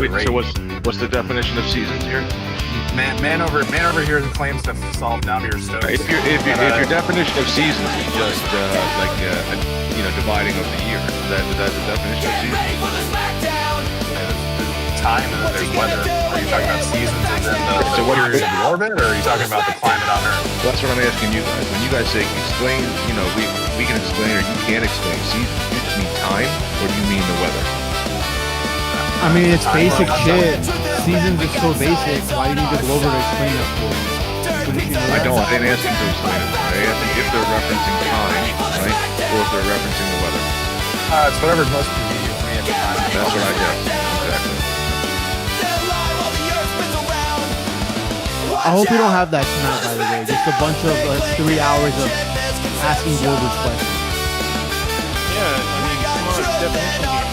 Wait, rate. so what's the definition of seasons here? Man over here claims to solve Navier-Stokes. If your definition of seasons is just dividing of the year, is that the definition of seasons? Time, and then there's weather. Are you talking about seasons and then the what period of the orbit, or are you talking about the climate on Earth? That's what I'm asking you guys. When you guys say explain, we can explain or you can't explain seasons, do you just mean time or do you mean the weather? I mean, it's basic shit. Seasons is so basic. Why do you need to go over to explain that for you? I didn't ask you to explain it. I asked you if they're referencing time, right? Or if they're referencing the weather. It's whatever's most convenient for me at the time. That's what I get. Exactly. I hope we don't have that tonight, by the way. Just a bunch of 3 hours of asking Glover's questions. Yeah, I mean, come on, definition game.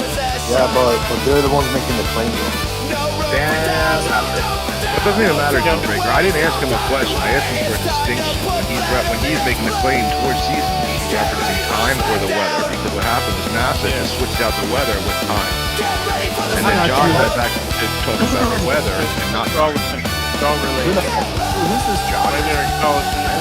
Yeah, but they're the ones making the claim. Damn. It doesn't even matter, Jim Breaker. I didn't ask him a question. I asked him for a distinction. When he's making a claim towards seasons, he's referencing time or the weather. Because what happened was NASA just switched out the weather with time. And then John went back to talk about the weather and not It's all related. Who's this John? Right there in college.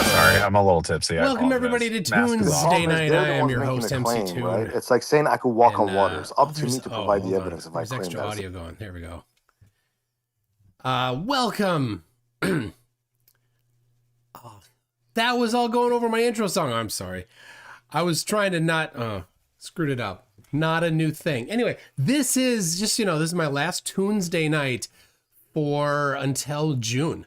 Sorry, I'm a little tipsy. Welcome everybody to Toons Day Night. I am your host, MCToon. Right? It's like saying I could walk on water. It's up to me to provide the evidence if I There's claim extra that. audio going. There we go. Welcome. That was all going over my intro song. I'm sorry. I was trying to not screwed it up. Not a new thing. Anyway, this is just, this is my last Toons Day night for until June.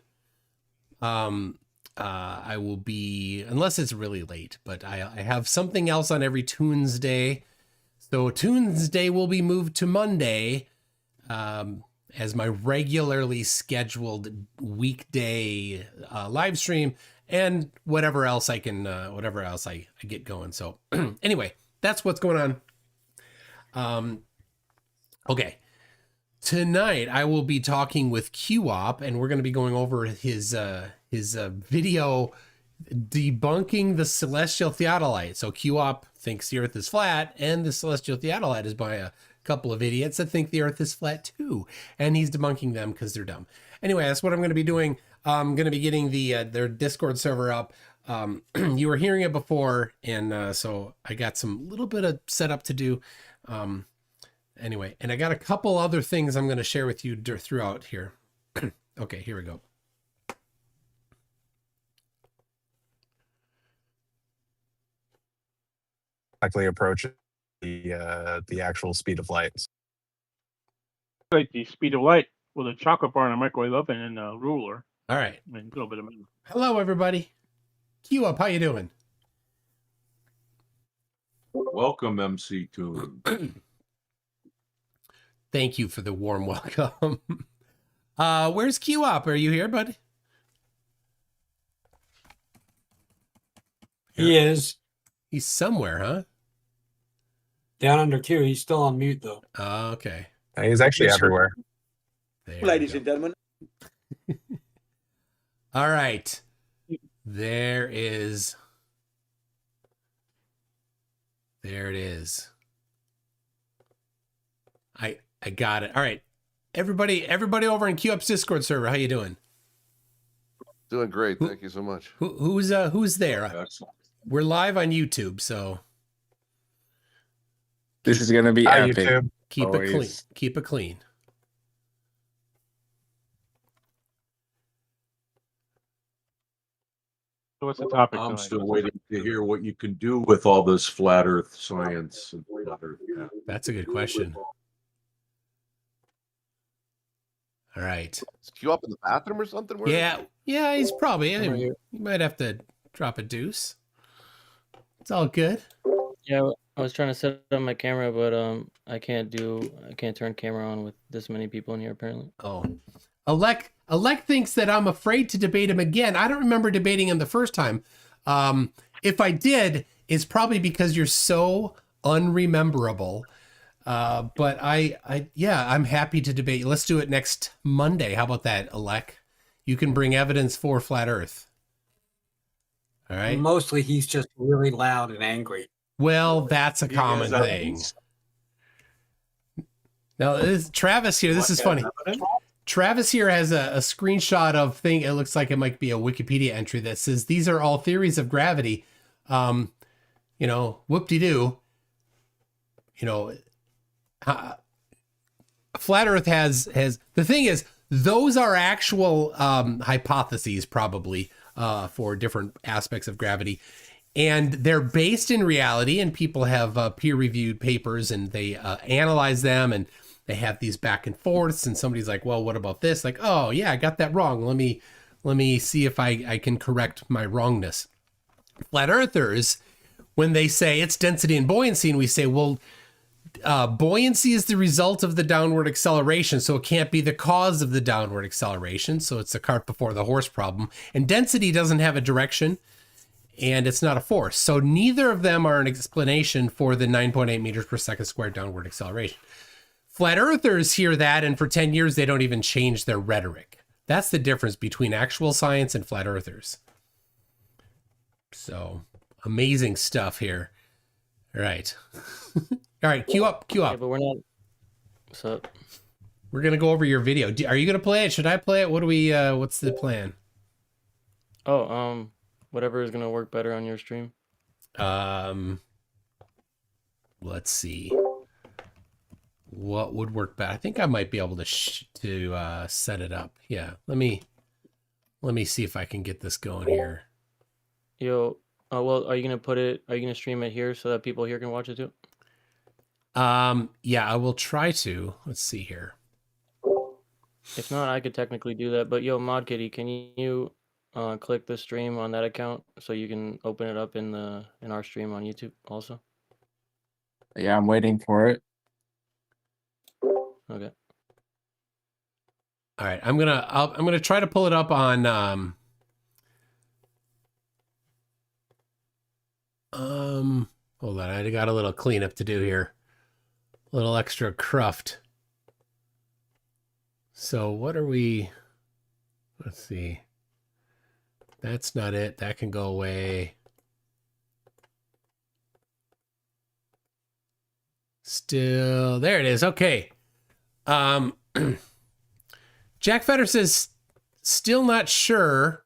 I will be, unless it's really late, but I have something else on every Toons Day. So Toons Day will be moved to Monday as my regularly scheduled weekday live stream and whatever else I can, whatever else I get going. So anyway, that's what's going on. Okay. Tonight I will be talking with QOP and we're going to be going over his video debunking the celestial theodolite. So QOP thinks the Earth is flat, and the celestial theodolite is by a couple of idiots that think the Earth is flat too, and he's debunking them because they're dumb. Anyway, that's what I'm going to be doing. I'm going to be getting their Discord server up. You were hearing it before, and so I got some little bit of setup to do. Anyway, and I got a couple other things I'm going to share with you throughout here. Okay, here we go. Likely approach the actual speed of light. Like the speed of light with a chocolate bar and a microwave oven and a ruler. All right. And a little bit of Hello, everybody. Q up. How you doing? Welcome, MCToon. Thank you for the warm welcome. Where's Q up? Are you here, bud? He is. He's somewhere, huh? Down under Q. He's still on mute, though. Okay. He's actually everywhere. Ladies and gentlemen. All right. There it is. I got it. All right. Everybody over in QUp's Discord server, how you doing? Doing great. Thank you so much. Who's there? We're live on YouTube, so this is gonna be epic. YouTube. Keep it clean. Keep it clean. So what's the topic? I'm tonight? still waiting to hear what you can do with all this flat Earth science. And flat Earth. Yeah. That's a good question. All right. Is Q up in the bathroom or something? Yeah, he's probably. You might have to drop a deuce. It's all good. Yeah, I was trying to set up my camera, but I can't turn camera on with this many people in here apparently. Oh. Alec thinks that I'm afraid to debate him again. I don't remember debating him the first time. If I did, it's probably because you're so unrememberable. But I'm happy to debate you. Let's do it next Monday. How about that, Alec? You can bring evidence for flat Earth. All right. Mostly he's just really loud and angry. Well, that's a common thing. Now, Travis here, this is funny. Travis here has a screenshot of thing. It looks like it might be a Wikipedia entry that says, these are all theories of gravity. You know, whoop-de-doo. You know, Flat Earth has, the thing is, those are actual hypotheses probably for different aspects of gravity. And they're based in reality, and people have peer-reviewed papers, and they analyze them, and they have these back and forths, and somebody's like, well, what about this? Like, oh yeah, I got that wrong. Let me see if I can correct my wrongness. Flat Earthers, when they say it's density and buoyancy, and we say, well, buoyancy is the result of the downward acceleration, so it can't be the cause of the downward acceleration. So it's the cart before the horse problem. And density doesn't have a direction, and it's not a force. So neither of them are an explanation for the 9.8 meters per second squared downward acceleration. Flat Earthers hear that, and for 10 years, they don't even change their rhetoric. That's the difference between actual science and Flat Earthers. So, amazing stuff here. All right. All right, cue up. Yeah, but we're not. What's up? We're going to go over your video. Are you going to play it? Should I play it? What's the plan? Oh, whatever is gonna work better on your stream. Let's see. What would work better? I think I might be able to set it up. Yeah, let me see if I can get this going here. Yo, well, are you gonna stream it here so that people here can watch it too? Yeah, I will try to. Let's see here. If not, I could technically do that. But yo, Mod Kitty, can you click the stream on that account so you can open it up in our stream on YouTube also? Yeah, I'm waiting for it. Okay. All right, I'm gonna try to pull it up on hold on, I got a little cleanup to do here. A little extra cruft. So what are we? Let's see. That's not it. That can go away. Still, there it is. Okay. Jack Fetter says, still not sure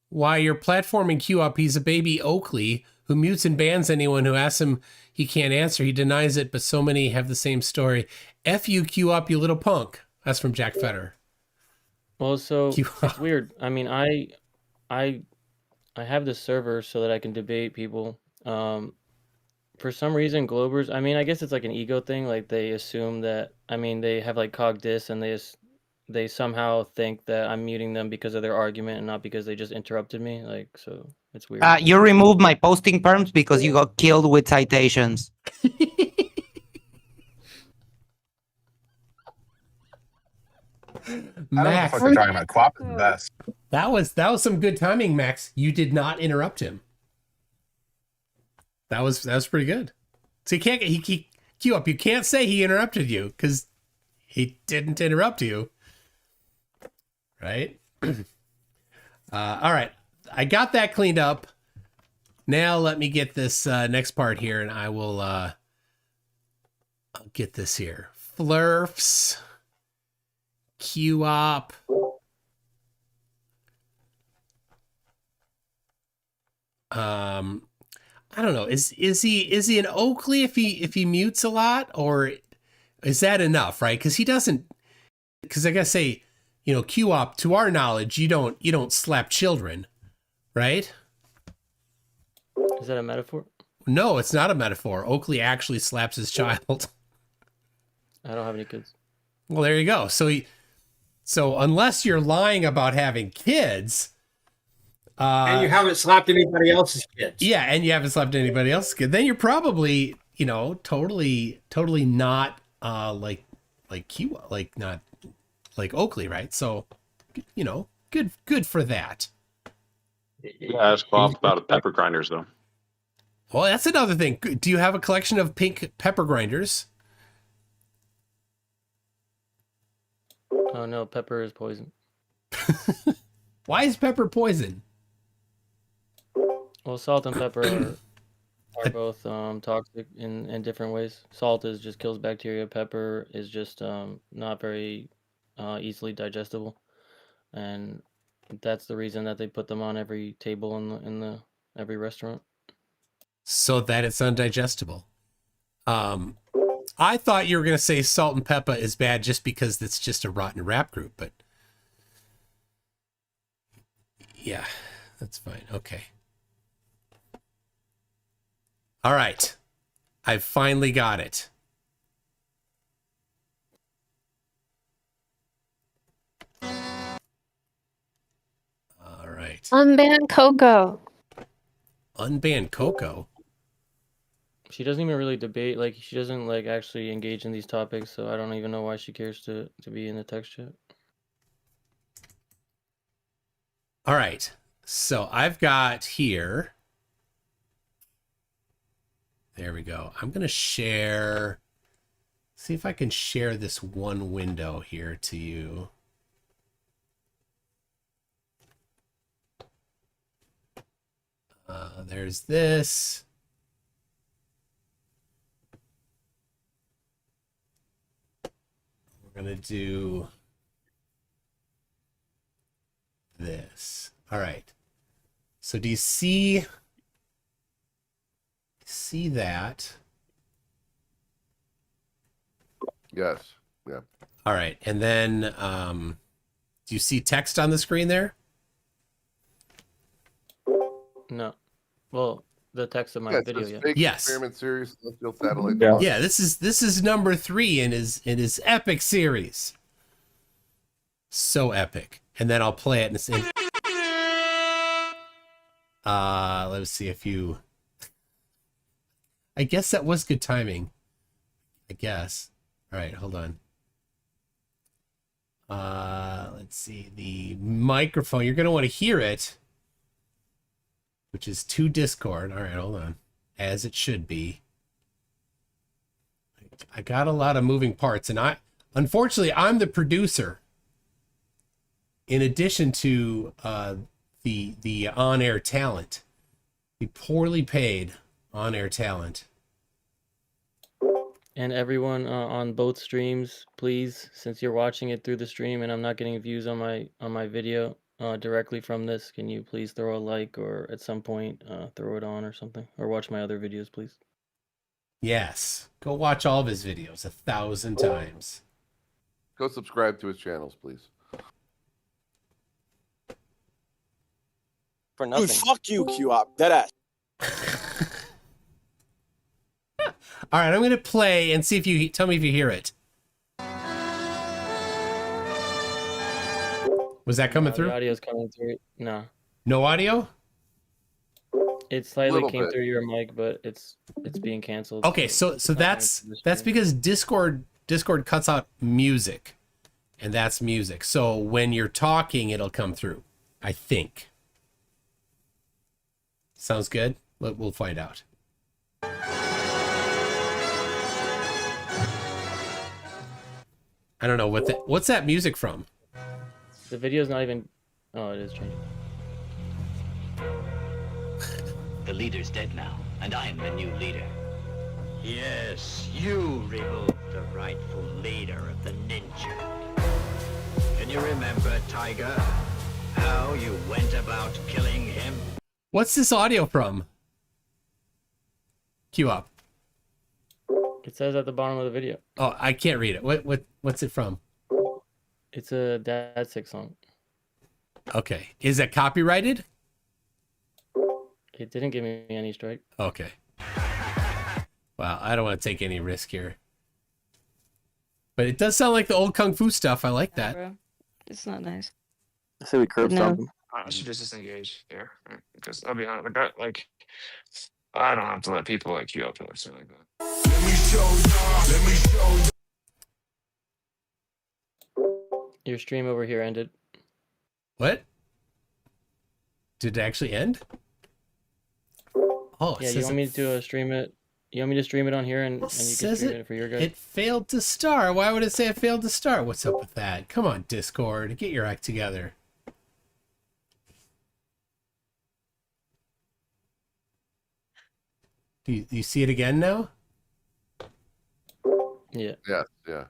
why you're platforming Q up. He's a baby Oakley who mutes and bans anyone who asks him. He can't answer. He denies it, but so many have the same story. F you, Q up, you little punk. That's from Jack Fetter. Well, so it's weird. I mean, I have this server so that I can debate people. For some reason, Globers, I mean, I guess it's like an ego thing. Like they assume that, I mean, they have like cog dis and they somehow think that I'm muting them because of their argument and not because they just interrupted me. Like, so it's weird. You removed my posting perms because you got killed with citations. Max, I don't know what you're talking about. Quap is the best. That was some good timing, Max. You did not interrupt him. That was pretty good. So he Q up. You can't say he interrupted you because he didn't interrupt you. Right? All right. I got that cleaned up. Now let me get this next part here, and I will I'll get this here. Flerfs. Q up. I don't know. Is he an Oakley if he mutes a lot, or is that enough, right? Because he doesn't. Because I gotta say, you know, Q-op, to our knowledge, you don't slap children, right? Is that a metaphor? No, it's not a metaphor. Oakley actually slaps his child. I don't have any kids. Well, there you go. So unless you're lying about having kids. And you haven't slapped anybody else's kids. Yeah, and you haven't slapped anybody else's kid. Then you're probably, you know, totally not like Q, like not like Oakley, right? So, you know, good for that. Yeah, ask Bob about pepper grinders though. Well, that's another thing. Do you have a collection of pink pepper grinders? Oh no, pepper is poison. Why is pepper poison? Well, salt and pepper are both toxic in different ways. Salt is just kills bacteria. Pepper is just not very easily digestible, and that's the reason that they put them on every table in the every restaurant. So that it's undigestible. I thought you were gonna say salt and pepper is bad just because it's just a rotten rap group, but yeah, that's fine. Okay. All right. I've finally got it. All right. Unban Coco. Unban Coco? She doesn't even really debate. Like, she doesn't like actually engage in these topics. So I don't even know why she cares to be in the text chat. All right. So I've got here. There we go. I'm going to share. See if I can share this one window here to you. There's this. We're going to do this. All right. So do you see that? Yes. Yeah. All right. And then do you see text on the screen there? No. Well, the text of my video, yeah. Yes. Experiment series, celestial satellite. Yeah, this is number 3 in his epic series. So epic. And then I'll play it and say, let's see if you. I guess that was good timing. I guess. All right, hold on. Let's see the microphone. You're gonna want to hear it, which is to Discord. All right, hold on. As it should be. I got a lot of moving parts, and unfortunately I'm the producer. In addition to the on-air talent, the poorly paid on-air talent. And everyone on both streams, please, since you're watching it through the stream and I'm not getting views on my video directly from this, can you please throw a like or at some point throw it on or something, or watch my other videos, please. Yes, go watch all of his videos 1,000 times. Go subscribe to his channels, please. For nothing. Dude, fuck you, Q-Op. Deadass. All right, I'm going to play and see if you tell me if you hear it. Was that coming through? The audio's coming through. No. No audio? It slightly came through your mic, but it's being canceled. Okay, so that's because Discord cuts out music, and that's music. So when you're talking, it'll come through, I think. Sounds good? We'll find out. I don't know what's that music from? The video's not even. Oh, it is changing. The leader's dead now, and I'm the new leader. Yes, you removed the rightful leader of the ninja. Can you remember, Tiger, how you went about killing him? What's this audio from? Cue up. It says at the bottom of the video. Oh, I can't read it. What's it from? It's a Dad Sick song. Okay. Is it copyrighted? It didn't give me any strike. Okay. Wow, I don't want to take any risk here. But it does sound like the old Kung Fu stuff. I like that. Bro. It's not nice. I say we curb something. I should just disengage here. Because I'll be honest, I don't have to let people like you up or something like that. Your stream over here ended. What? Did it actually end? Oh, yeah. You want me to stream it? You want me to stream it on here and you can stream it for your guys? It failed to start. Why would it say it failed to start? What's up with that? Come on, Discord, get your act together. Do you see it again now? Yeah. Yeah, yeah.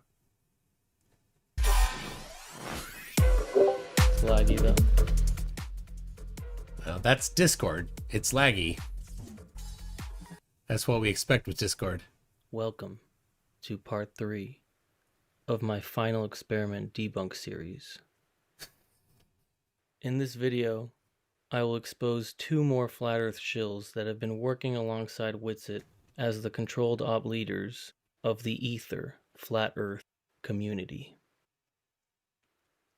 It's laggy though. Well, that's Discord. It's laggy. That's what we expect with Discord. Welcome to part 3 of my final experiment debunk series. In this video, I will expose 2 more Flat Earth shills that have been working alongside Witsit as the controlled op leaders of the Ether Flat Earth community.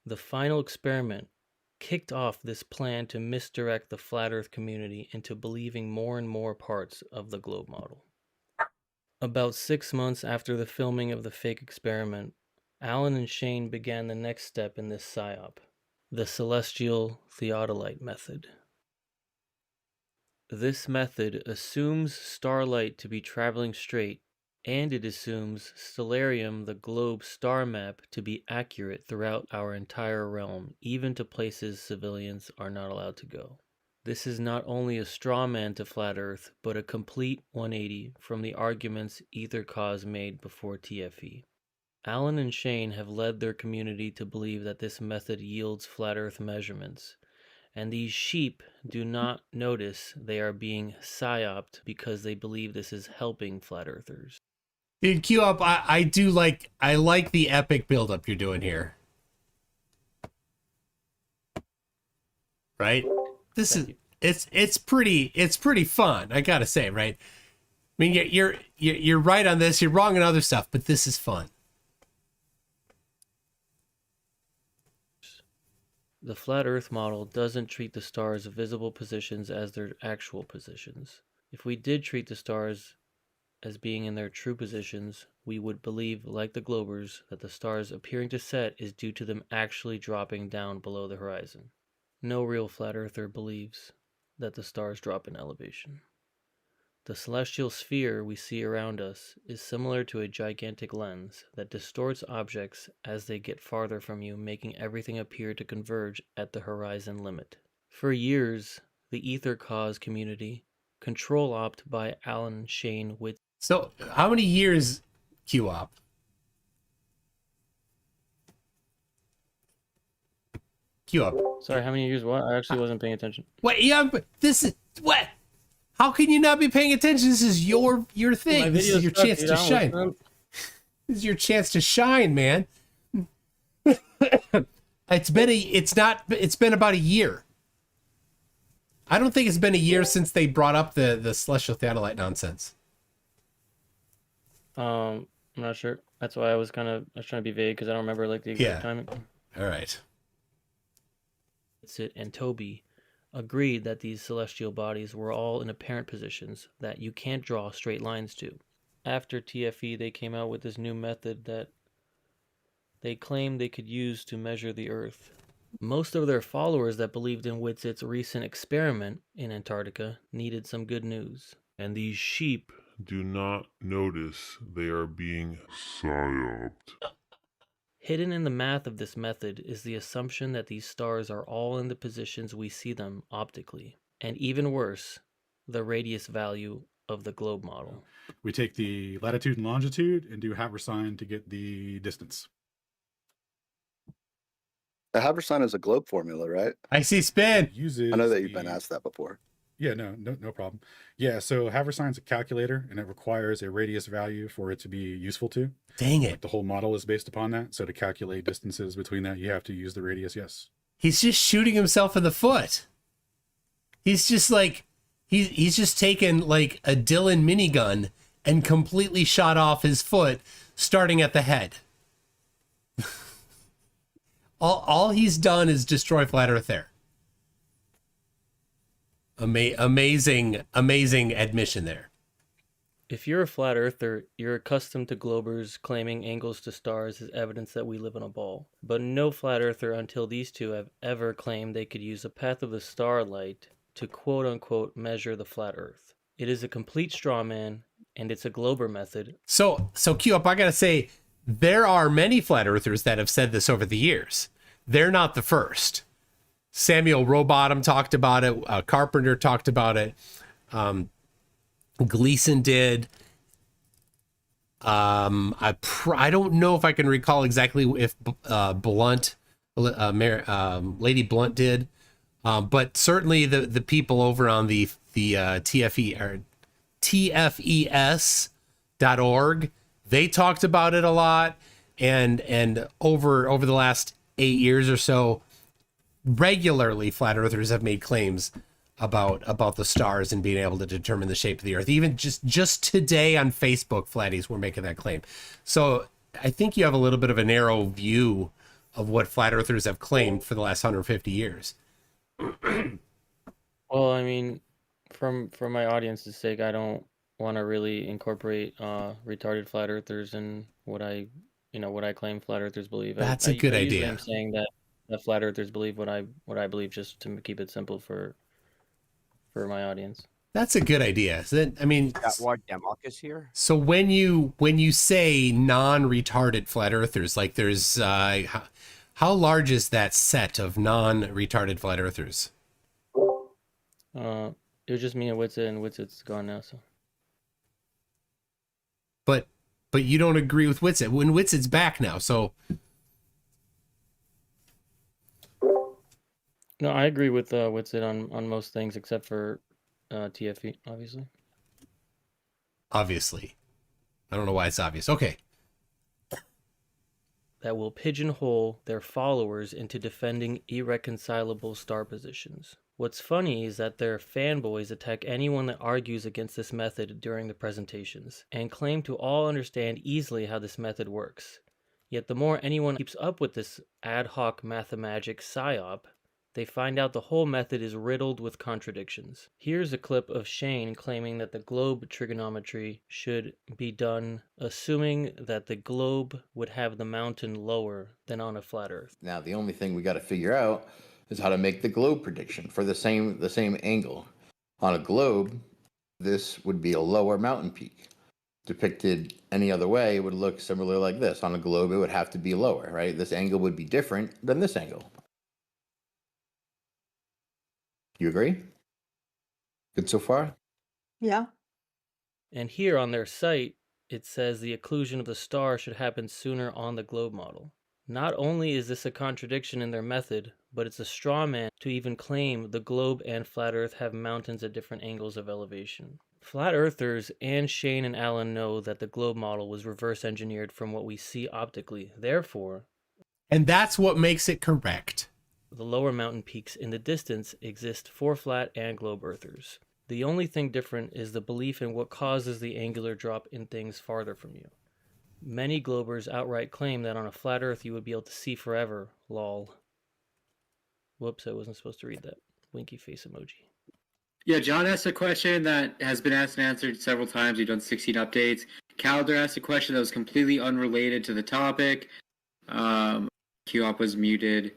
The final experiment kicked off this plan to misdirect the Flat Earth community into believing more and more parts of the globe model. About 6 months after the filming of the fake experiment, Alan and Shane began the next step in this psyop, the celestial theodolite method. This method assumes starlight to be traveling straight, and it assumes stellarium, the globe star map, to be accurate throughout our entire realm, even to places civilians are not allowed to go. This is not only a straw man to Flat Earth, but a complete 180 from the arguments Ether Cause made before TFE. Alan and Shane have led their community to believe that this method yields Flat Earth measurements, and these sheep do not notice they are being psyoped because they believe this is helping Flat Earthers. Dude, queue up. I like the epic buildup you're doing here. Right? It's pretty fun. I gotta say, right? I mean, you're right on this. You're wrong on other stuff, but this is fun. The Flat Earth model doesn't treat the stars' visible positions as their actual positions. If we did treat the stars as being in their true positions, we would believe, like the Globers, that the stars appearing to set is due to them actually dropping down below the horizon. No real Flat Earther believes that the stars drop in elevation. The celestial sphere we see around us is similar to a gigantic lens that distorts objects as they get farther from you, making everything appear to converge at the horizon limit. For years, the Ether Cause community, control-opt by Alan Shane with. So, how many years, Q-op? Q-op. Sorry, how many years? What? I actually wasn't paying attention. Wait, yeah, but this is what? How can you not be paying attention? This is your thing. This is your chance to shine. This is your chance to shine, man. It's been about a year. I don't think it's been a year since they brought up the celestial theodolite nonsense. I'm not sure. That's why I was trying to be vague because I don't remember like the exact timing. All right. Witsit and Toby agreed that these celestial bodies were all in apparent positions that you can't draw straight lines to. After TFE, they came out with this new method that they claimed they could use to measure the Earth. Most of their followers that believed in Witsit's recent experiment in Antarctica needed some good news. And these sheep do not notice they are being psyoped. Hidden in the math of this method is the assumption that these stars are all in the positions we see them optically, and even worse, the radius value of the globe model. We take the latitude and longitude and do Haversine to get the distance. The Haversine is a globe formula, right? I see spin. I know that you've been asked that before. Yeah, no problem. Yeah, so Haversine's a calculator, and it requires a radius value for it to be useful to. Dang it. Like the whole model is based upon that. So to calculate distances between that, you have to use the radius, yes. He's just shooting himself in the foot. He's just like, he's just taken like a Dylan minigun and completely shot off his foot, starting at the head. all he's done is destroy Flat Earth there. Amazing admission there. If you're a flat earther, you're accustomed to globers claiming angles to stars as evidence that we live on a ball. But no flat earther until these two have ever claimed they could use the path of the starlight to quote-unquote measure the flat earth. It is a complete straw man, and it's a glober method. So Q-Up, I gotta say, there are many flat earthers that have said this over the years. They're not the first. Samuel Rowbottom talked about it. Carpenter talked about it. Gleason did. I don't know if I can recall exactly if Blunt, Lady Blunt did, but certainly the people over on the TFE or TFES.org, they talked about it a lot, and over the last 8 years or so, regularly flat earthers have made claims about the stars and being able to determine the shape of the earth. Even just today on Facebook, flatties were making that claim. So I think you have a little bit of a narrow view of what flat earthers have claimed for the last 150 years. Well, I mean, for my audience's sake, I don't want to really incorporate retarded flat earthers in what I claim flat earthers believe. That's a good usually idea. I'm saying that flat earthers believe what I believe, just to keep it simple for my audience. That's a good idea. So I mean, That's why Demarcus here. so when you say non-retarded flat earthers, like there's how large is that set of non-retarded flat earthers? It was just me and Witsit, and Witsit's gone now. So But you don't agree with Witsit. When Witsit's back now, so no, I agree with Witsit on most things except for TFE, obviously. obviously, I don't know why it's obvious. Okay. That will pigeonhole their followers into defending irreconcilable star positions. What's funny is that their fanboys attack anyone that argues against this method during the presentations, and claim to all understand easily how this method works. Yet the more anyone keeps up with this ad hoc mathemagic psyop, they find out the whole method is riddled with contradictions. Here's a clip of Shane claiming that the globe trigonometry should be done assuming that the globe would have the mountain lower than on a flat Earth. Now, the only thing we got to figure out is how to make the globe prediction for the same angle. On a globe, this would be a lower mountain peak. Depicted any other way, it would look similar like this. On a globe, it would have to be lower, right? This angle would be different than this angle. You agree? Good so far? Yeah. And here on their site, it says the occlusion of the star should happen sooner on the globe model. Not only is this a contradiction in their method, but it's a straw man to even claim the globe and flat Earth have mountains at different angles of elevation. Flat Earthers and Shane and Alan know that the globe model was reverse engineered from what we see optically. Therefore, And that's what makes it correct. the lower mountain peaks in the distance exist for flat and globe earthers. The only thing different is the belief in what causes the angular drop in things farther from you. Many globers outright claim that on a flat Earth you would be able to see forever. Lol. Whoops, I wasn't supposed to read that. Winky face emoji. Yeah, John asked a question that has been asked and answered several times. We've done 16 updates. Calder asked a question that was completely unrelated to the topic. QOP was muted.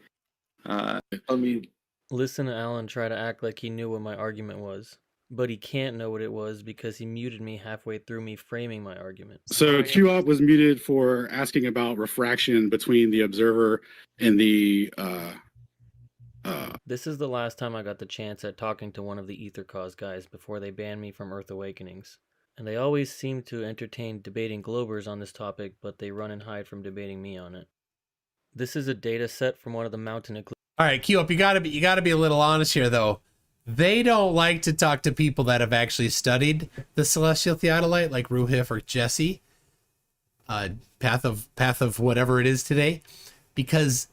Listen to Alan try to act like he knew what my argument was, but he can't know what it was because he muted me halfway through me framing my argument. So QOP was muted for asking about refraction between the observer and the This is the last time I got the chance at talking to one of the Ether Cause guys before they banned me from Earth Awakenings. And they always seem to entertain debating globers on this topic, but they run and hide from debating me on it. This is a data set from one of the mountain All right, Q up. You gotta be a little honest here, though. They don't like to talk to people that have actually studied the celestial theodolite, like Ruhif or Jesse, path of whatever it is today, because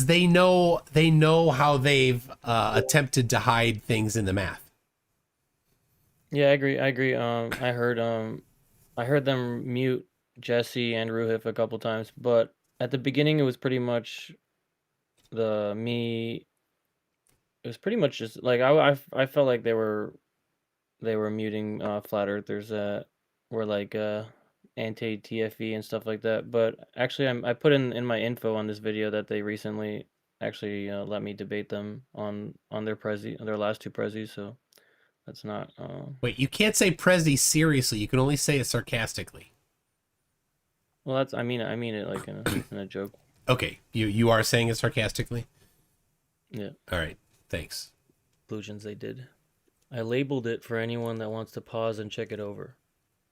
they know how they've attempted to hide things in the math. Yeah, I agree. I heard them mute Jesse and Ruhif a couple times, but at the beginning it was pretty much it was pretty much just like I felt like they were muting flat earthers that were like anti-TFE and stuff like that. But actually I put in my info on this video that they recently actually let me debate them on their last two prezzies, so that's not Wait, you can't say Prezi seriously. You can only say it sarcastically. well, that's I mean it like in a joke. Okay, you are saying it sarcastically? Yeah. All right, thanks. Illusions they did. I labeled it for anyone that wants to pause and check it over.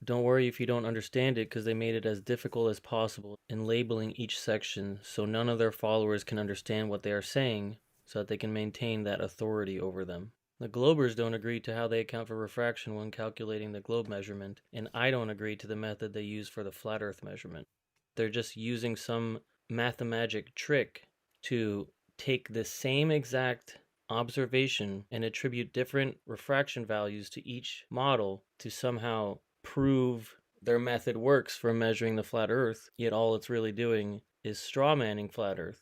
Don't worry if you don't understand it, because they made it as difficult as possible in labeling each section so none of their followers can understand what they are saying, so that they can maintain that authority over them. The globers don't agree to how they account for refraction when calculating the globe measurement, and I don't agree to the method they use for the flat Earth measurement. They're just using some mathemagic trick to take the same exact observation and attribute different refraction values to each model to somehow prove their method works for measuring the flat Earth, yet all it's really doing is strawmanning flat Earth.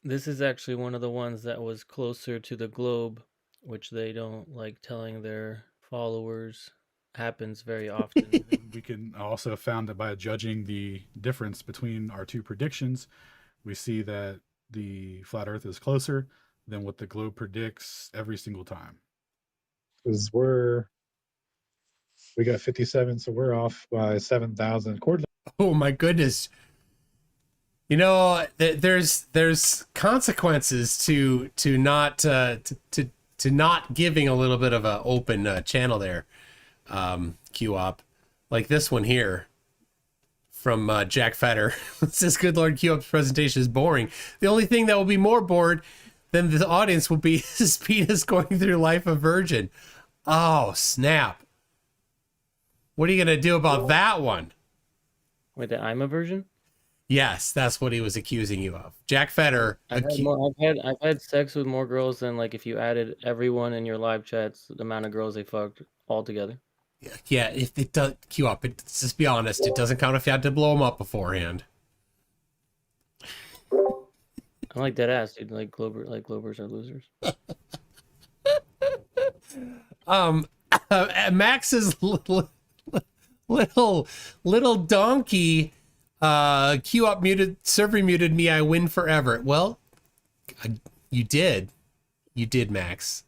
This is actually one of the ones that was closer to the globe, which they don't like telling their followers happens very often. We can also found that by judging the difference between our two predictions, we see that the flat Earth is closer than what the globe predicts every single time. Because we got 57, so we're off by 7,000 coordinates. Oh my goodness. You know, there's consequences to not not giving a little bit of an open channel there, Q-Op, like this one here from Jack Fetter. It says, "Good Lord, Q-Op's presentation is boring. The only thing that will be more bored than the audience will be his penis going through life a virgin." Oh snap! What are you gonna do about that one? Wait, that I'm a virgin? Yes, that's what he was accusing you of. Jack Fetter. I've had sex with more girls than like if you added everyone in your live chats, the amount of girls they fucked all together. Yeah, if it does, Q-Up, just be honest, it doesn't count if you had to blow them up beforehand. I'm like dead ass, dude. Like Globers are losers. Max's little donkey. Q-Up muted, server muted me. I win forever. Well, you did, Max.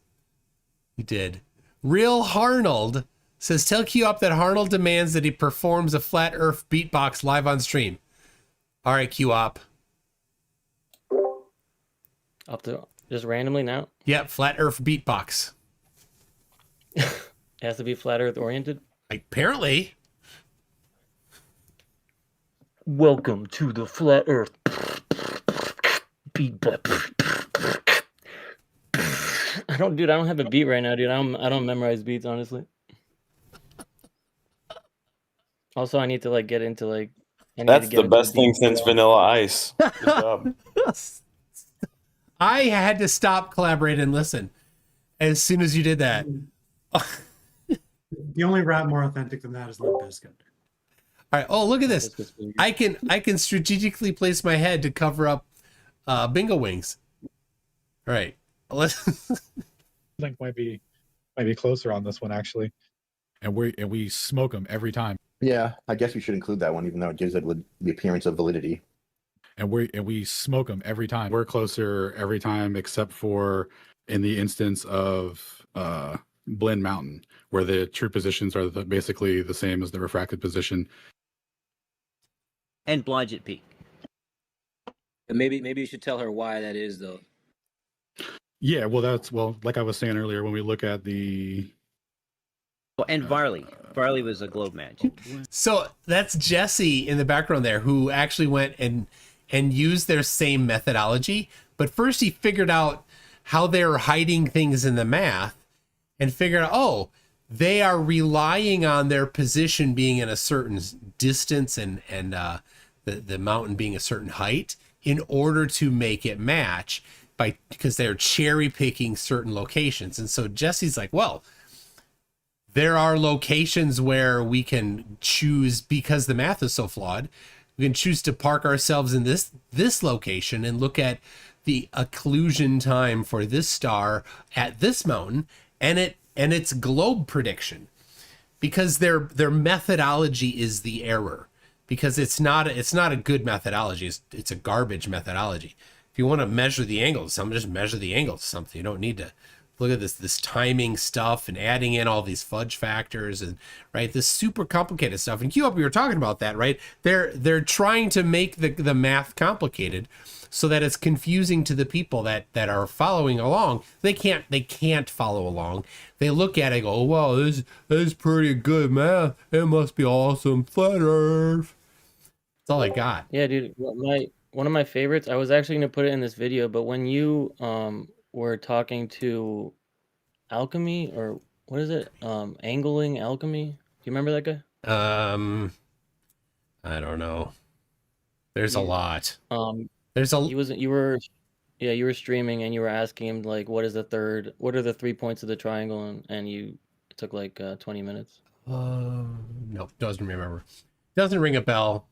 You did. Real Harnold says, "Tell Q-Up that Harnold demands that he performs a flat Earth beatbox live on stream." All right, Q-Op. Up to just randomly now. Yep, flat Earth beatbox. It has to be flat Earth oriented. Apparently. Welcome to the flat Earth beatbox. I don't have a beat right now, dude. I don't memorize beats, honestly. Also, I need to like get into like. That's the best thing since Vanilla Ice. Good job. I had to stop, collaborate, and listen as soon as you did that. The only rap more authentic than that is Limp Bizkit. All right. Oh, look at this. I can strategically place my head to cover up bingo wings. All right. Let's. I think might be closer on this one actually. And we smoke them every time. Yeah, I guess we should include that one, even though it gives it the appearance of validity. And we smoke them every time. We're closer every time, except for in the instance of Blend Mountain, where the true positions are basically the same as the refracted position. And Blodgett Peak. And maybe you should tell her why that is, though. Yeah, well, like I was saying earlier, when we look at the. Oh, and Varley. Varley was a globe match. So that's Jesse in the background there, who actually went and used their same methodology. But first he figured out how they were hiding things in the math and figured out, oh, they are relying on their position being in a certain distance and the mountain being a certain height in order to make it match because they're cherry picking certain locations. And so Jesse's like, well, there are locations where we can choose, because the math is so flawed, we can choose to park ourselves in this location and look at the occlusion time for this star at this mountain and its globe prediction, because their methodology is the error, because it's not a good methodology. It's a garbage methodology. If you want to measure the angle of something, just measure the angle of something. You don't need to look at this timing stuff and adding in all these fudge factors and right, this super complicated stuff. And QUp, we were talking about that, right? They're trying to make the math complicated so that it's confusing to the people that are following along. They can't follow along. They look at it and go, oh, wow, this is pretty good math. It must be awesome. Flat Earth. That's all I got. Yeah, dude. One of my favorites. I was actually gonna put it in this video, but when you were talking to Alchemy, or what is it? Angling Alchemy. Do you remember that guy? I don't know. There's a lot. You were streaming and you were asking him like, what are the 3 points of the triangle, and it took like 20 minutes. No, doesn't remember. Doesn't ring a bell.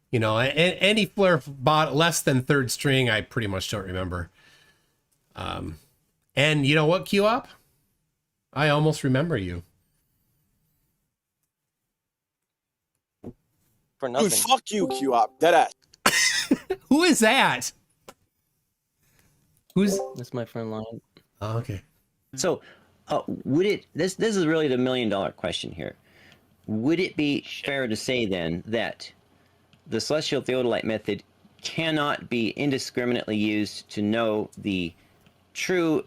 You know, any Flerf bot less than third string, I pretty much don't remember. And you know what, QUp? I almost remember you. For nothing. Dude, fuck you, QUp. Deadass. Who is that? That's my friend Lion. Oh, okay. So, this is really the $1 million question here. Would it be fair to say then that the celestial theodolite method cannot be indiscriminately used to know the true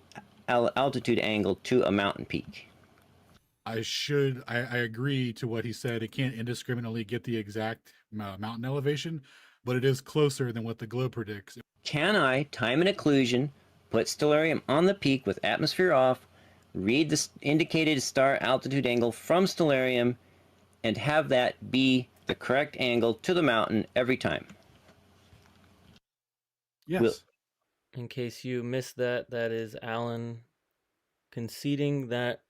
altitude angle to a mountain peak? I agree to what he said. It can't indiscriminately get the exact mountain elevation, but it is closer than what the globe predicts. Can I time an occlusion, put stellarium on the peak with atmosphere off, read the indicated star altitude angle from stellarium, and have that be the correct angle to the mountain every time? Yes. In case you missed that is Alan conceding that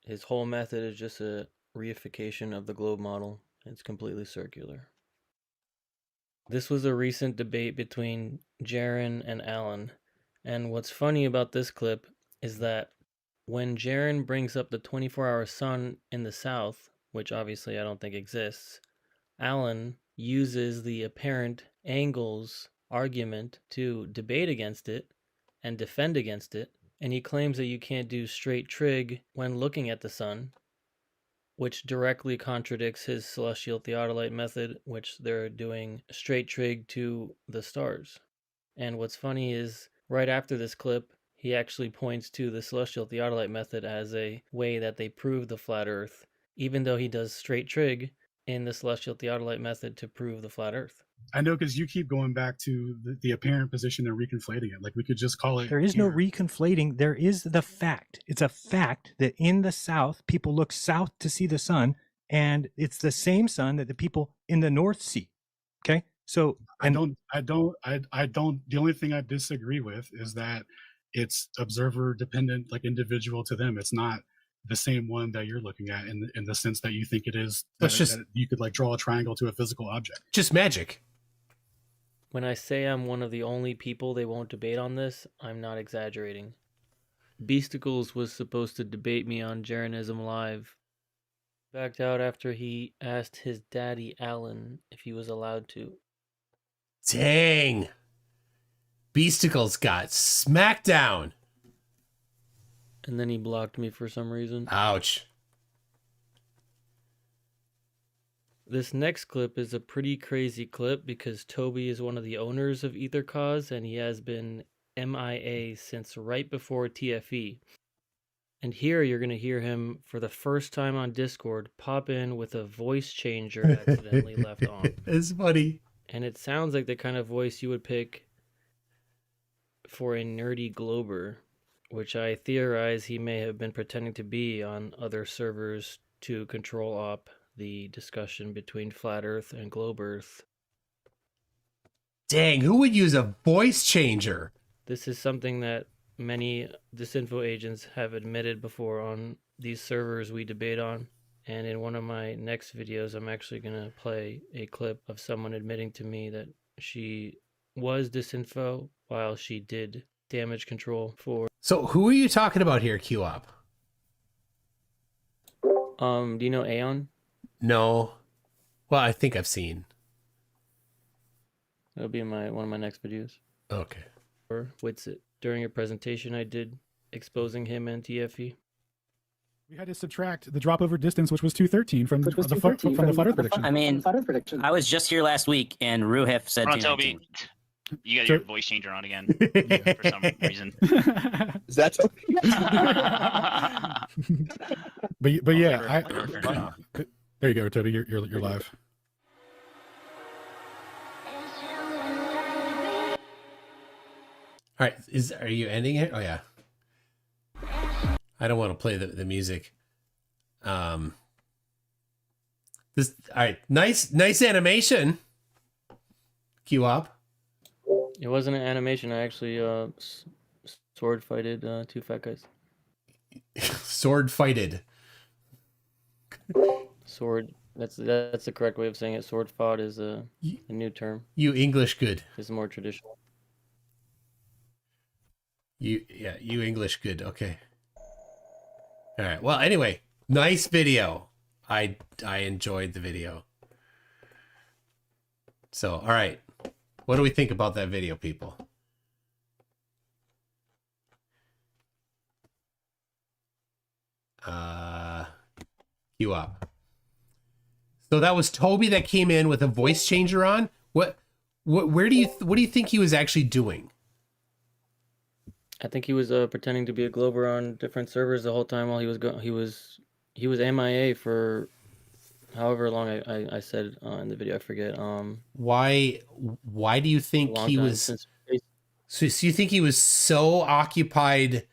his whole method is just a reification of the globe model. It's completely circular. This was a recent debate between Jaren and Alan, and what's funny about this clip is that when Jaren brings up the 24-hour sun in the south, which obviously I don't think exists, Alan uses the apparent angles argument to debate against it and defend against it, and he claims that you can't do straight trig when looking at the sun, which directly contradicts his celestial theodolite method, which they're doing straight trig to the stars. And what's funny is, right after this clip, he actually points to the celestial theodolite method as a way that they prove the flat Earth, even though he does straight trig in the celestial theodolite method to prove the flat Earth. I know, because you keep going back to the apparent position and reconflating it. Like, we could just call it. There is no reconflating. There is the fact. It's a fact that in the south, people look south to see the sun, and it's the same sun that the people in the north see. Okay, so I don't. The only thing I disagree with is that it's observer dependent, like individual to them. It's not the same one that you're looking at in the sense that you think it is. That you could like draw a triangle to a physical object. Just magic. When I say I'm one of the only people they won't debate on this, I'm not exaggerating. Beasticles was supposed to debate me on Jeranism Live. Backed out after he asked his daddy Alan if he was allowed to. Dang. Beasticles got smacked down. And then he blocked me for some reason. Ouch. This next clip is a pretty crazy clip because Toby is one of the owners of EtherCause and he has been MIA since right before TFE. And here you're going to hear him for the first time on Discord pop in with a voice changer accidentally left on. It's funny. And it sounds like the kind of voice you would pick for a nerdy glober, which I theorize he may have been pretending to be on other servers to control op the discussion between Flat Earth and Globe Earth. Dang, who would use a voice changer? This is something that many disinfo agents have admitted before on these servers we debate on. And in one of my next videos, I'm actually going to play a clip of someone admitting to me that she was disinfo while she did damage control for... So who are you talking about here, QUp? Do you know Aeon? No. Well, I think I've seen. That'll be in one of my next videos. Okay. Or Witsit. During a presentation I did exposing him and TFE. We had to subtract the drop over distance, which was 213 from the flat Earth prediction. I mean, I was just here last week, and Ruhef said Hold on, 219. Toby. You got your voice changer on again for some reason. Is that Toby? but yeah, there you go, Toby. You're live. All right, are you ending it? Oh yeah. I don't want to play the music. All right, nice animation. Q-op. It wasn't an animation. I actually sword fighted 2 fat guys. Sword fighted. Sword. That's the correct way of saying it. Sword fought is a new term. You English good. It's more traditional. You English good. Okay. All right. Well, anyway, nice video. I enjoyed the video. So, all right. What do we think about that video, people? Queue up. So that was Toby that came in with a voice changer on. What do you think he was actually doing? I think he was pretending to be a Glober on different servers the whole time while he was MIA for however long I said in the video. I forget. Why do you think he was? So you think he was so occupied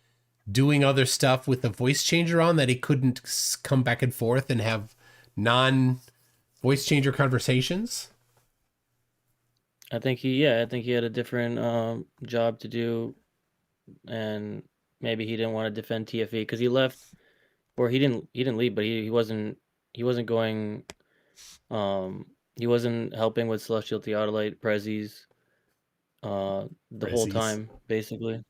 doing other stuff with the voice changer on that he couldn't come back and forth and have non-voice changer conversations? I think he had a different job to do, and maybe he didn't want to defend TFE because he left, or he didn't leave, but he wasn't going, he wasn't helping with Celestial Theodolite prezzies the whole time, basically.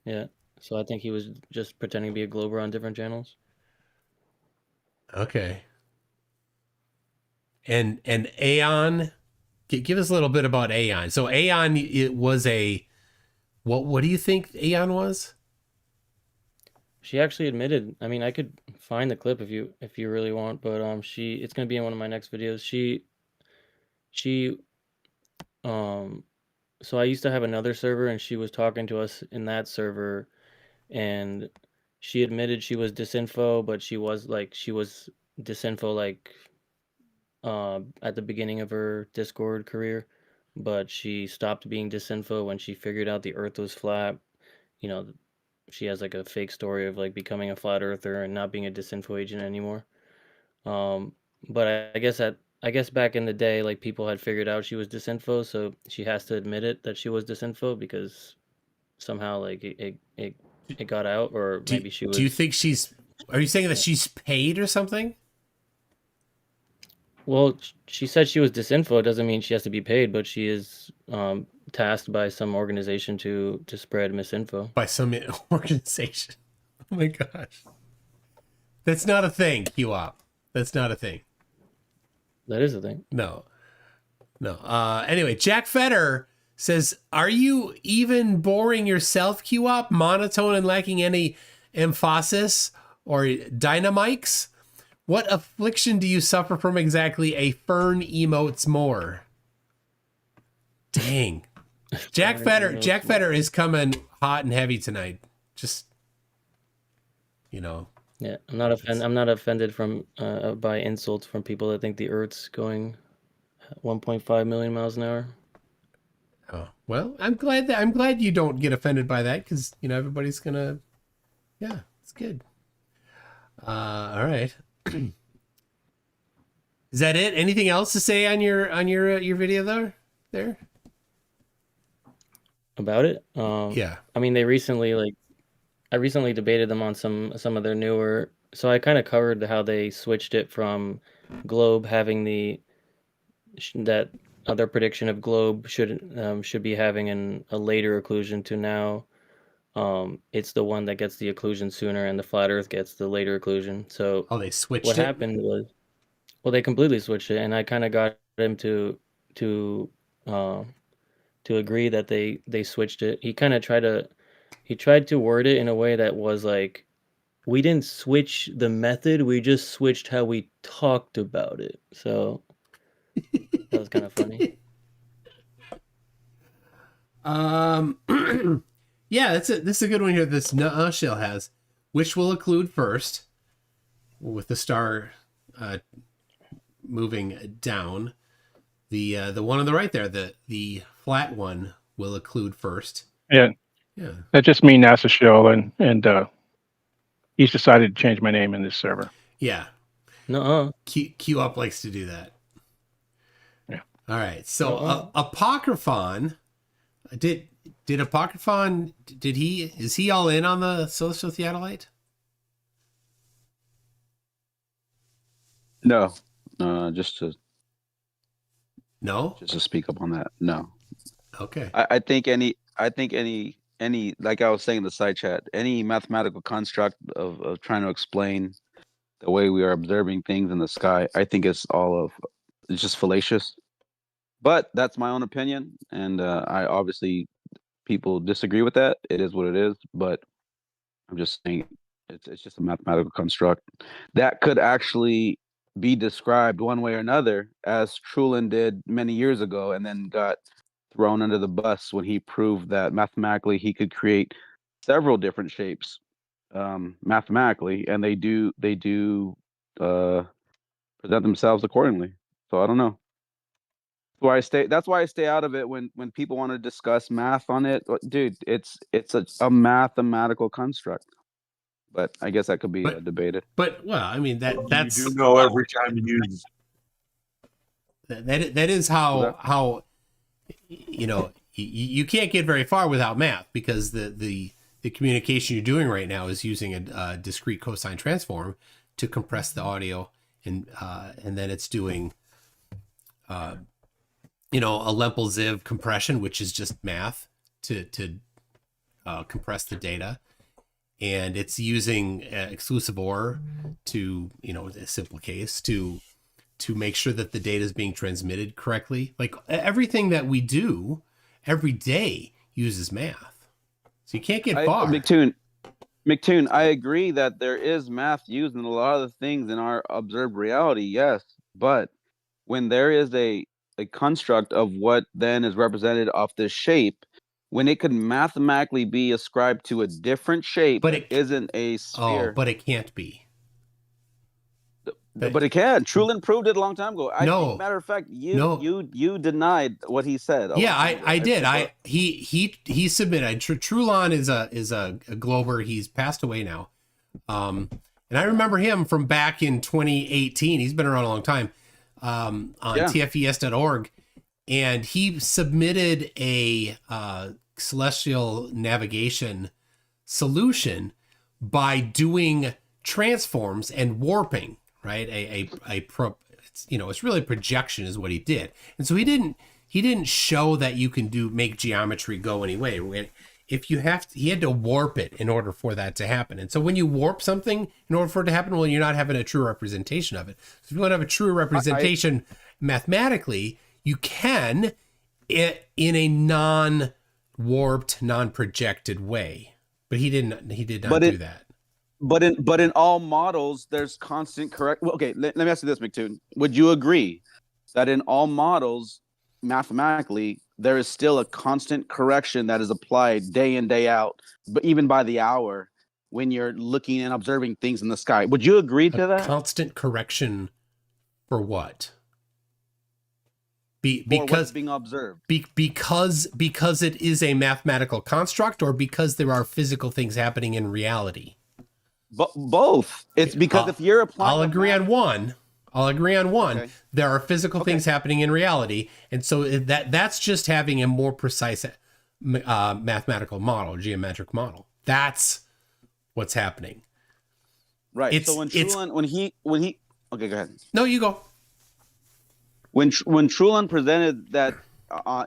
Yeah. So I think he was just pretending to be a Glober on different channels. Okay. And Aeon, give us a little bit about Aeon. So Aeon, it was a, what do you think Aeon was? She actually admitted, I mean, I could find the clip if you really want, but it's gonna be in one of my next videos. So I used to have another server, and she was talking to us in that server, and she admitted she was disinfo, but she was disinfo like at the beginning of her Discord career, but she stopped being disinfo when she figured out the Earth was flat. You know, she has like a fake story of like becoming a flat earther and not being a disinfo agent anymore. But I guess back in the day, like people had figured out she was disinfo, so she has to admit it that she was disinfo because somehow like it got out, or maybe she was. Do you think are you saying that she's paid or something? Well, she said she was disinfo. It doesn't mean she has to be paid, but she is tasked by some organization to spread misinfo. By some organization. Oh my gosh. That's not a thing, Q-op. That's not a thing. That is a thing. No. Anyway, Jack Fetter says, are you even boring yourself, Q-op? Monotone and lacking any emphasis or dynamics? What affliction do you suffer from exactly? A fern emotes more. Dang. Jack Fetter is coming hot and heavy tonight. Just, you know. Yeah, I'm not offended from by insults from people that think the Earth's going 1.5 million miles an hour. Oh, well, I'm glad you don't get offended by that, because you know everybody's gonna. Yeah, it's good. All right. Is that it? Anything else to say on your video there? About it? Yeah. I mean, I recently debated them on some of their newer. So I kind of covered how they switched it from Globe having that other prediction of Globe should be having a later occlusion to now. It's the one that gets the occlusion sooner, and the flat Earth gets the later occlusion. So they switched what it? happened was, well, they completely switched it, and I kind of got him to agree that they switched it. He kind of tried to he tried to word it in a way that was like, we didn't switch the method, we just switched how we talked about it. So that was kind of funny. Yeah, this is a good one here. This nuh shell has, which will occlude first, with the star moving down. The one on the right there, the flat one, will occlude first. Yeah. Yeah. That's just me, NASA Shell, and he's decided to change my name in this server. Yeah. No. Q up likes to do that. Yeah. All right. So Apocryphon, did Apocryphon, is he all in on the celestial theodolite? No. Just to speak up on that. No. Okay. I think any like I was saying in the side chat, any mathematical construct of trying to explain the way we are observing things in the sky, I think it's just fallacious. But that's my own opinion, and I obviously people disagree with that. It is what it is, but I'm just saying it's just a mathematical construct that could actually be described one way or another, as Trulin did many years ago, and then got thrown under the bus when he proved that mathematically he could create several different shapes mathematically, and they do present themselves accordingly. So I don't know. That's why I stay out of it when people want to discuss math on it. Dude, it's a mathematical construct. But I guess that could be debated. But well, I mean that's you do know every time you use that is how you know you can't get very far without math, because the communication you're doing right now is using a discrete cosine transform to compress the audio, and then it's doing a Lempel-Ziv compression, which is just math to compress the data. And it's using exclusive OR to, a simple case, to make sure that the data is being transmitted correctly. Like everything that we do every day uses math. So you can't get far. MCToon, I agree that there is math used in a lot of the things in our observed reality, yes. But when there is a construct of what then is represented off this shape, when it could mathematically be ascribed to a different shape, but it isn't a sphere. Oh, but it can't be. But it can. Trulin proved it a long time ago. Matter of fact, you denied what he said. Yeah, I did. He submitted. Trulon is a Glober. He's passed away now. And I remember him from back in 2018. He's been around a long time. On tfes.org. And he submitted a celestial navigation solution by doing transforms and warping, right? It's really projection is what he did. And so he didn't show that you can make geometry go anyway. He had to warp it in order for that to happen. And so when you warp something in order for it to happen, well, you're not having a true representation of it. So if you want to have a true representation mathematically, you can in a non-warped, non-projected way. But he did not do that. But in all models, there's constant correct. Well, okay, let me ask you this, MCToon. Would you agree that in all models, mathematically, there is still a constant correction that is applied day in, day out, but even by the hour when you're looking and observing things in the sky? Would you agree to that? Constant correction for what? Because what's being observed. Because it is a mathematical construct, or because there are physical things happening in reality? Both. It's because if you're applying, I'll agree on one. Okay. There are physical things happening in reality, and so that's just having a more precise mathematical model, geometric model. That's what's happening. Right. So when he okay, go ahead. No, you go. When Trulin presented that,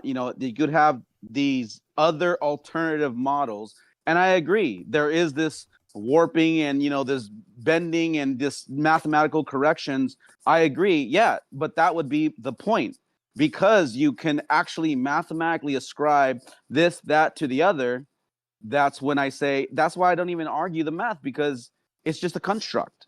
you could have these other alternative models, and I agree, there is this warping and this bending and this mathematical corrections. I agree, yeah, but that would be the point, because you can actually mathematically ascribe this, that to the other. that's when I say, that's why I don't even argue the math, because it's just a construct.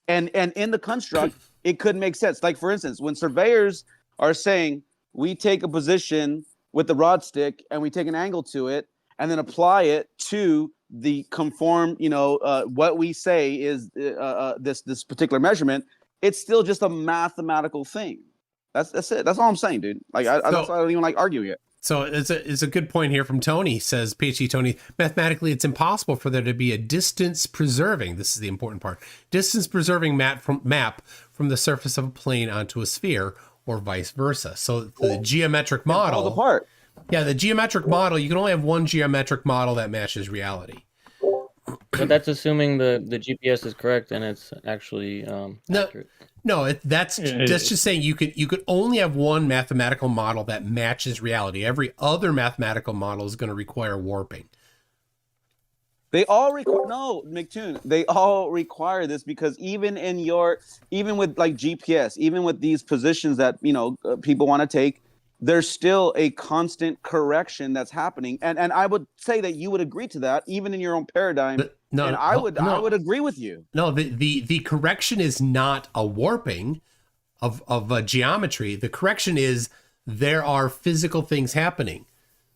And in the construct, it could make sense. Like, for instance, when surveyors are saying we take a position with the rod stick and we take an angle to it and then apply it to the conform, what we say is this particular measurement, it's still just a mathematical thing. That's it. That's all I'm saying, dude. Like, that's why I don't even like arguing it. So it's a good point here from Tony. Says PhD Tony, mathematically it's impossible for there to be a distance preserving, this is the important part, distance preserving map from the surface of a plane onto a sphere, or vice versa. So the geometric model, falls apart. Yeah, the geometric model, you can only have one geometric model that matches reality. But that's assuming the GPS is correct and it's actually accurate. No, that's just saying you could only have one mathematical model that matches reality. Every other mathematical model is going to require warping. They all require MCToon. They all require this, because even with like GPS, even with these positions that people want to take, there's still a constant correction that's happening, and I would say that you would agree to that, even in your own paradigm. I would agree with you. No, the correction is not a warping of geometry. The correction is there are physical things happening.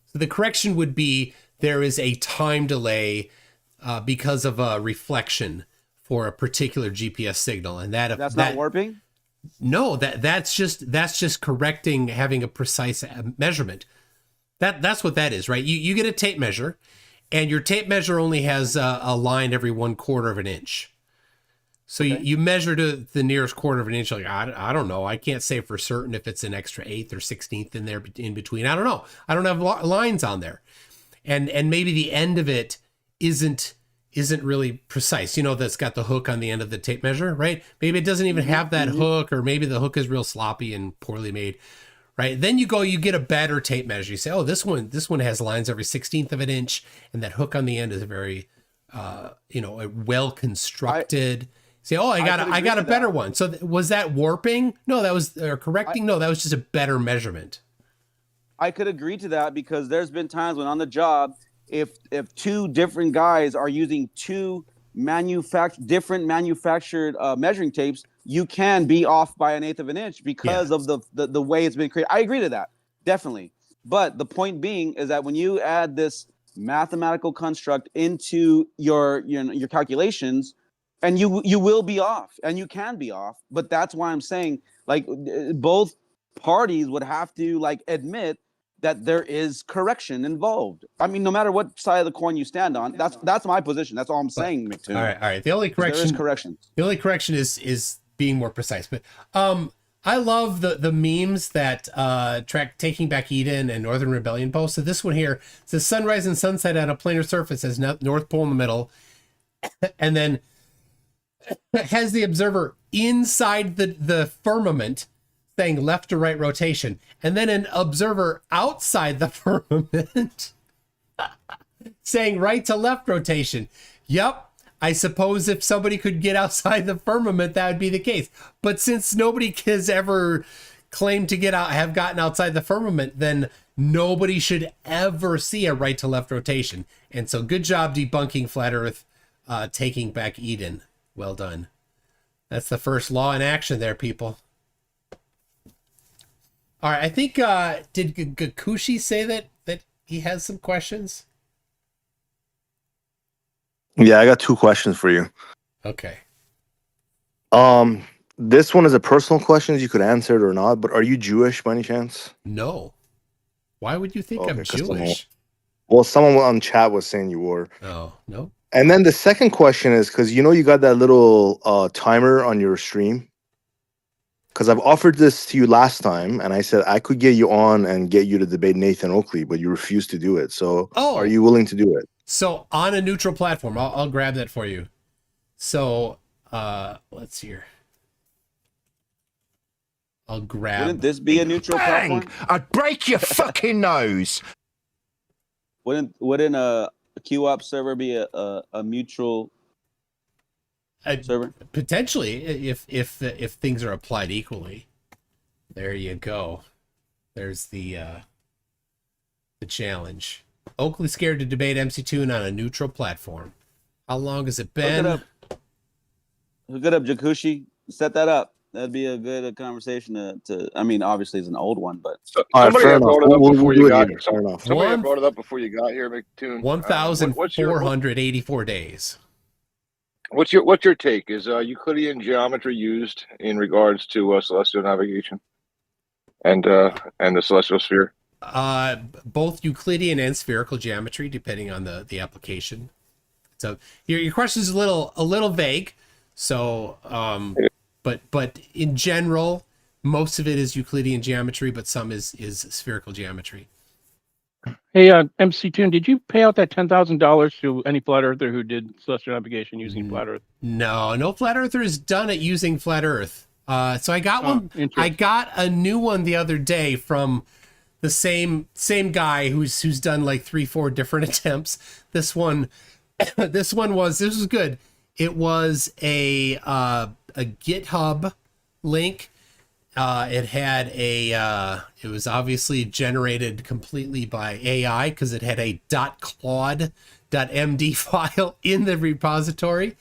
So the correction would be there is a time delay because of a reflection for a particular GPS signal, and that's not warping. No, that's just correcting, having a precise measurement. That's what that is, right? You get a tape measure, and your tape measure only has a line every 1/4 of an inch. So you measure to the nearest quarter of an inch. Like, I don't know. I can't say for certain if it's an extra 1/8 or 16th in there in between. I don't know. I don't have lines on there, and maybe the end of it isn't really precise. That's got the hook on the end of the tape measure, right? Maybe it doesn't even have that hook, or maybe the hook is real sloppy and poorly made, right? Then you get a better tape measure. You say, oh, this one has lines every 16th of an inch, and that hook on the end is very, well constructed. Say, oh, I got a better one. So was that warping? No, that was correcting. No, that was just a better measurement. I could agree to that, because there's been times when on the job, if two different guys are using two different manufactured measuring tapes, you can be off by 1/8 of an inch because of the way it's been created. I agree to that, definitely. But the point being is that when you add this mathematical construct into your calculations, and you will be off, and you can be off. But that's why I'm saying, like, both parties would have to admit that there is correction involved. I mean, no matter what side of the coin you stand on, that's my position. That's all I'm saying, MCToon. All right. The only correction, there is correction. The only correction is being more precise. But I love the memes that track Taking Back Eden and Northern Rebellion post. So this one here says sunrise and sunset on a planar surface has North Pole in the middle, and then has the observer inside the firmament saying left to right rotation, and then an observer outside the firmament saying right to left rotation. Yep, I suppose if somebody could get outside the firmament, that would be the case. But since nobody has ever claimed to have gotten outside the firmament, then nobody should ever see a right to left rotation. And so good job debunking Flat Earth, Taking Back Eden. Well done. That's the first law in action there, people. All right, I think, did Gakushi say that he has some questions? Yeah, I got 2 questions for you. Okay. This one is a personal question. You could answer it or not, but are you Jewish by any chance? No. Why would you think I'm Jewish? Well, someone on chat was saying you were. Oh, no. And then the second question is, because you got that little timer on your stream. Because I've offered this to you last time, and I said I could get you on and get you to debate Nathan Oakley, but you refused to do it. So are you willing to do it? So on a neutral platform, I'll grab that for you. So let's see here. I'll grab. Wouldn't this be a neutral platform? I'd break your fucking nose. Wouldn't a QOP server be a mutual server? Potentially, if things are applied equally. There you go. There's the challenge. Oakley scared to debate MCToon on a neutral platform. How long has it been? Hook it up, Jakushi. Set that up. That'd be a good conversation to. I mean, obviously, it's an old one, but Somebody had brought it up before you got here. Somebody had brought it up before you got here, McToon. 1,484 days. What's your take? Is Euclidean geometry used in regards to celestial navigation and the celestial sphere? Both Euclidean and spherical geometry, depending on the application. So your question is a little vague. So, but in general, most of it is Euclidean geometry, but some is spherical geometry. Hey, MCToon, did you pay out that $10,000 to any flat earther who did celestial navigation using flat Earth? No flat earther has done it using flat Earth. So I got one. I got a new one the other day from the same guy who's done like 3-4 different attempts. This one was good. It was a GitHub link. It had it was obviously generated completely by AI because it had a .claude.md file in the repository.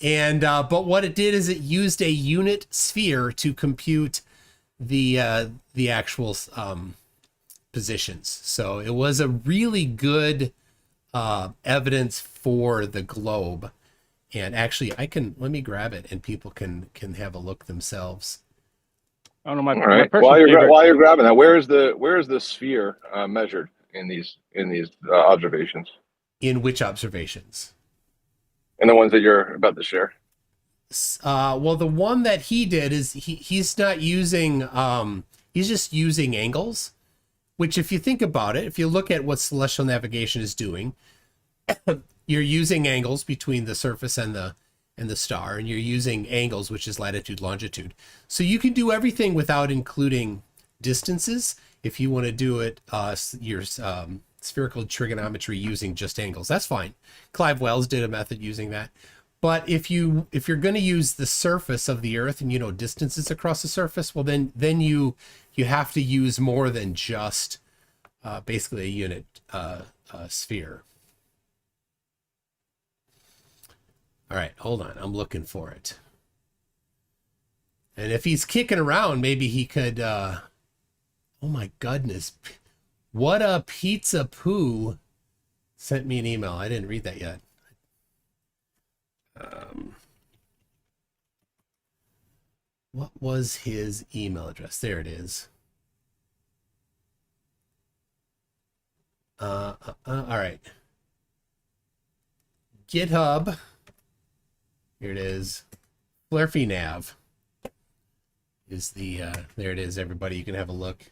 And but what it did is it used a unit sphere to compute the actual positions. So it was a really good evidence for the globe. And actually, let me grab it and people can have a look themselves. I don't know. My While you're grabbing that, where is the sphere measured in these observations? In which observations? In the ones that you're about to share. Well, the one that he did is he's not using he's just using angles, which if you think about it, if you look at what celestial navigation is doing, you're using angles between the surface and the star, and you're using angles, which is latitude, longitude. So you can do everything without including distances. If you want to do it, your spherical trigonometry using just angles, that's fine. Clive Wells did a method using that. But if you're going to use the surface of the Earth and you know distances across the surface, well then you have to use more than just basically a unit sphere. All right, hold on. I'm looking for it. And if he's kicking around, maybe he could... oh my goodness. What a Pizza Poo sent me an email. I didn't read that yet. What was his email address? There it is. All right. GitHub. Here it is. Flerfy Nav is the there it is, everybody. You can have a look.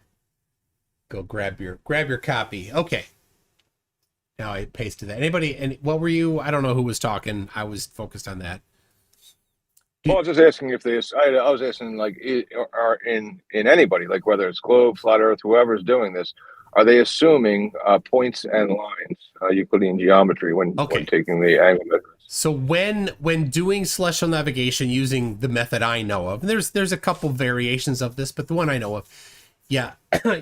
Go grab your copy. Okay. Now I pasted that. Anybody, and what were you? I don't know who was talking. I was focused on that. Well, I was just asking if I was asking like are in anybody, like whether it's globe, flat Earth, whoever's doing this, are they assuming points and lines, Euclidean geometry when taking the angle measurements? So when doing celestial navigation using the method I know of, and there's a couple variations of this, but the one I know of, yeah,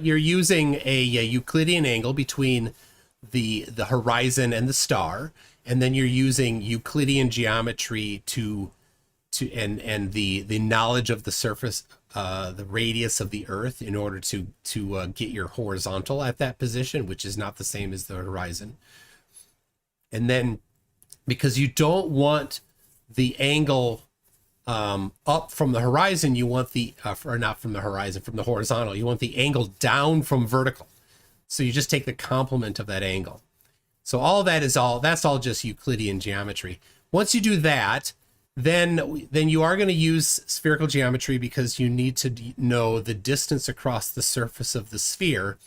you're using a Euclidean angle between the horizon and the star, and then you're using Euclidean geometry and the knowledge of the surface, the radius of the Earth in order to get your horizontal at that position, which is not the same as the horizon. And then because you don't want the angle up from the horizon, you want the or not from the horizon, from the horizontal, you want the angle down from vertical. So you just take the complement of that angle. So all of that that's all just Euclidean geometry. Once you do that, then you are going to use spherical geometry because you need to know the distance across the surface of the sphere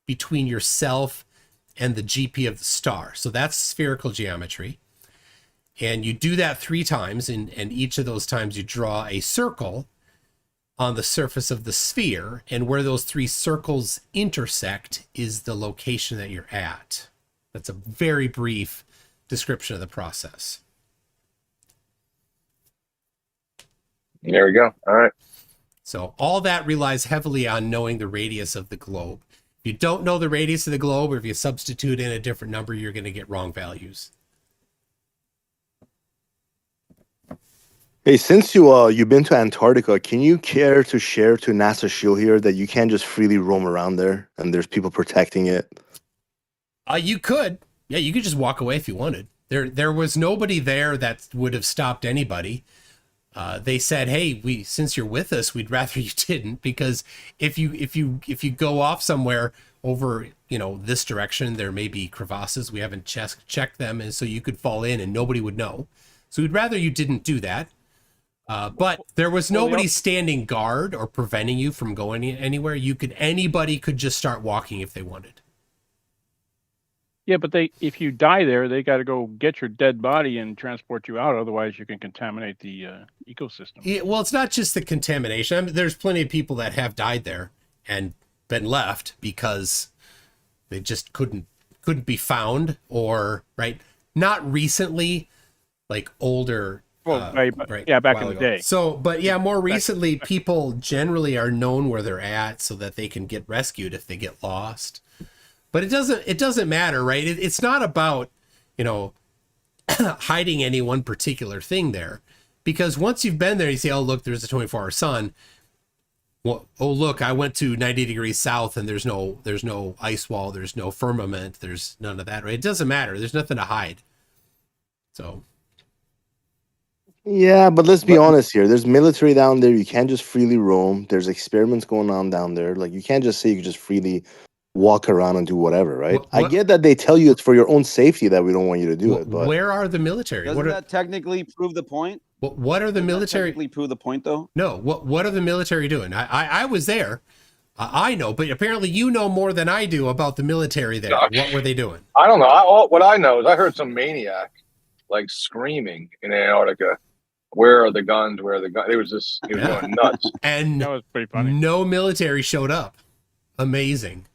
between yourself and the GP of the star. So that's spherical geometry. And you do that 3 times, and each of those times you draw a circle on the surface of the sphere, and where those 3 circles intersect is the location that you're at. That's a very brief description of the process. There we go. All right. So all that relies heavily on knowing the radius of the globe. If you don't know the radius of the globe, or if you substitute in a different number, you're going to get wrong values. Hey, since you've been to Antarctica, can you care to share to NASA Shield here that you can't just freely roam around there and there's people protecting it? You could. Yeah, you could just walk away if you wanted. There was nobody there that would have stopped anybody. They said, "Hey, since you're with us, we'd rather you didn't, because if you go off somewhere over, this direction, there may be crevasses. We haven't checked them, and so you could fall in and nobody would know. So we'd rather you didn't do that." But there was nobody standing guard or preventing you from going anywhere. Anybody could just start walking if they wanted. Yeah, but if you die there, they got to go get your dead body and transport you out. Otherwise, you can contaminate the ecosystem. Yeah, well, it's not just the contamination. I mean, there's plenty of people that have died there and been left because they just couldn't be found, or not recently, like older. Well, right, back in the day. So, but yeah, more recently, people generally are known where they're at so that they can get rescued if they get lost. But it doesn't matter, right? It's not about, hiding any one particular thing there, because once you've been there, you say, oh, look, there's a 24-hour sun. Well, oh, look, I went to 90 degrees south and there's no ice wall. There's no firmament. There's none of that, right? It doesn't matter. There's nothing to hide. So. Yeah, but let's be honest here. There's military down there. You can't just freely roam. There's experiments going on down there. Like, you can't just say you can just freely walk around and do whatever, right? I get that they tell you it's for your own safety that we don't want you to do it, but where are the military? Doesn't that technically prove the point? What are the military? Technically prove the point, though? No. What are the military doing? I was there. I know, but apparently you know more than I do about the military there. What were they doing? I don't know. What I know is I heard some maniac screaming in Antarctica. Where are the guns? Where are the guns? He was going nuts. And that was pretty funny. No military showed up. Amazing.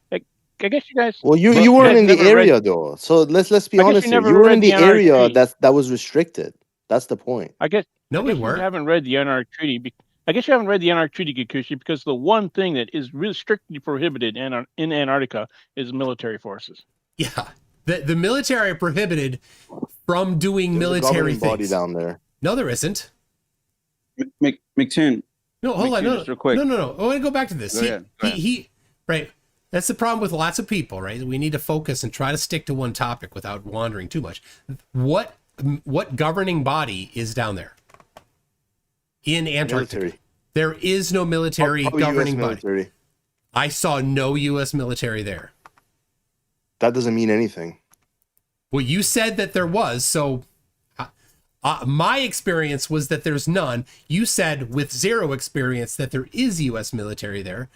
I guess you guys. Well, you weren't in the area though, so let's be honest here. You were in the area that was restricted. That's the point. I guess we weren't. You haven't read the Antarctic Treaty. I guess you haven't read the Antarctic Treaty, Kikuchi, because the one thing that is really strictly prohibited in Antarctica is military forces. Yeah, the military are prohibited from doing military things. Body down there. No, there isn't. MCToon. No, hold on. No, just real quick. No. I want to go back to this. Go ahead. Right. That's the problem with lots of people, right? We need to focus and try to stick to one topic without wandering too much. What governing body is down there in Antarctica? Military. There is no military governing US military. body. I saw no U.S. military there. That doesn't mean anything. Well, you said that there was, so my experience was that there's none. You said with zero experience that there is U.S. military there.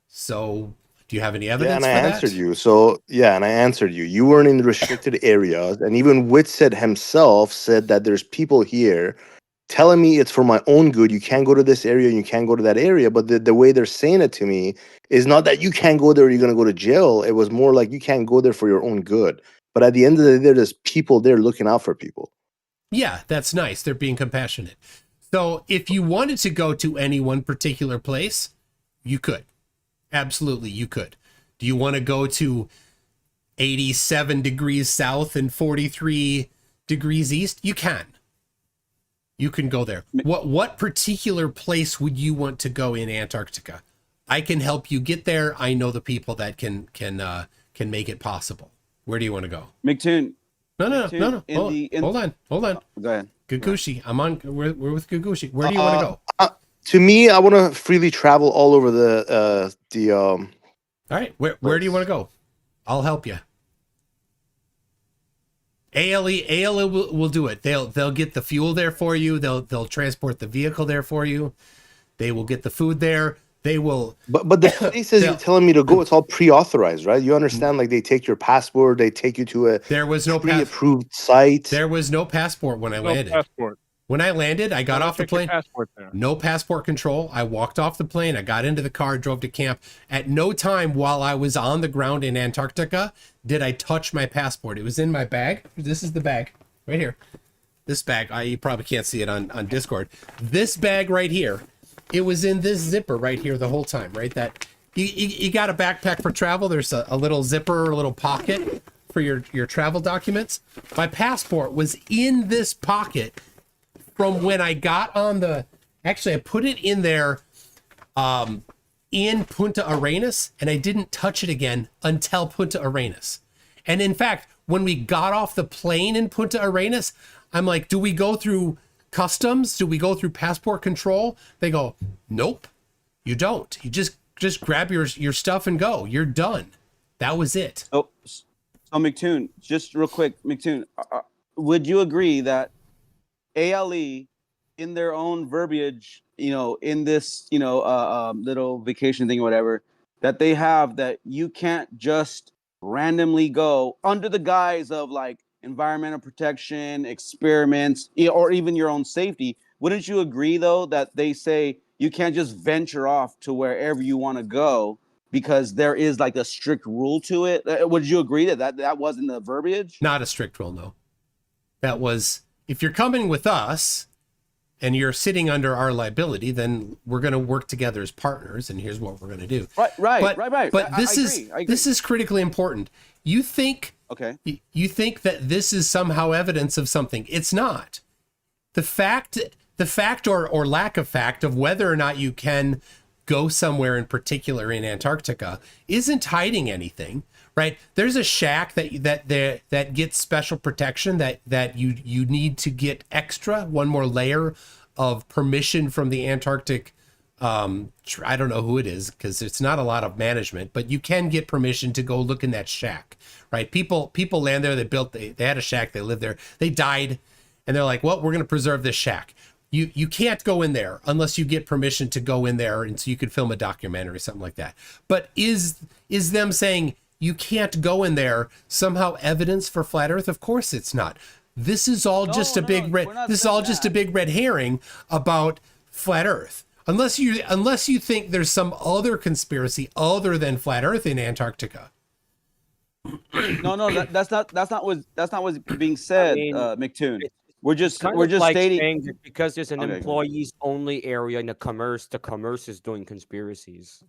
So do you have any evidence and I for answered that? you. So, and I answered you. You weren't in the restricted areas. And even Whitsett himself said that there's people here telling me it's for my own good. You can't go to this area and you can't go to that area. But the way they're saying it to me is not that you can't go there or you're going to go to jail. It was more like you can't go there for your own good. But at the end of the day, there's people there looking out for people. Yeah, that's nice. They're being compassionate. So if you wanted to go to any one particular place, you could. Absolutely, you could. Do you want to go to 87 degrees south and 43 degrees east? You can. You can go there. What particular place would you want to go in Antarctica? I can help you get there. I know the people that can make it possible. Where do you want to go? MCToon. No. Hold on. Go ahead. Gugushi, we're with Gugushi. Where do you want to go? To me, I want to freely travel all over the All right, where do you want to go? I'll help you. ALE will do it. They'll get the fuel there for you. They'll transport the vehicle there for you. They will get the food there. They will. But the places you're telling me to go, it's all pre-authorized, right? You understand? Like they take your passport, they take you to a pre-approved site. There was no passport when I landed. Passport. When I landed, I got off the plane. No passport control. I walked off the plane. I got into the car, drove to camp. At no time while I was on the ground in Antarctica did I touch my passport. It was in my bag. This is the bag right here. This bag. You probably can't see it on Discord. This bag right here. It was in this zipper right here the whole time, right? That you got a backpack for travel. There's a little zipper, a little pocket for your travel documents. My passport was in this pocket from when I got on the. Actually, I put it in there in Punta Arenas, and I didn't touch it again until Punta Arenas. And in fact, when we got off the plane in Punta Arenas, I'm like, do we go through customs? Do we go through passport control? They go, nope, you don't. You just grab your stuff and go. You're done. That was it. So MCToon, just real quick, MCToon, would you agree that ALE, in their own verbiage, in this, little vacation thing or whatever, that they have, that you can't just randomly go under the guise of like environmental protection, experiments, or even your own safety? Wouldn't you agree though that they say you can't just venture off to wherever you want to go because there is like a strict rule to it? Would you agree that wasn't the verbiage? Not a strict rule, no. That was, if you're coming with us and you're sitting under our liability, then we're going to work together as partners, and here's what we're going to do. Right. But I agree. This is critically important. You think that this is somehow evidence of something. It's not. The fact or lack of fact of whether or not you can go somewhere in particular in Antarctica isn't hiding anything, right? There's a shack that gets special protection that you need to get one more layer of permission from the Antarctic. I don't know who it is because it's not a lot of management, but you can get permission to go look in that shack, right? People land there. They had a shack. They lived there. They died, and they're like, well, we're going to preserve this shack. You can't go in there unless you get permission to go in there, and so you could film a documentary or something like that. But is them saying you can't go in there somehow evidence for flat Earth? Of course it's not. This is all just a big red herring about flat Earth. Unless you think there's some other conspiracy other than flat Earth in Antarctica. No, that's not what's being said, MCToon. We're just stating saying that because there's an employees only area in the commerce is doing conspiracies.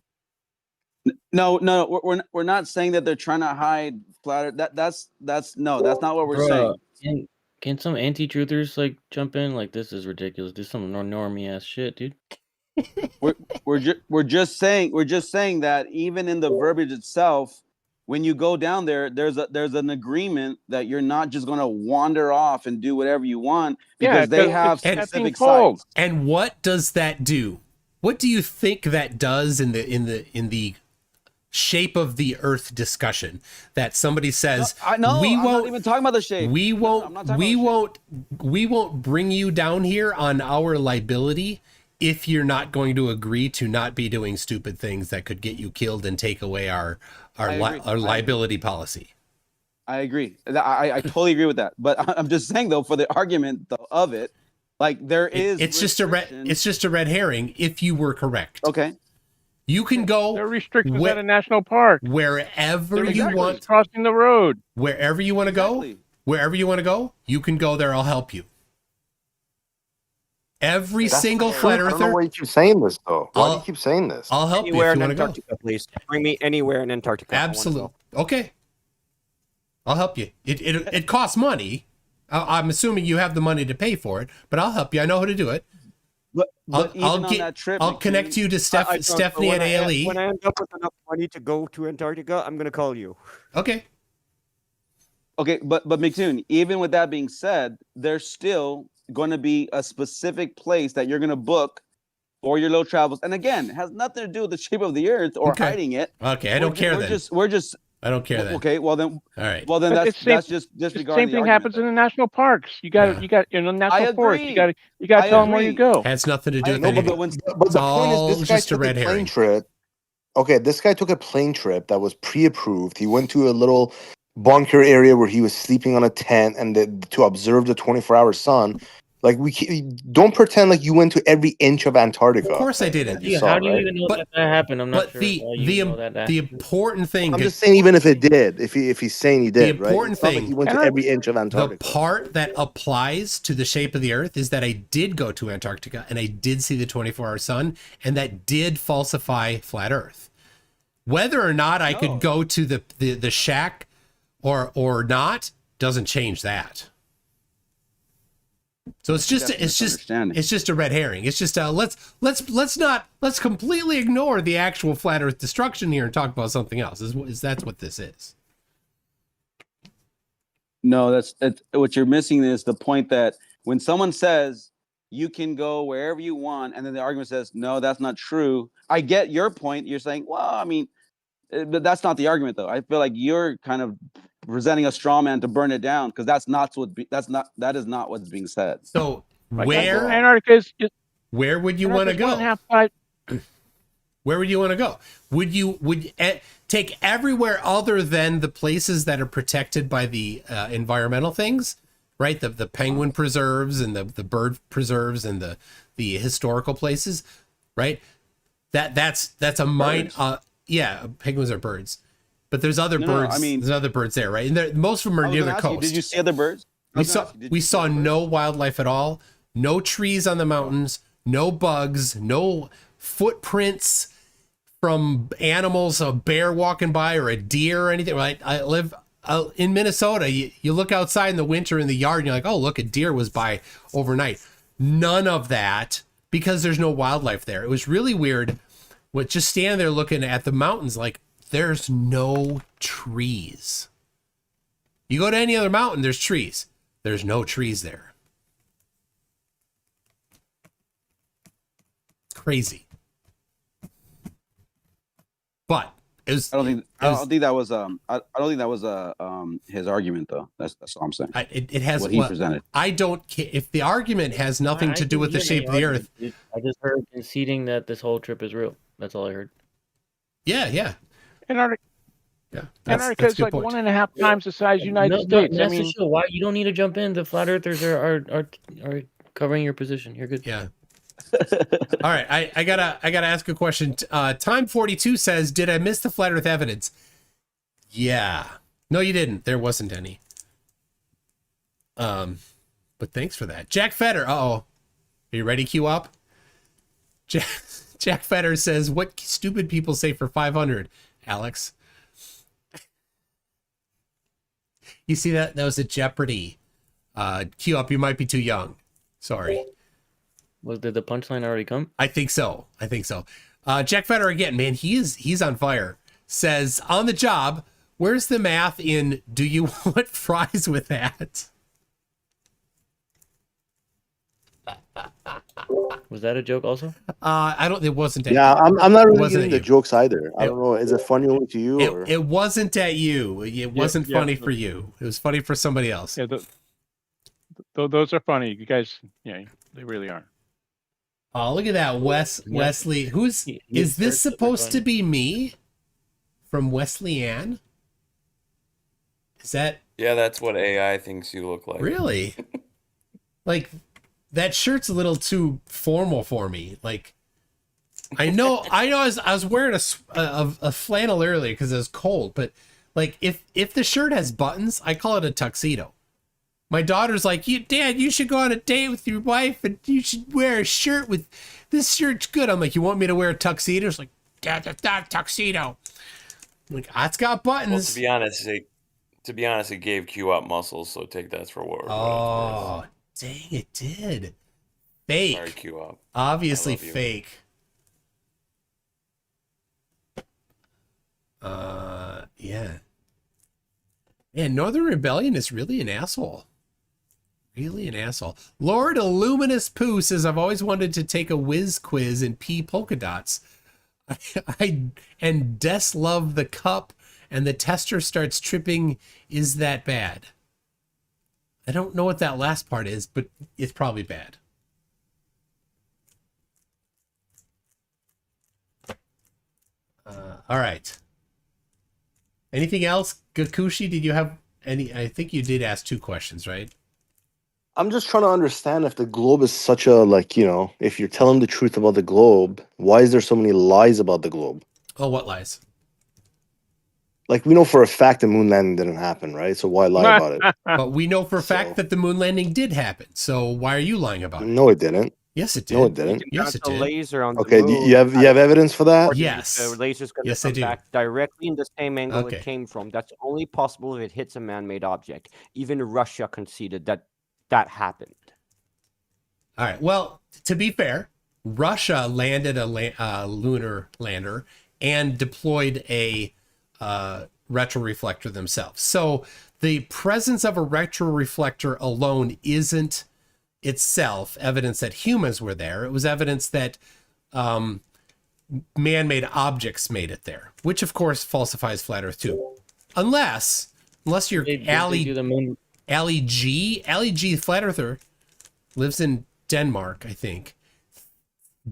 No, we're not saying that they're trying to hide flat Earth. That's not what we're saying. Can some anti-truthers like jump in? Like, this is ridiculous. Do some normie ass shit, dude. we're just saying that even in the verbiage itself, when you go down there, there's an agreement that you're not just going to wander off and do whatever you want because they have specific sites. And what does that do? What do you think that does in the shape of the Earth discussion? That somebody says, I'm not even talking about the shape. We won't bring you down here on our liability if you're not going to agree to not be doing stupid things that could get you killed and take away our liability policy. I agree. I totally agree with that. But I'm just saying though, for the argument of it, like it's just a red herring. If you were correct, okay, you can go. They're restrictions at a national park wherever you want. Crossing the road, wherever you want to go. Wherever you want to go, you can go there. I'll help you. Every single flat earther. I don't know why you keep saying this though. Why do you keep saying this? I'll help anywhere you if you in Antarctica, please. Bring me anywhere in Antarctica. Absolutely. Okay. I'll help you. It costs money. I'm assuming you have the money to pay for it, but I'll help you. I know how to do it. But I'll connect you to Stephanie at ALE. When I end up with enough money to go to Antarctica, I'm gonna call you. Okay. Okay, but MCToon, even with that being said, there's still going to be a specific place that you're going to book for your little travels. And again, it has nothing to do with the shape of the Earth or hiding it. Okay, I don't care then. I don't care then. Okay, well then. All right. Well then, that's just regarding the same thing happens in the national parks. You got national forest. You got to tell them where you go. Has nothing to do with anything. But the point is, this guy took a plane trip. Okay, this guy took a plane trip that was pre-approved. He went to a little bunker area where he was sleeping on a tent and to observe the 24-hour sun. Like, don't pretend like you went to every inch of Antarctica. Of course I didn't. How do you even know that happened? I'm not sure. The important thing. I'm just saying, even if it did, if he's saying he did, the important right? thing. Like he went to every inch of Antarctica. The part that applies to the shape of the Earth is that I did go to Antarctica and I did see the 24-hour sun, and that did falsify flat Earth. Whether or not I could go to the shack or not doesn't change that. So it's just a red herring. It's just let's completely ignore the actual flat Earth destruction here and talk about something else. That's what this is. No, that's what you're missing is the point that when someone says you can go wherever you want, and then the argument says no, that's not true. I get your point. You're saying, well, I mean, but that's not the argument, though. I feel like you're kind of presenting a straw man to burn it down because that is not what's being said. So where Antarctica is where would you want to go? Where would you want to go? Would take everywhere other than the places that are protected by the environmental things, right? The penguin preserves and the bird preserves and the historical places, right? That's a mine. Yeah, penguins are birds, but there's other birds. I mean, there's other birds there, right? And most of them are near the coast. Did you see other birds? We saw no wildlife at all. No trees on the mountains. No bugs. No footprints from animals, a bear walking by or a deer or anything. Right? I live in Minnesota. You look outside in the winter in the yard and you're like, oh, look, a deer was by overnight. None of that because there's no wildlife there. It was really weird. Just standing there looking at the mountains, like there's no trees. You go to any other mountain, there's trees. There's no trees there. It's crazy. But it was. I don't think that was his argument though. That's all I'm saying. It has what he presented. I don't care if the argument has nothing to do with the shape of the Earth. I just heard conceding that this whole trip is real. That's all I heard. Yeah. Antarctica. Yeah, Antarctica is like point. 1.5 times the size of the United States. That's the show. Why you don't need to jump in? The flat earthers are covering your position. You're good. Yeah. All right, I gotta ask a question. Time 42 says, "Did I miss the flat Earth evidence?" Yeah. No, you didn't. There wasn't any. But thanks for that, Jack Fetter. Are you ready? Queue up. Jack Fetter says, "What stupid people say for 500?" Alex, you see that? That was a Jeopardy. Queue up. You might be too young. Sorry. Well, did the punchline already come? I think so. Jack Fetter again, man, he's on fire. Says on the job, where's the math in do you want fries with that? Was that a joke also? It wasn't at you. I'm not really getting the you. jokes either. I don't know. Is it funny only to you? Or? It wasn't at you. It wasn't funny for you. It was funny for somebody else. Yeah, those are funny. You guys, yeah, they really are. Oh, look at that, Wesley. Is this supposed to be me from Wesley Ann? Is that? Yeah, that's what AI thinks you look like. Really? Like, that shirt's a little too formal for me. Like, I know. I was wearing a flannel earlier because it was cold, but like, if the shirt has buttons, I call it a tuxedo. My daughter's like, Dad, you should go on a date with your wife and you should wear a shirt with this shirt's good. I'm like, you want me to wear a tuxedo? It's like, Dad, that's not a tuxedo. I'm like, it's got buttons. Well, to be honest, it gave Q up muscles, so take that for what. Oh, dang, it did. Fake. Sorry, Q up. Obviously fake. Yeah. Man, Northern Rebellion is really an asshole. Really an asshole. Lord Illuminous Pooh says, I've always wanted to take a whiz quiz and pee polka dots. And Des love the cup and the tester starts tripping. Is that bad? I don't know what that last part is, but it's probably bad. All right. Anything else? Gakushi, did you have any? I think you did ask 2 questions, right? I'm just trying to understand if the globe is such a, if you're telling the truth about the globe, why is there so many lies about the globe? Oh, what lies? Like, we know for a fact the moon landing didn't happen, right? So why lie about it? But we know for a fact that the moon landing did happen. So why are you lying about it? No, it didn't. Yes, it did. No, it didn't. Yes, it A did. laser on the Okay, moon. you have evidence for that? Yes. The laser's going to Yes, I come do. back directly in the same angle Okay. it came from. That's only possible if it hits a man-made object. Even Russia conceded that that happened. All right. Well, to be fair, Russia landed a lunar lander and deployed a retroreflector themselves. So the presence of a retroreflector alone isn't itself evidence that humans were there. It was evidence that man-made objects made it there, which of course falsifies flat Earth too. Unless you're Ali G flat earther, lives in Denmark, I think,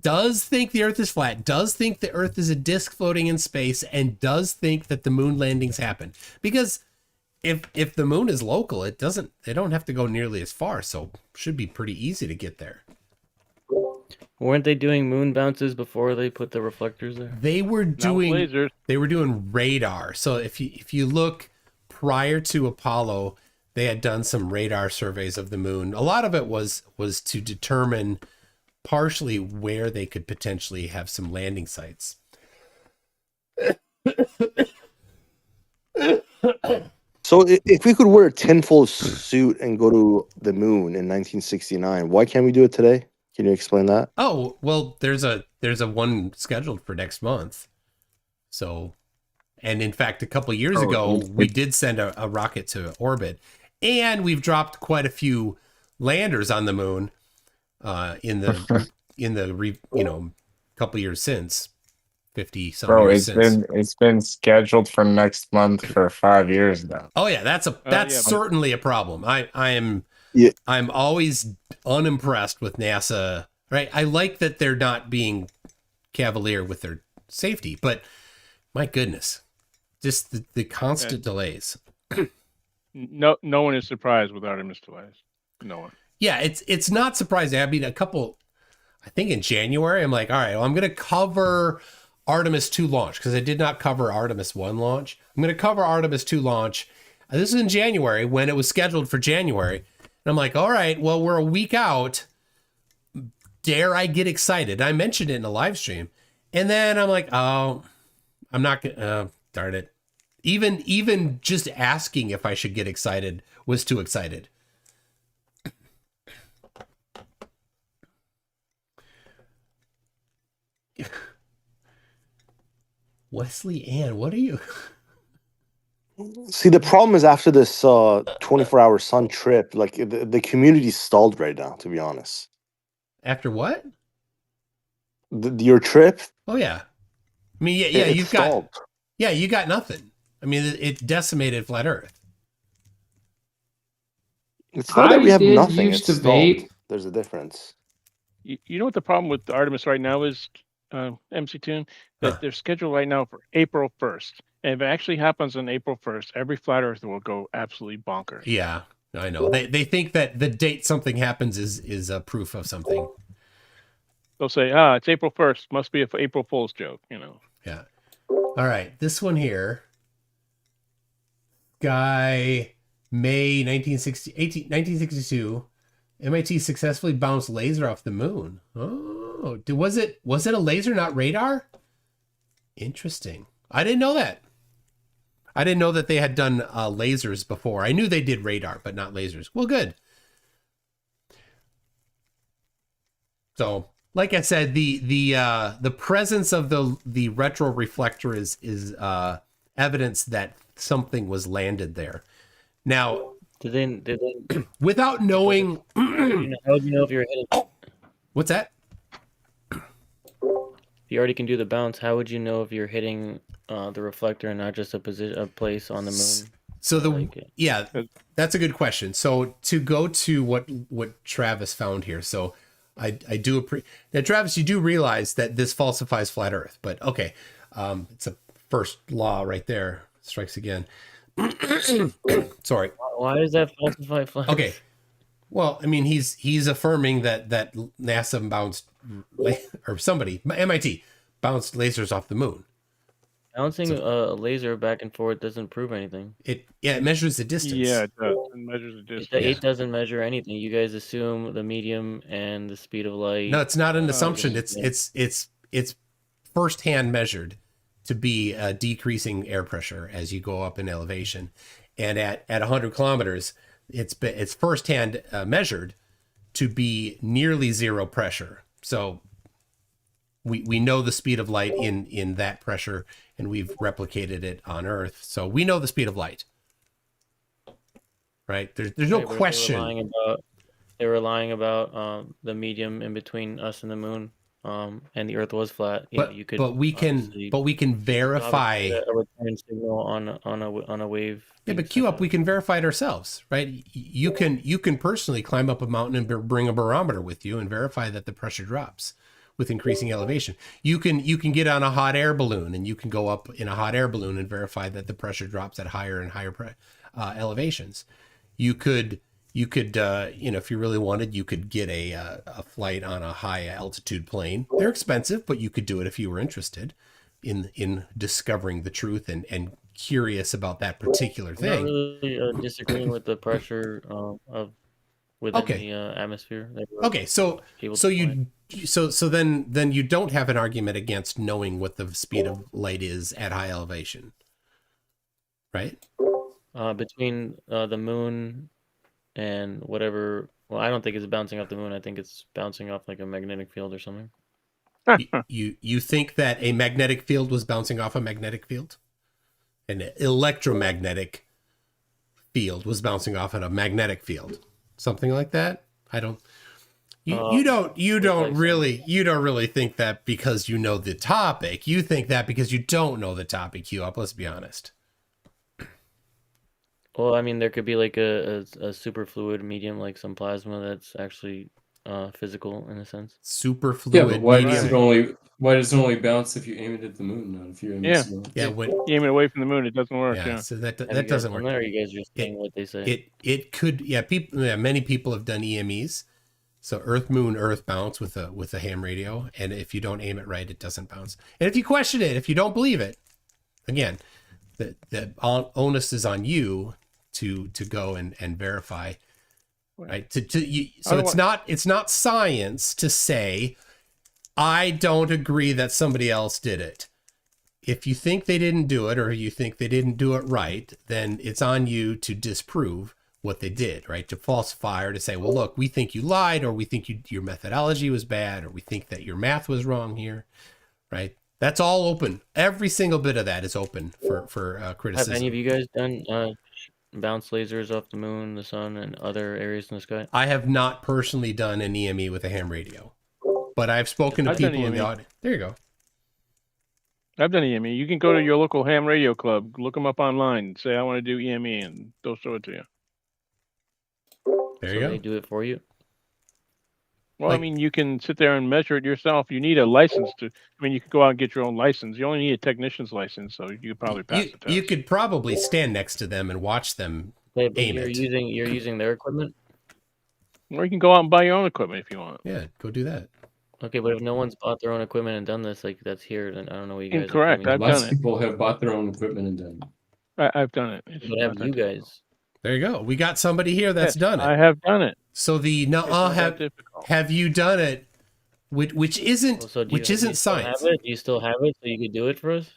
does think the Earth is flat, does think the Earth is a disk floating in space, and does think that the moon landings happen. Because if the moon is local, they don't have to go nearly as far, so should be pretty easy to get there. Weren't they doing moon bounces before they put the reflectors there? They were doing radar. So if you look prior to Apollo, they had done some radar surveys of the moon. A lot of it was to determine partially where they could potentially have some landing sites. So if we could wear a tinfoil suit and go to the moon in 1969, why can't we do it today? Can you explain that? Oh, well, there's a one scheduled for next month. So, and in fact, a couple of years ago, we did send a rocket to orbit, and we've dropped quite a few landers on the moon in the couple years since. 50 something years since. It's been scheduled for next month for 5 years now. Oh yeah, that's certainly a problem. I'm always unimpressed with NASA. Right, I like that they're not being cavalier with their safety, but my goodness, just the constant delays. No one is surprised with Artemis delays. No one. Yeah, it's not surprising. I mean, I think in January, I'm like, all right, well, I'm going to cover Artemis 2 launch because I did not cover Artemis 1 launch. I'm going to cover Artemis 2 launch. This is in January when it was scheduled for January. And I'm like, all right, well, we're a week out. Dare I get excited? I mentioned it in a live stream. And then I'm like, oh, I'm not going to, darn it. Even just asking if I should get excited was too excited. Wesley Ann, what are you? See, the problem is after this 24-hour sun trip, like the community's stalled right now, to be honest. After what? Your trip? Oh yeah. I mean, yeah, you got nothing. I mean, it decimated flat Earth. It's not that we have nothing. Used It's to vape. stalled. There's a difference. You know what the problem with Artemis right now is, MCToon? That they're scheduled right now for April 1st. And if it actually happens on April 1st, every flat earther will go absolutely bonkers. Yeah, I know. They think that the date something happens is a proof of something. They'll say, it's April 1st. Must be an April Fool's joke, Yeah. All right. This one here. May 1962. MIT successfully bounced laser off the moon. Oh, was it a laser, not radar? Interesting. I didn't know that. I didn't know that they had done lasers before. I knew they did radar, but not lasers. Well, good. So, like I said, the presence of the retroreflector is evidence that something was landed there. Now, did they without knowing, how would you know if you're hitting? What's that? If you already can do the bounce, how would you know if you're hitting the reflector and not just a place on the moon? So that's a good question. So to go to what Travis found here. So I do now, Travis, you do realize that this falsifies flat Earth, but okay, it's a first law right there. Strikes again. Sorry. Why does that falsify flat? Okay. Well, I mean, he's affirming that NASA bounced, or somebody, MIT, bounced lasers off the moon. Bouncing a laser back and forth doesn't prove anything. It measures the distance. Yeah, it does. measures the distance. It doesn't measure anything. You guys assume the medium and the speed of light. No, it's not an assumption. Yeah. It's firsthand measured to be decreasing air pressure as you go up in elevation, and at 100 kilometers, it's firsthand measured to be nearly zero pressure. So we know the speed of light in that pressure, and we've replicated it on Earth. So we know the speed of light. Right? There's no question. They were lying about the medium in between us and the moon, and the Earth was flat. But we can verify a return signal on a wave. Yeah, but queue up, we can verify it ourselves, right? You can personally climb up a mountain and bring a barometer with you and verify that the pressure drops with increasing elevation. You can get on a hot air balloon, and you can go up in a hot air balloon and verify that the pressure drops at higher and higher elevations. You could if you really wanted, you could get a flight on a high altitude plane. They're expensive, but you could do it if you were interested in discovering the truth and curious about that particular thing. I'm not really disagreeing with the pressure of within the atmosphere. Okay, so then you don't have an argument against knowing what the speed of light is at high elevation, right? Between the moon and whatever. Well, I don't think it's bouncing off the moon. I think it's bouncing off like a magnetic field or something. You think that a magnetic field was bouncing off a magnetic field? An electromagnetic field was bouncing off at a magnetic field, something like that. I don't. You don't really think that because you know the topic. You think that because you don't know the topic. Queue up. Let's be honest. Well, I mean, there could be like a super fluid medium, like some plasma that's actually physical in a sense. Super fluid. Yeah, but why does it only bounce if you aim it at the moon, not if you aim it at the moon? Yeah, when you aim it away from the moon, it doesn't work. Yeah, so that Have you doesn't guys work. done that, or are you guys just saying what they say? It could. Yeah, many people have done EMEs. So Earth, Moon, Earth bounce with a ham radio, and if you don't aim it right, it doesn't bounce. And if you question it, if you don't believe it, again, the onus is on you to go and verify, right? So it's not science to say I don't agree that somebody else did it. If you think they didn't do it, or you think they didn't do it right, then it's on you to disprove what they did, right? To falsify, or to say, well, look, we think you lied, or we think your methodology was bad, or we think that your math was wrong here, right? That's all open. Every single bit of that is open for criticism. Have any of you guys done bounce lasers off the moon, the sun, and other areas in the sky? I have not personally done an EME with a ham radio, but I've spoken to people in the audience. There you go. I've done EME. You can go to your local ham radio club, look them up online, say I want to do EME, and they'll show it to you. There you go. They do it for you. Well, I mean, you can sit there and measure it yourself. You need a license to. I mean, you could go out and get your own license. You only need a technician's license, so you could probably pass the test. You could probably stand next to them and watch them aim it. You're using their equipment. Or you can go out and buy your own equipment if you want. Yeah, go do that. Okay, but if no one's bought their own equipment and done this, like that's here, then I don't know what you guys. Incorrect. I've Lots done of it. people have bought their own equipment and done it. I've done it. But have you guys? There you go. We got somebody here that's done it. I have done it. So have you done it? Which isn't science. Do you still have it so you could do it for us?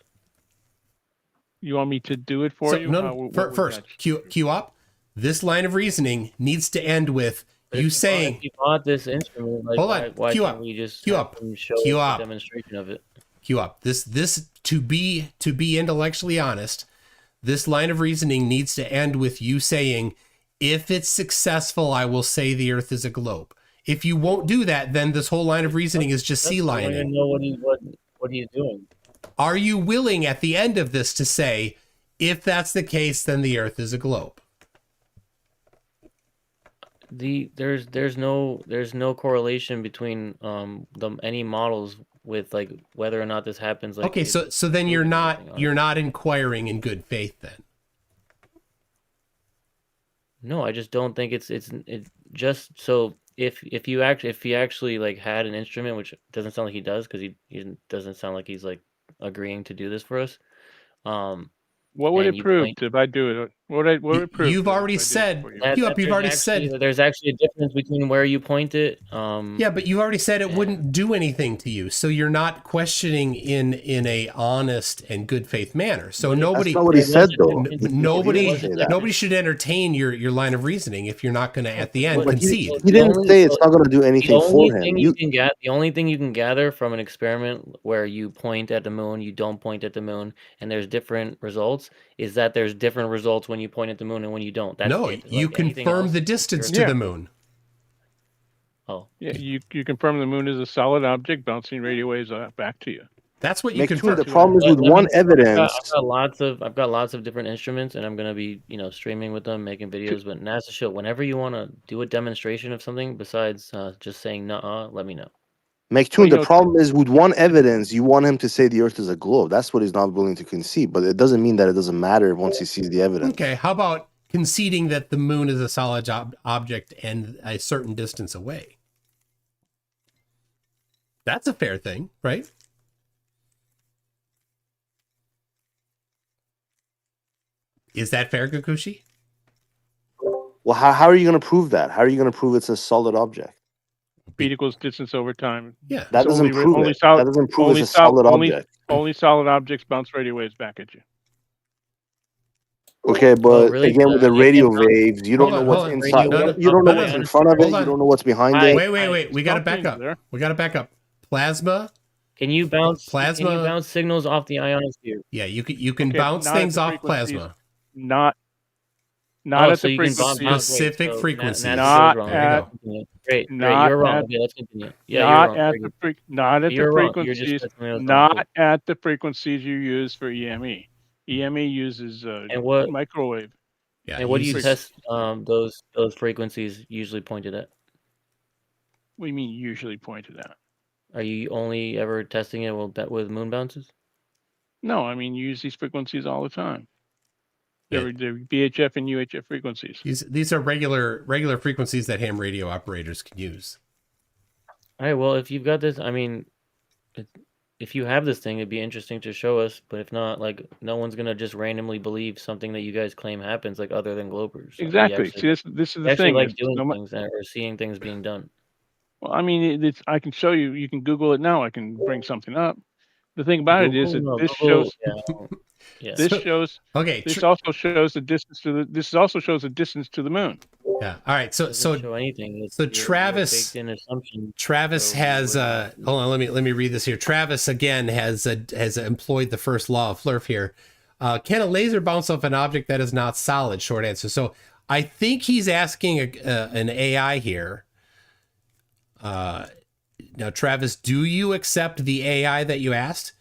You want me to do it for you? No. First, queue up. This line of reasoning needs to end with you saying. If you bought this instrument, like, hold on. Why Queue can't up. we just Queue have up. them show Queue a up. demonstration of it? Queue up. This to be intellectually honest, this line of reasoning needs to end with you saying, if it's successful, I will say the Earth is a globe. If you won't do that, then this whole line of reasoning is just sea lining. I don't even know what he's doing. Are you willing at the end of this to say, if that's the case, then the Earth is a globe? There's no correlation between any models with like whether or not this happens. Like, okay, so then you're not inquiring in good faith then. No, I just don't think it's just so if he actually like had an instrument, which doesn't sound like he does, because he doesn't sound like he's like agreeing to do this for us. What would it prove if I do it? You've already said. You've already said. There's actually a difference between where you point it. Yeah, but you already said it wouldn't do anything to you, so you're not questioning in a honest and good faith manner. So nobody. That's not what he said, though. Nobody should entertain your line of reasoning if you're not going to at the end concede. He didn't say it's not going to do anything for him. The only thing you can gather from an experiment where you point at the moon, you don't point at the moon, and there's different results, is that there's different results when you point at the moon and when you don't. That's no, you confirm the distance to the moon. Oh, yeah, you confirm the moon is a solid object bouncing radio waves back to you. That's what you confirm. The problem is with one evidence. I've got lots of different instruments, and I'm gonna be streaming with them, making videos. But NASA show, whenever you want to do a demonstration of something besides just saying "nuh-uh," let me know. MCToon, the problem is with one evidence, you want him to say the Earth is a globe. That's what he's not willing to concede. But it doesn't mean that it doesn't matter once he sees the evidence. Okay, how about conceding that the moon is a solid object and a certain distance away? That's a fair thing, right? Is that fair, Gakushi? Well, how are you going to prove that? How are you going to prove it's a solid object? Speed equals distance over time. Yeah, that doesn't prove it. That doesn't prove it's a solid object. Only solid objects bounce radio waves back at you. Okay, but again, with the radio waves, you don't know what's inside. You don't know what's in front of it. You don't know what's behind it. Wait. We got to back up. Plasma. Can you bounce signals off the ionosphere? Yeah, you can bounce things off plasma. Not at the specific frequencies. Not at great. You're wrong. Okay, let's continue. Yeah, not at the frequencies. Not at the frequencies you use for EME. EME uses microwave. Yeah. And what do you test those frequencies usually pointed at? What do you mean usually pointed at? Are you only ever testing it with moon bounces? No, I mean you use these frequencies all the time. They're VHF and UHF frequencies. These are regular frequencies that ham radio operators can use. All right. Well, if you've got this, I mean, if you have this thing, it'd be interesting to show us. But if not, like, no one's gonna just randomly believe something that you guys claim happens, like other than Globers. Exactly. See, this is the thing. Like doing things or seeing things being done. Well, I mean, I can show you. You can Google it now. I can bring something up. The thing about it is that this shows. Yeah. This shows. Okay. This also shows the distance to the. This also shows the distance to the moon. Yeah. All right. So show anything. Travis. Travis has. Hold on. Let me read this here. Travis again has employed the first law of Flerf here. Can a laser bounce off an object that is not solid? Short answer. So I think he's asking an AI here. Now, Travis, do you accept the AI that you asked,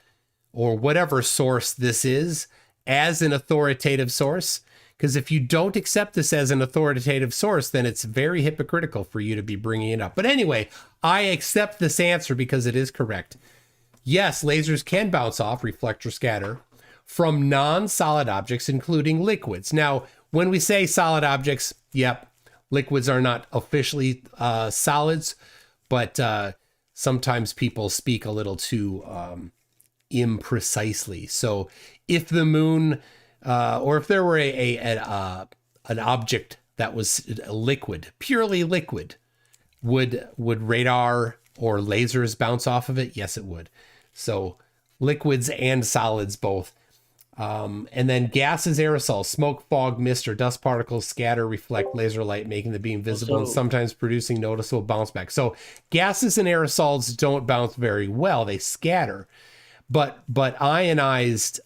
or whatever source this is, as an authoritative source? Because if you don't accept this as an authoritative source, then it's very hypocritical for you to be bringing it up. But anyway, I accept this answer because it is correct. Yes, lasers can bounce off, reflect or scatter from non-solid objects, including liquids. Now, when we say solid objects, yep, liquids are not officially solids, but sometimes people speak a little too imprecisely. So if the moon, or if there were an object that was liquid, purely liquid, would radar or lasers bounce off of it? Yes, it would. So liquids and solids both. And then gases, aerosols, smoke, fog, mist, or dust particles scatter, reflect laser light, making the beam visible and sometimes producing noticeable bounce back. So gases and aerosols don't bounce very well. They scatter. But ionized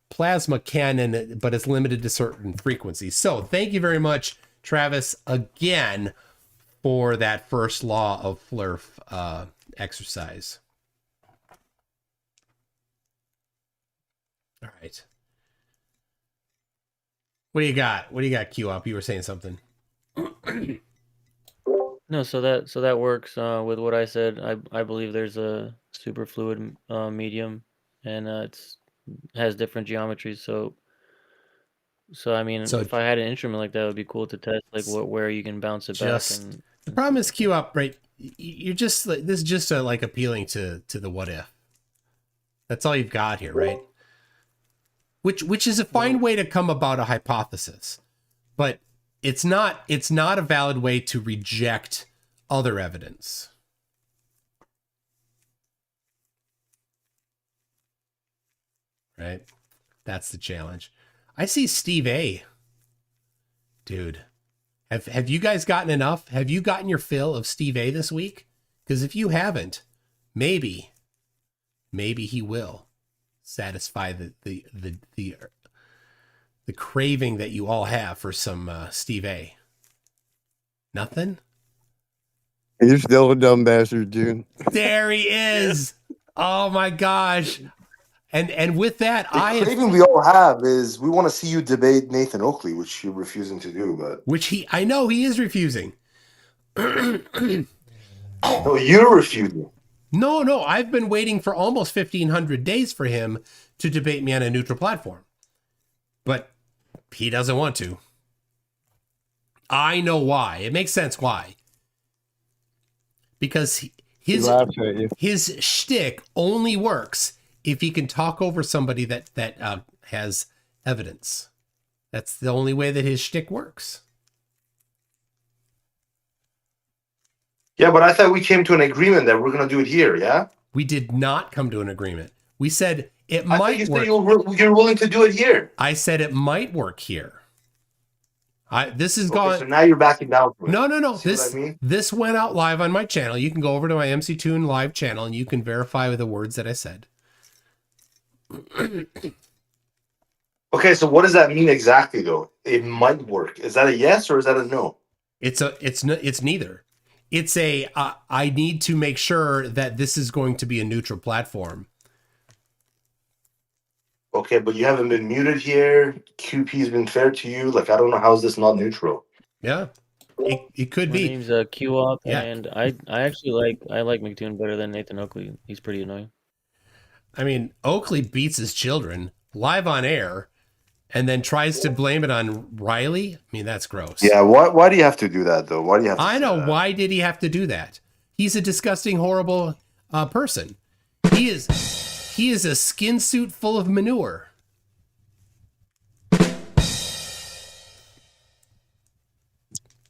plasma can, but it's limited to certain frequencies. So thank you very much, Travis, again, for that first law of Flerf exercise. All right. What do you got? What do you got, Q up? You were saying something. No, so that works with what I said. I believe there's a superfluid medium, and has different geometries. So I mean, if I had an instrument like that, it would be cool to test, like where you can bounce it back. And the problem is, Q up, right? You're just like, this is just like appealing to the what if. That's all you've got here, right? which is a fine way to come about a hypothesis, but it's not a valid way to reject other evidence. Right? That's the challenge. I see Steve A. Dude, have you guys gotten enough? Have you gotten your fill of Steve A this week? Because if you haven't, maybe he will satisfy the craving that you all have for some Steve A. Nothing? You're still a dumb bastard, dude. There he is. Oh my gosh. And with that, The craving we all have is we want to see you debate Nathan Oakley, which you're refusing to do, but I know he is refusing. No, you're refusing. No, I've been waiting for almost 1,500 days for him to debate me on a neutral platform. But he doesn't want to. I know why. It makes sense why. Because his shtick only works if he can talk over somebody that has evidence. That's the only way that his shtick works. Yeah, but I thought we came to an agreement that we're going to do it here, yeah? We did not come to an agreement. We said it might work. You're willing to do it here. I said it might work here. This is gone. So now you're backing down from it. No. See what I mean? This went out live on my channel. You can go over to my MCToon live channel and you can verify with the words that I said. Okay, so what does that mean exactly, though? It might work. Is that a yes or is that a no? It's neither. It's a I need to make sure that this is going to be a neutral platform. Okay, but you haven't been muted here. QP's been fair to you. Like, I don't know, how is this not neutral? Yeah, it could My be. name's QOP, Yeah. and I actually like McToon better than Nathan Oakley. He's pretty annoying. I mean, Oakley beats his children live on air and then tries to blame it on Riley. I mean, that's gross. Yeah, why do you have to do that, though? Why do you have to I know. Why did he have to do that? He's a disgusting, horrible person. He is a skin suit full of manure.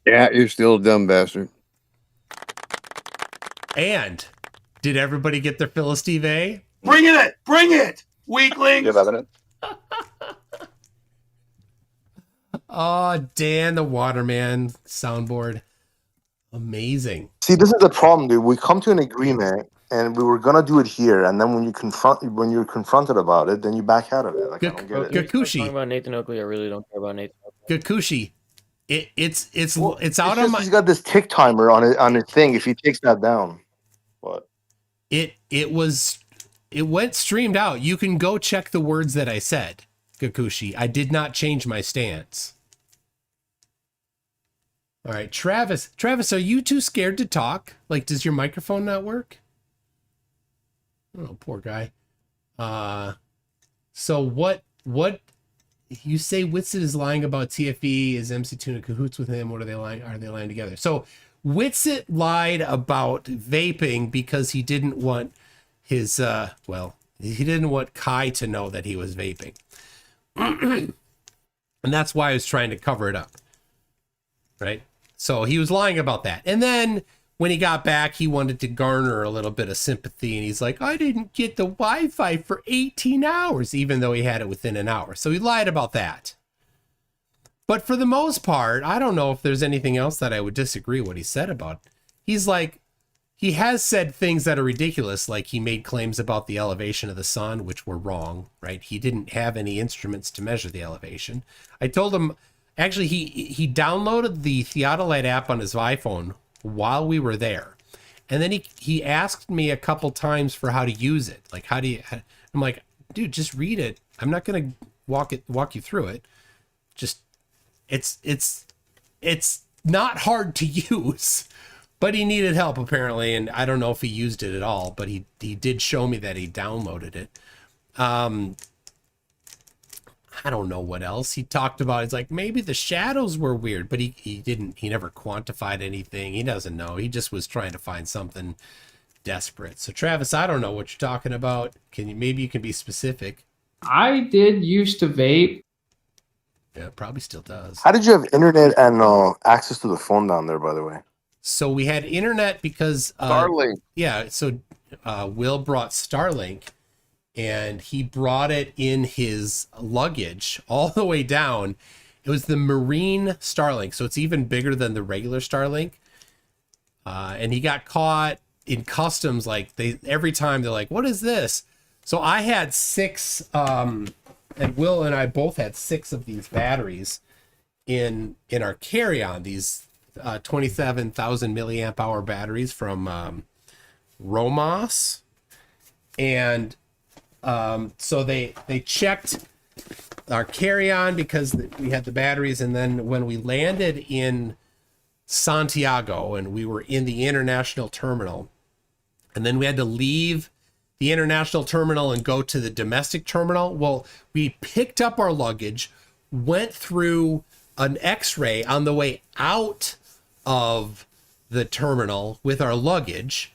Yeah, you're still a dumb bastard. And did everybody get their fill of Steve A? Bring it! Bring it! Weaklings! You have evidence? Oh, Dan the Waterman soundboard. Amazing. See, this is the problem, dude. We come to an agreement, and we were gonna do it here, and then when you're confronted about it, then you back out of it. Like, I don't get it. Gakushi. Talking about Nathan Oakley, I really don't care about Nathan Oakley. Gakushi. It's out It's on just my. he's got this tick timer on his thing. If he takes that down, what? It went streamed out. You can go check the words that I said, Gakushi. I did not change my stance. All right, Travis, are you too scared to talk? Like, does your microphone not work? Oh, poor guy. So what you say Witsit is lying about TFE? Is MCToon in cahoots with him? What are they lying? Are they lying together? So Witsit lied about vaping because he didn't want his he didn't want Kai to know that he was vaping. And that's why I was trying to cover it up. Right? So he was lying about that. And then when he got back, he wanted to garner a little bit of sympathy. And he's like, I didn't get the Wi-Fi for 18 hours, even though he had it within an hour. So he lied about that. But for the most part, I don't know if there's anything else that I would disagree what he said about. He's like, he has said things that are ridiculous, like he made claims about the elevation of the sun, which were wrong, right? He didn't have any instruments to measure the elevation. I told him, actually, he downloaded the theodolite app on his iPhone while we were there. And then he asked me a couple times for how to use it. Like, I'm like, dude, just read it. I'm not going to walk you through it. Just, it's not hard to use. But he needed help, apparently, and I don't know if he used it at all, but he did show me that he downloaded it. I don't know what else he talked about. It's like, maybe the shadows were weird, but he never quantified anything. He doesn't know. He just was trying to find something desperate. So, Travis, I don't know what you're talking about. Maybe you can be specific? I did used to vape. Yeah, it probably still does. How did you have internet and access to the phone down there, by the way? So we had internet because Starlink. Yeah, so Will brought Starlink, and he brought it in his luggage all the way down. It was the Marine Starlink, so it's even bigger than the regular Starlink. And he got caught in customs. Like every time they're like, "What is this?" So I had 6, and Will and I both had 6 of these batteries in our carry-on. These 27,000 milliamp hour batteries from Romos, and so they checked our carry-on because we had the batteries, and then when we landed in Santiago and we were in the international terminal, and then we had to leave the international terminal and go to the domestic terminal. Well, we picked up our luggage, went through an x-ray on the way out of the terminal with our luggage,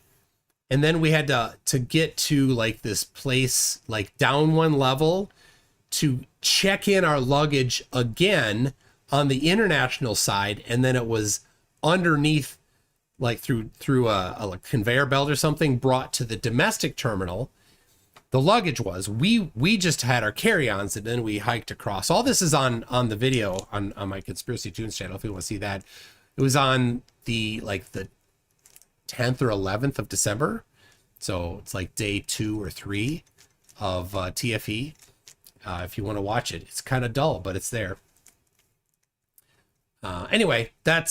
and then we had to get to like this place like down one level to check in our luggage again on the international side, and then it was underneath, like through a conveyor belt or something, brought to the domestic terminal. The luggage was, we just had our carry-ons, and then we hiked across. All this is on the video on my Conspiracy Tunes channel if you want to see that. It was on the 10th or 11th of December, so it's like day 2 or 3 of TFE. If you want to watch it, it's kind of dull, but it's there. Anyway, that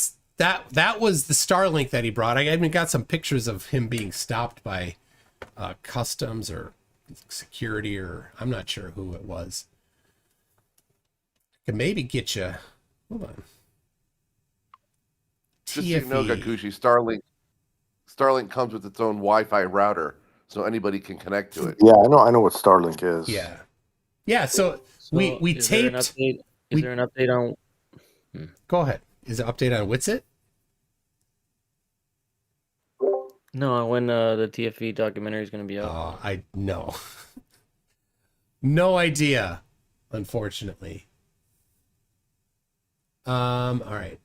was the Starlink that he brought. I even got some pictures of him being stopped by customs or security, or I'm not sure who it was. I could maybe get you. Hold on. Just so you know, Gakushi, Starlink comes with its own Wi-Fi router, so anybody can connect to it. Yeah, I know what Starlink is. Yeah. So we taped. Is there an update on? Go ahead. Is there an update on Witsit? No, when the TFE documentary is going to be out. I know. No idea, unfortunately. All right.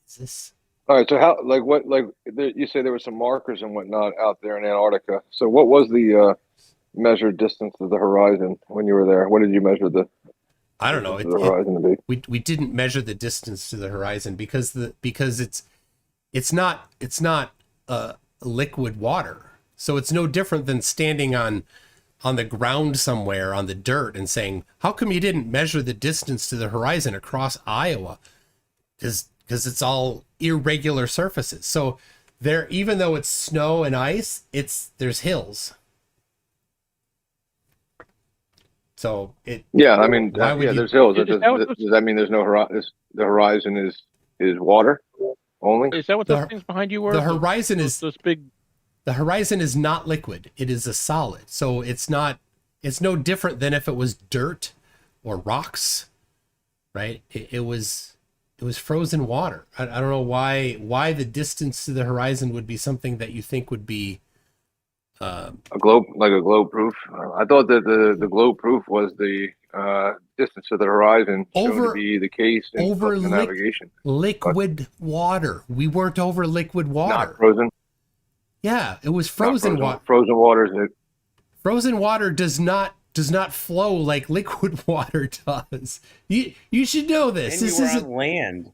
Is this? All right. So how, you say there were some markers and whatnot out there in Antarctica. So what was the measured distance to the horizon when you were there? What did you measure the? I don't know. The horizon to be? We didn't measure the distance to the horizon because it's not liquid water. So it's no different than standing on the ground somewhere on the dirt and saying, how come you didn't measure the distance to the horizon across Iowa? Because it's all irregular surfaces. So there, even though it's snow and ice, there's hills. So there's hills. Does that mean there's no horizon? The horizon is water only? Is that what those things behind you were? The horizon is those big. The horizon is not liquid. It is a solid. So it's no different than if it was dirt or rocks, right? It was frozen water. I don't know why the distance to the horizon would be something that you think would be a globe proof. I thought that the globe proof was the distance to the horizon shown to be the case in the navigation. Liquid water. We weren't over liquid water. Not frozen. Yeah, it was frozen water. Frozen water is it? Frozen water does not flow like liquid water does. You should know this. And this you were on land.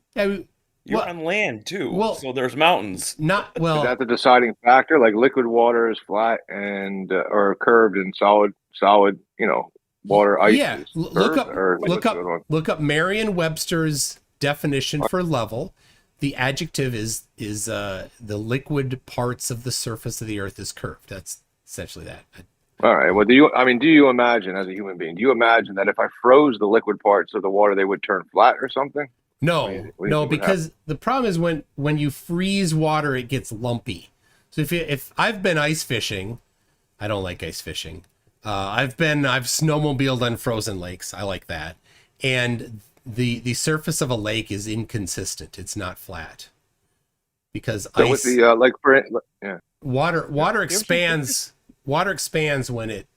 You're on land too. Well, so there's mountains. Is that the deciding factor? Like liquid water is flat and or curved, and solid, water ice. Yeah, is look curved, look up Merriam-Webster's definition for level. The adjective is the liquid parts of the surface of the earth is curved. That's essentially that. All right. Well, do you imagine, as a human being, do you imagine that if I froze the liquid parts of the water, they would turn flat or something? No, because the problem is when you freeze water, it gets lumpy. So if I've been ice fishing, I don't like ice fishing. I've snowmobiled on frozen lakes. I like that. And the surface of a lake is inconsistent. It's not flat because so ice. With the Water expands when it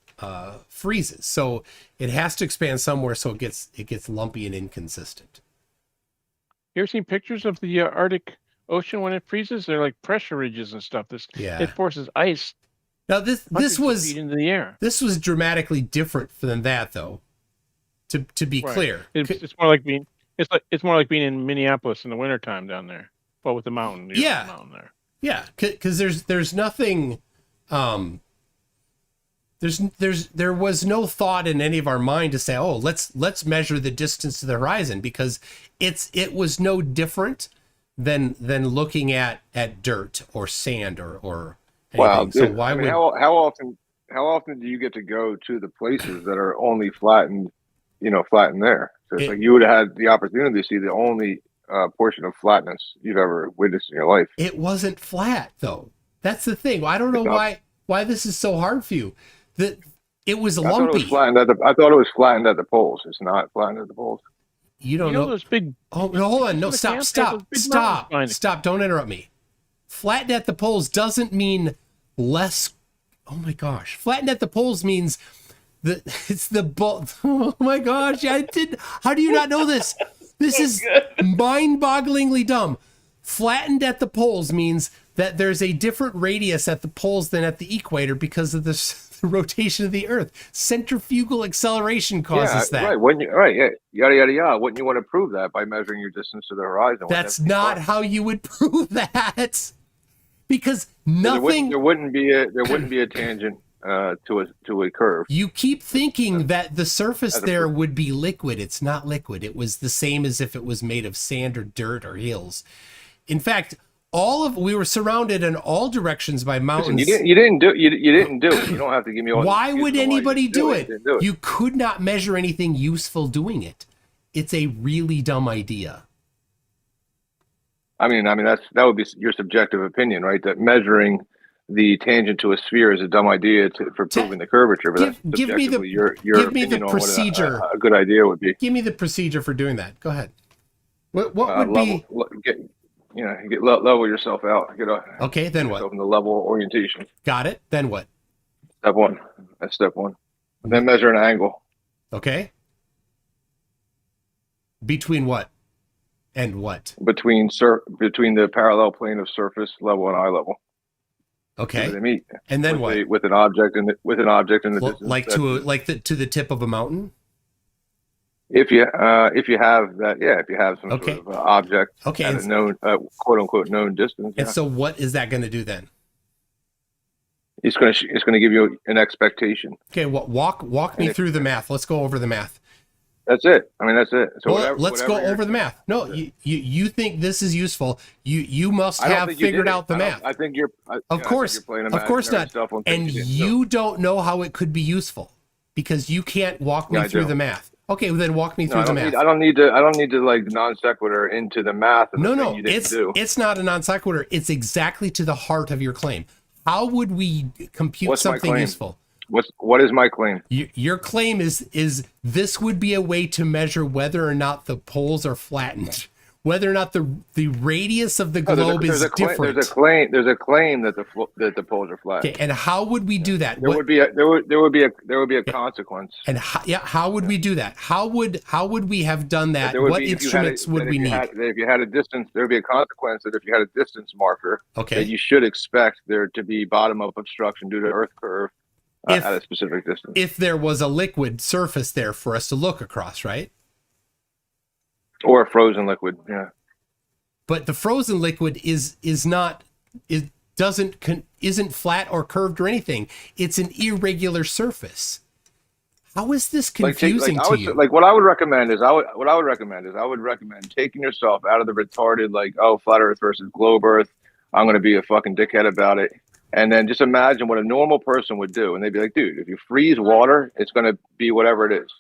freezes. So it has to expand somewhere, so it gets lumpy and inconsistent. You ever seen pictures of the Arctic Ocean when it freezes? They're like pressure ridges and stuff. It forces ice. Now this was feet into the air. This was dramatically different than that, though. To be clear, it's more like being in Minneapolis in the wintertime down there, but with the mountain. Yeah, the mountain there. Yeah, because there's nothing. There was no thought in any of our mind to say, oh, let's measure the distance to the horizon, because it was no different than looking at dirt or sand or anything. Wow, so dude, why would how often do you get to go to the places that are only flattened, flattened there? So it's like you would have had the opportunity to see the only portion of flatness you've ever witnessed in your life. It wasn't flat, though. That's the thing. I don't know why this is so hard for you. That it was lumpy. I thought it was flattened at the poles. It's not flattened at the poles. You don't know those big. Oh no! Hold on! No, stop! Don't interrupt me. Flattened at the poles doesn't mean less. Oh my gosh! Flattened at the poles means it's the ball. Oh my gosh! How do you not know this? This is mind-bogglingly dumb. Flattened at the poles means that there's a different radius at the poles than at the equator because of the rotation of the Earth. Centrifugal acceleration causes that. Right. Yada yada yada. Wouldn't you want to prove that by measuring your distance to the horizon? That's not how you would prove that, because nothing. There wouldn't be a tangent to a curve. You keep thinking that the surface there would be liquid. It's not liquid. It was the same as if it was made of sand or dirt or hills. In fact, we were surrounded in all directions by mountains. Listen, you didn't do it. You don't have to give me all. Why would anybody do it? You could not measure anything useful doing it. It's a really dumb idea. I mean that would be your subjective opinion, right? That measuring the tangent to a sphere is a dumb idea for proving the curvature. But give me the procedure. A good idea would be. Give me the procedure for doing that. Go ahead. What would be? Level yourself out. Okay, then what? In the level orientation. Got it. Then what? Step one. That's step one. And then measure an angle. Okay. Between what? And what? Between the parallel plane of surface level and eye level. Okay. They meet. And then what? With an object in the distance. Like to the tip of a mountain. If you have that, if you have some sort of object at a known, quote unquote, known distance. And so, what is that going to do then? It's going to give you an expectation. Okay, walk me through the math. Let's go over the math. That's it. I mean, that's it. So let's go over the math. No, you think this is useful? You must have figured out the math. I think you're. Of course not. And you don't know how it could be useful because you can't walk me through the math. Okay, well then walk me through the math. I don't need to like non sequitur into the math. No, it's not a non sequitur. It's exactly to the heart of your claim. How would we compute something useful? What is my claim? Your claim is this would be a way to measure whether or not the poles are flattened, whether or not the radius of the globe is different. There's a claim that the poles are flat. Okay, and how would we do that? There would be a consequence. And how would we do that? How would we have done that? What instruments would we need? If you had a distance, there would be a consequence that if you had a distance marker, okay, that you should expect there to be bottom up obstruction due to Earth curve. At a specific distance. If there was a liquid surface there for us to look across, right? Or a frozen liquid, yeah. But the frozen liquid isn't flat or curved or anything. It's an irregular surface. How is this confusing to you? What I would recommend is I would recommend taking yourself out of the retarded flat Earth versus globe Earth. I'm going to be a fucking dickhead about it. And then just imagine what a normal person would do. And they'd be like, dude, if you freeze water, it's going to be whatever it is.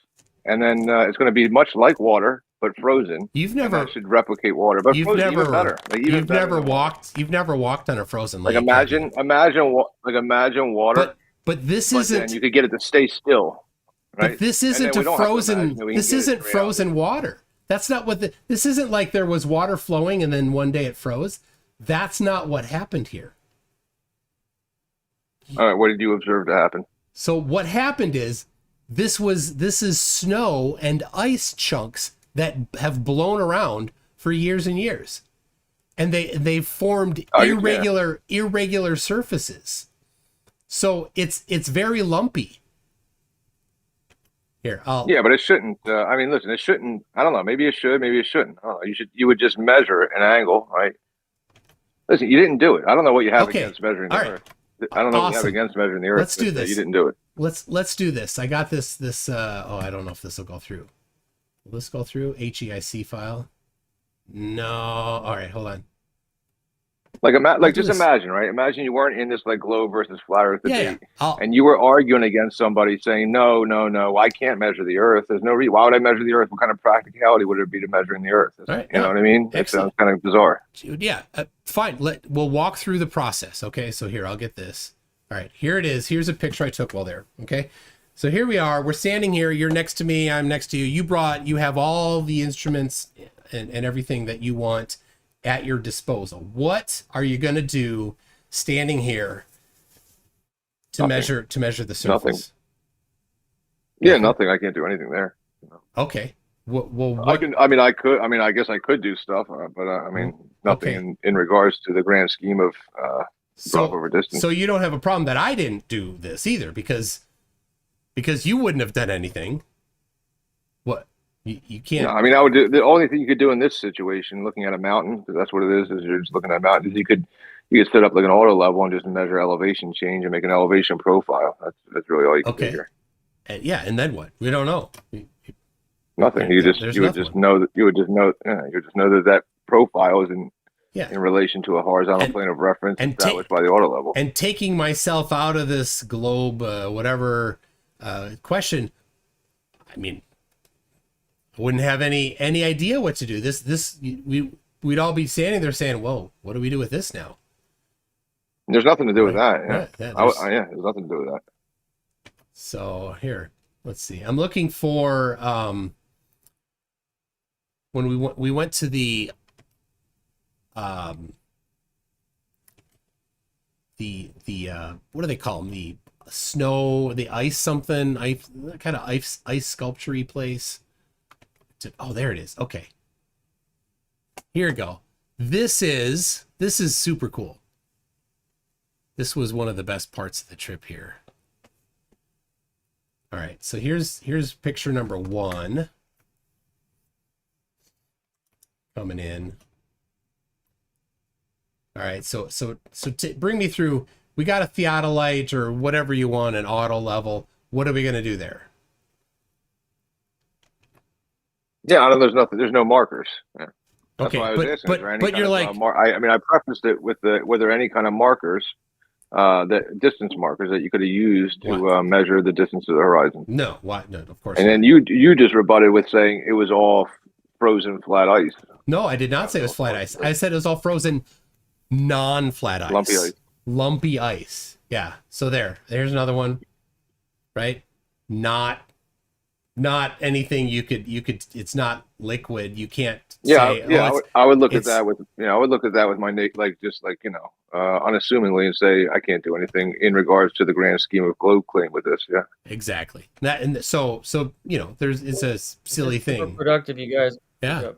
And then it's going to be much like water, but frozen. You've never should replicate water, but you've frozen, never even better. You've never walked on a frozen lake. Imagine water. But this isn't. Then you could get it to stay still. Right? But this isn't a frozen. This isn't frozen water. That's not what this isn't like. There was water flowing and then one day it froze. That's not what happened here. All right, what did you observe to happen? So what happened is this is snow and ice chunks that have blown around for years and years. And they've formed irregular surfaces. So it's very lumpy. Here, but it shouldn't. I mean, listen, it shouldn't. I don't know. Maybe it should. Maybe it shouldn't. I don't know. You would just measure an angle, right? Listen, you didn't do it. I don't know what you have against measuring the Earth. I don't know what you have against measuring the Earth. Let's do this. You didn't do it. Let's do this. I got this. I don't know if this will go through. Will this go through? HEIC file? No. All right, hold on. Just imagine, right? Imagine you weren't in this like globe versus flat Earth debate, yeah. And you were arguing against somebody saying, no, I can't measure the Earth. There's no reason. Why would I measure the Earth? What kind of practicality would it be to measuring the Earth? Right, you know what I mean? It sounds kind of bizarre. Yeah, fine. We'll walk through the process. Okay, so here, I'll get this. All right, here it is. Here's a picture I took while there. Okay, so here we are. We're standing here. You're next to me. I'm next to you. You have all the instruments and everything that you want at your disposal. What are you going to do standing here to measure the surface? Nothing. Yeah, nothing. I can't do anything there. Okay. Well, I can. I mean, I could. I mean, I guess I could do stuff, but I mean, nothing in regards to the grand scheme of drop over distance. So you don't have a problem that I didn't do this either, because you wouldn't have done anything. What? You can't. No, I mean, I would do the only thing you could do in this situation, looking at a mountain, because that's what it is you're just looking at a mountain. Is you could set up like an auto level and just measure elevation change and make an elevation profile. That's really all you can do here. And then what? We don't know. Nothing. You would just know that profile is in relation to a horizontal plane of reference established by the auto level. And taking myself out of this globe, whatever question, I mean, I wouldn't have any idea what to do. We'd all be standing there saying, "Whoa, what do we do with this now?" There's nothing to do with that. Right. There's nothing to do with that. So here, let's see. I'm looking for when we went to the what do they call them? The snow, the ice something, kind of ice sculpture-y place. Oh, there it is. Okay. Here we go. This is super cool. This was one of the best parts of the trip here. All right, so here's picture number 1 coming in. All right, so bring me through. We got a theodolite or whatever you want, an auto level. What are we gonna do there? Yeah, I know there's no markers. Yeah. That's Okay, why I was asking. but you're like, I mean, I prefaced it with were there any kind of markers, that distance markers that you could have used to measure the distance to the horizon? No, why? No, of course. And then you just rebutted with saying it was all frozen flat ice. No, I did not say it was flat ice. I said it was all frozen, non-flat ice. Lumpy ice. Lumpy ice. Yeah. So there's another one, right? Not anything you could. It's not liquid. You can't. I would look at that with my unassumingly and say I can't do anything in regards to the grand scheme of globe claim with this. Yeah. Exactly. So it's a silly thing. Productive, you guys. Yeah.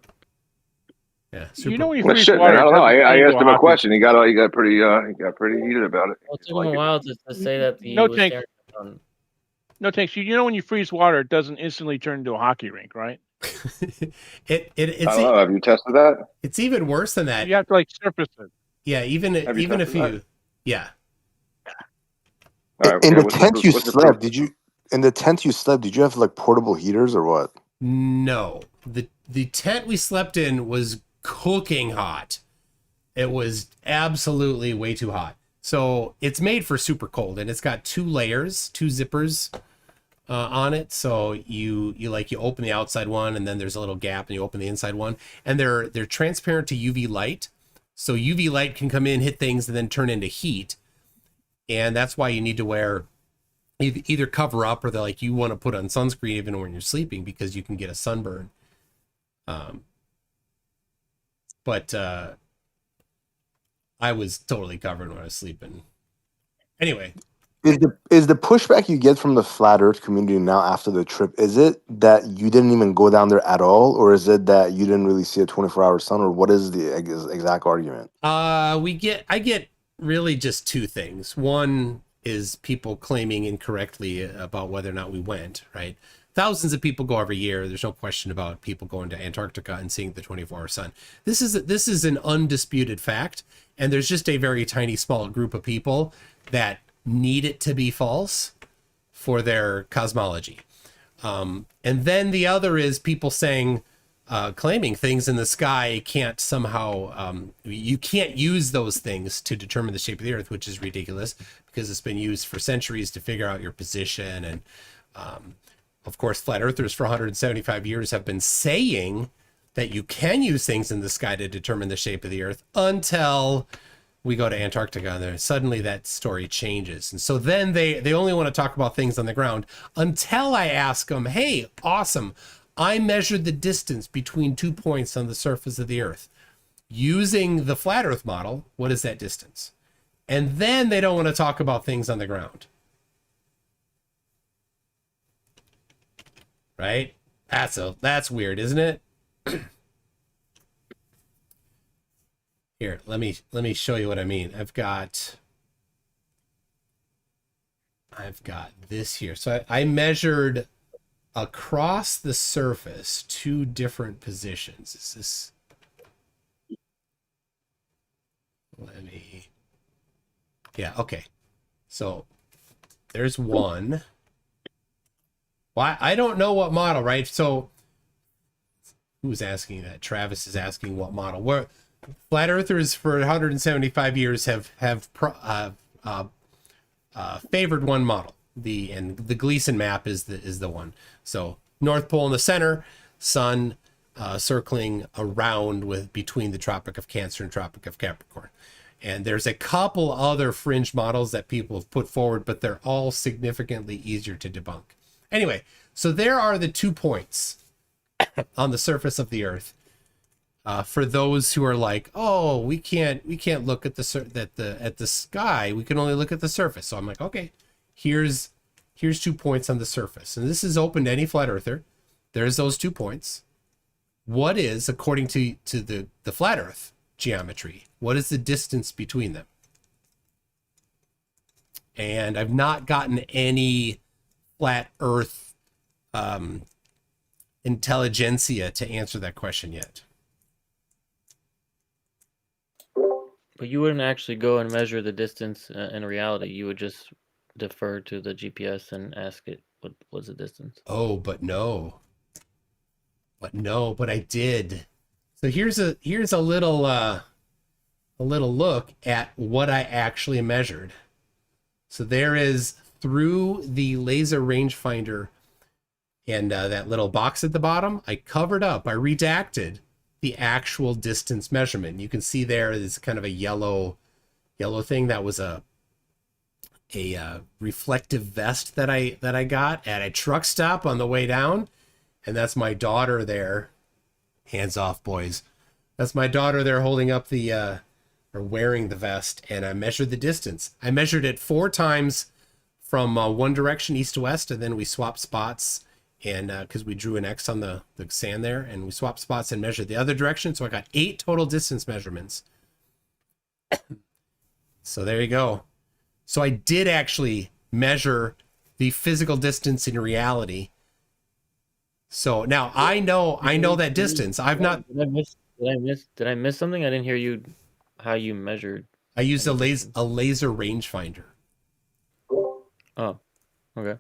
Yeah. You know when you Well, freeze shit, water, man, I don't know. I asked him a hockey. question. He got pretty heated about it. Well, it took him a while to say that the No tank. No tanks. You know when you freeze water, it doesn't instantly turn into a hockey rink, right? It's I don't know. Have you tested that? It's even worse than that. You have to like surface it. Yeah, even if you, yeah. All right, In okay, the tent you slept, did you have like portable heaters or what? No, the tent we slept in was cooking hot. It was absolutely way too hot. So it's made for super cold, and it's got 2 layers, 2 zippers on it. So you open the outside one, and then there's a little gap, and you open the inside one, and they're transparent to UV light. So UV light can come in, hit things, and then turn into heat. And that's why you need to wear either cover up or you want to put on sunscreen even when you're sleeping, because you can get a sunburn. But I was totally covered when I was sleeping. Anyway. is the pushback you get from the flat Earth community now after the trip? Is it that you didn't even go down there at all, or is it that you didn't really see a 24-hour sun, or what is the exact argument? I get really just two things. One is people claiming incorrectly about whether or not we went, right? Thousands of people go every year. There's no question about people going to Antarctica and seeing the 24-hour sun. This is an undisputed fact, and there's just a very tiny small group of people that need it to be false for their cosmology. And then the other is people saying, claiming things in the sky can't somehow, you can't use those things to determine the shape of the Earth, which is ridiculous because it's been used for centuries to figure out your position. And of course, flat earthers for 175 years have been saying that you can use things in the sky to determine the shape of the Earth until we go to Antarctica, and then suddenly that story changes. And so then they only want to talk about things on the ground until I ask them, hey, awesome, I measured the distance between 2 points on the surface of the Earth. Using the flat Earth model, what is that distance? And then they don't want to talk about things on the ground. Right? That's weird, isn't it? Here, let me show you what I mean. I've got this here. So I measured across the surface 2 different positions. Is this? Yeah, okay. So there's one. Well, I don't know what model, right? So who's asking that? Travis is asking what model. Where flat earthers for 175 years have favored one model. And the Gleason map is the one. So North Pole in the center, sun circling around between the Tropic of Cancer and Tropic of Capricorn. And there's a couple other fringe models that people have put forward, but they're all significantly easier to debunk. Anyway, so there are the 2 points on the surface of the Earth. For those who are like, oh, we can't look at the sky. We can only look at the surface. So I'm like, okay, here's 2 points on the surface, and this is open to any flat earther. There's those 2 points. What is, according to the flat Earth geometry, what is the distance between them? And I've not gotten any flat Earth intelligentsia to answer that question yet. But you wouldn't actually go and measure the distance in reality. You would just defer to the GPS and ask it what was the distance. Oh, but I did. So here's a little look at what I actually measured. So there is, through the laser rangefinder and that little box at the bottom, I covered up, I redacted the actual distance measurement. You can see there is kind of a yellow thing that was a reflective vest that I got at a truck stop on the way down, and that's my daughter there. Hands off, boys. That's my daughter there holding up or wearing the vest, and I measured the distance. I measured it 4 times from one direction, east to west, and then we swapped spots, and because we drew an X on the sand there, and we swapped spots and measured the other direction, so I got 8 total distance measurements. So there you go. So I did actually measure the physical distance in reality. So now I know that distance. I've not. Did I miss something? I didn't hear how you measured. I used a laser rangefinder. Oh, okay.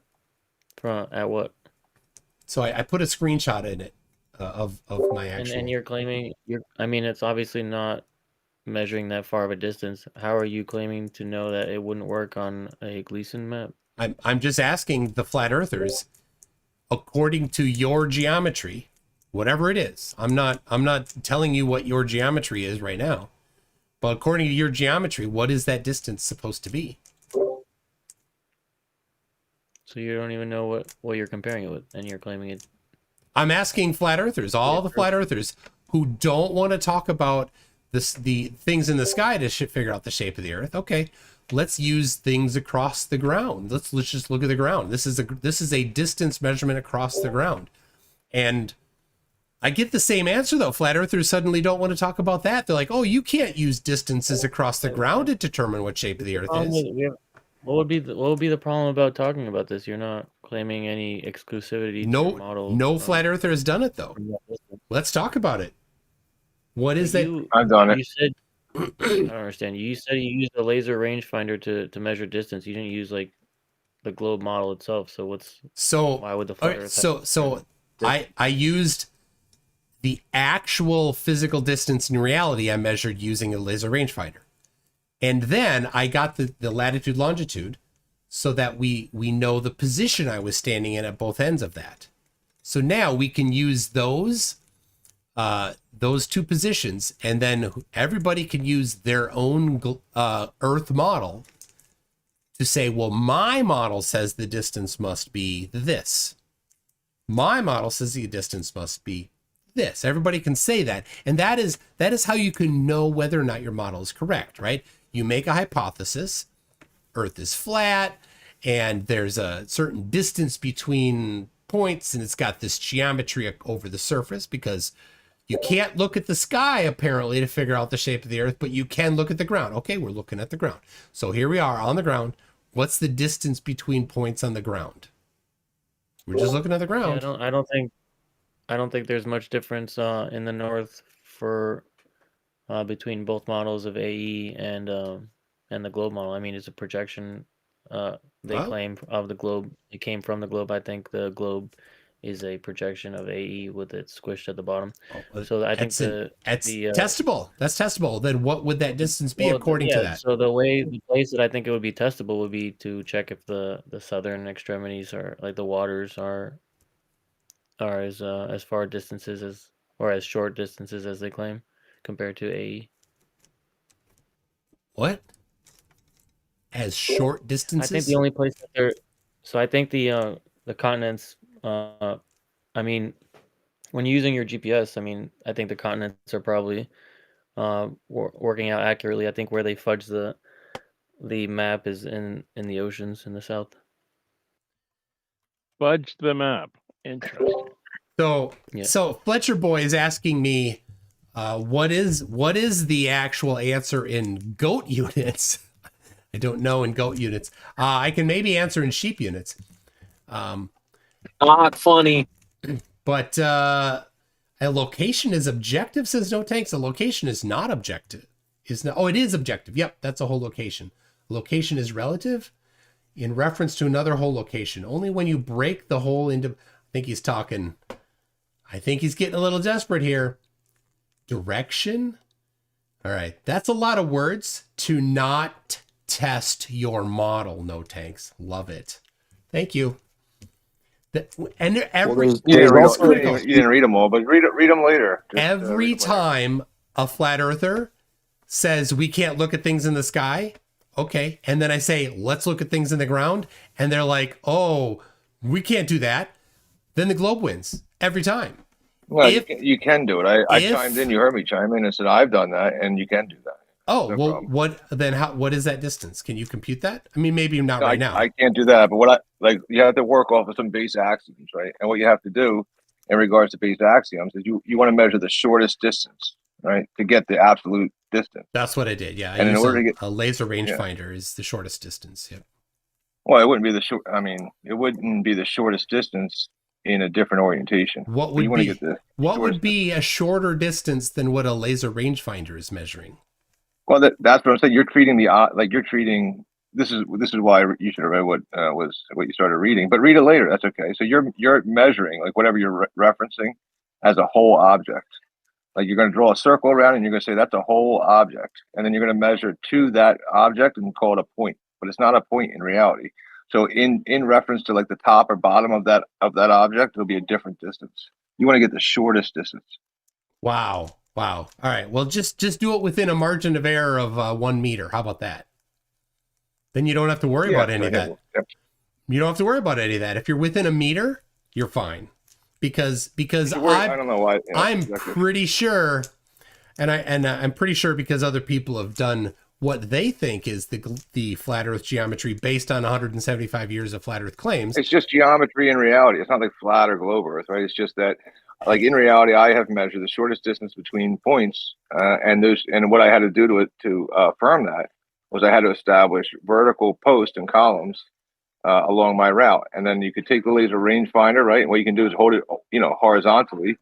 At what? So I put a screenshot in it of my actual. And you're claiming I mean, it's obviously not measuring that far of a distance. How are you claiming to know that it wouldn't work on a Gleason map? I'm just asking the flat earthers, according to your geometry, whatever it is. I'm not telling you what your geometry is right now, but according to your geometry, what is that distance supposed to be? So you don't even know what you're comparing it with, and you're claiming it. I'm asking flat earthers, all the flat earthers who don't want to talk about the things in the sky to figure out the shape of the Earth. Okay, let's use things across the ground. Let's just look at the ground. This is a distance measurement across the ground. And I get the same answer though. Flat earthers suddenly don't want to talk about that. They're like, oh, you can't use distances across the ground to determine what shape of the earth is. What would be the problem about talking about this? You're not claiming any exclusivity to your model. No flat earther has done it though. Let's talk about it. What is that? I've done it. You said I don't understand. You said you used a laser rangefinder to measure distance. You didn't use like the globe model itself. So why would the flat earth I used the actual physical distance in reality I measured using a laser rangefinder. And then I got the latitude longitude so that we know the position I was standing in at both ends of that. So now we can use those two positions, and then everybody can use their own Earth model to say, well, my model says the distance must be this. My model says the distance must be this. Everybody can say that. And that is how you can know whether or not your model is correct, right? You make a hypothesis, Earth is flat, and there's a certain distance between points, and it's got this geometry over the surface, because you can't look at the sky apparently to figure out the shape of the Earth, but you can look at the ground. Okay, we're looking at the ground. So here we are on the ground. What's the distance between points on the ground? We're just looking at the ground. Yeah, I don't think there's much difference in the north for between both models of AE and the globe model. I mean, it's a projection they claim of the globe. It came from the globe. I think the globe is a projection of AE with it squished at the bottom. So I think that's testable. That's testable. Then what would that distance be according to that? So the place that I think it would be testable would be to check if the southern extremities are like the waters are as far distances as, or as short distances as they claim compared to AE. What? As short distances? I think the only place that they're, so I think the continents, I mean, when you're using your GPS, I mean, I think the continents are probably working out accurately. I think where they fudge the map is in the oceans in the south. Fudge the map. Interesting. So Fletcher Boy is asking me, what is the actual answer in goat units? I don't know in goat units. I can maybe answer in sheep units. Not funny. But a location is objective, says No Tanks. A location is not objective. Oh, it is objective. Yep, that's a whole location. Location is relative in reference to another whole location. Only when you break the whole into... I think he's getting a little desperate here. Direction? All right, that's a lot of words to not test your model, No Tanks. Love it. Thank you. And every you didn't read them all, but read them later. Every time a flat earther says we can't look at things in the sky, okay, and then I say let's look at things in the ground, and they're like, oh, we can't do that, then the globe wins every time. Well, you can do it. I chimed in. You heard me chime in and said I've done that, and you can do that. Oh, no well, problem. What is that distance? Can you compute that? I mean, maybe not right now. I can't do that, but you have to work off of some base axioms, right? And what you have to do in regards to base axioms is you want to measure the shortest distance, right, to get the absolute distance. That's what I did, yeah. And in order to get a laser rangefinder is the shortest distance. Yeah. Well, it wouldn't be it wouldn't be the shortest distance in a different orientation. What would be a shorter distance than what a laser rangefinder is measuring? Well, that's what I'm saying. You're treating this is why you should have read what you started reading, but read it later. That's okay. So you're measuring like whatever you're referencing as a whole object. Like you're going to draw a circle around and you're going to say that's a whole object, and then you're going to measure to that object and call it a point. But it's not a point in reality. So in reference to like the top or bottom of that object, it'll be a different distance. You want to get the shortest distance. Wow. All right. Well, just do it within a margin of error of 1 meter. How about that? Then you don't have to worry about any of that. Yep. You don't have to worry about any of that. If you're within a meter, you're fine. Because I don't know why. I'm pretty sure, and I'm pretty sure because other people have done what they think is the flat Earth geometry based on 175 years of flat Earth claims. It's just geometry in reality. It's not like flat or globe Earth, right? It's just that, like in reality, I have measured the shortest distance between points, and what I had to do to affirm that was I had to establish vertical posts and columns along my route, and then you could take the laser rangefinder, right? And what you can do is hold it, horizontally,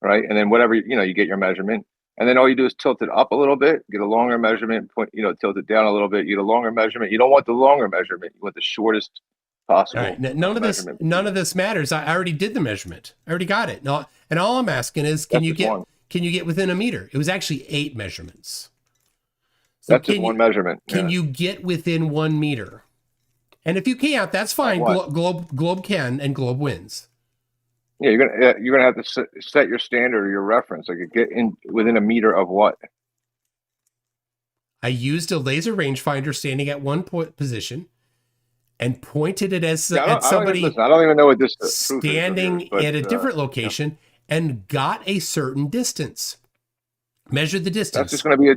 right? And then whatever you get your measurement. And then all you do is tilt it up a little bit, get a longer measurement, tilt it down a little bit, you get a longer measurement. You don't want the longer measurement, you want the shortest possible. All right. None of this matters. I already did the measurement. I already got it. No, and all I'm asking is, can you get within a meter? It was actually 8 measurements. So that's just one measurement. Can you get within 1 meter? And if you can't, that's fine. Globe can, and Globe wins. Yeah, you're gonna have to set your standard or your reference. Like, get in within a meter of what? I used a laser rangefinder standing at one position and pointed it at somebody. I don't even know what this is. Standing at a different location and got a certain distance. Measured the distance. That's just going to be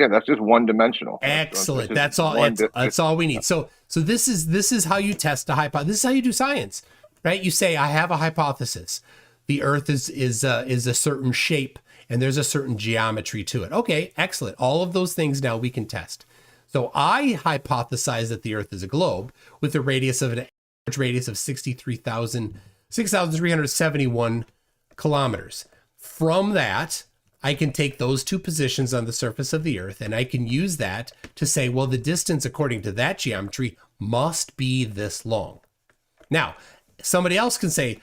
that's just one dimensional. Excellent. That's all. That's all we need. So this is how you test a hypothesis. This is how you do science, right? You say, I have a hypothesis. The Earth is a certain shape and there's a certain geometry to it. Okay, excellent. All of those things now we can test. So I hypothesize that the Earth is a globe with an average radius of 6,371 kilometers. From that, I can take those 2 positions on the surface of the Earth and I can use that to say, well, the distance according to that geometry must be this long. Now, somebody else can say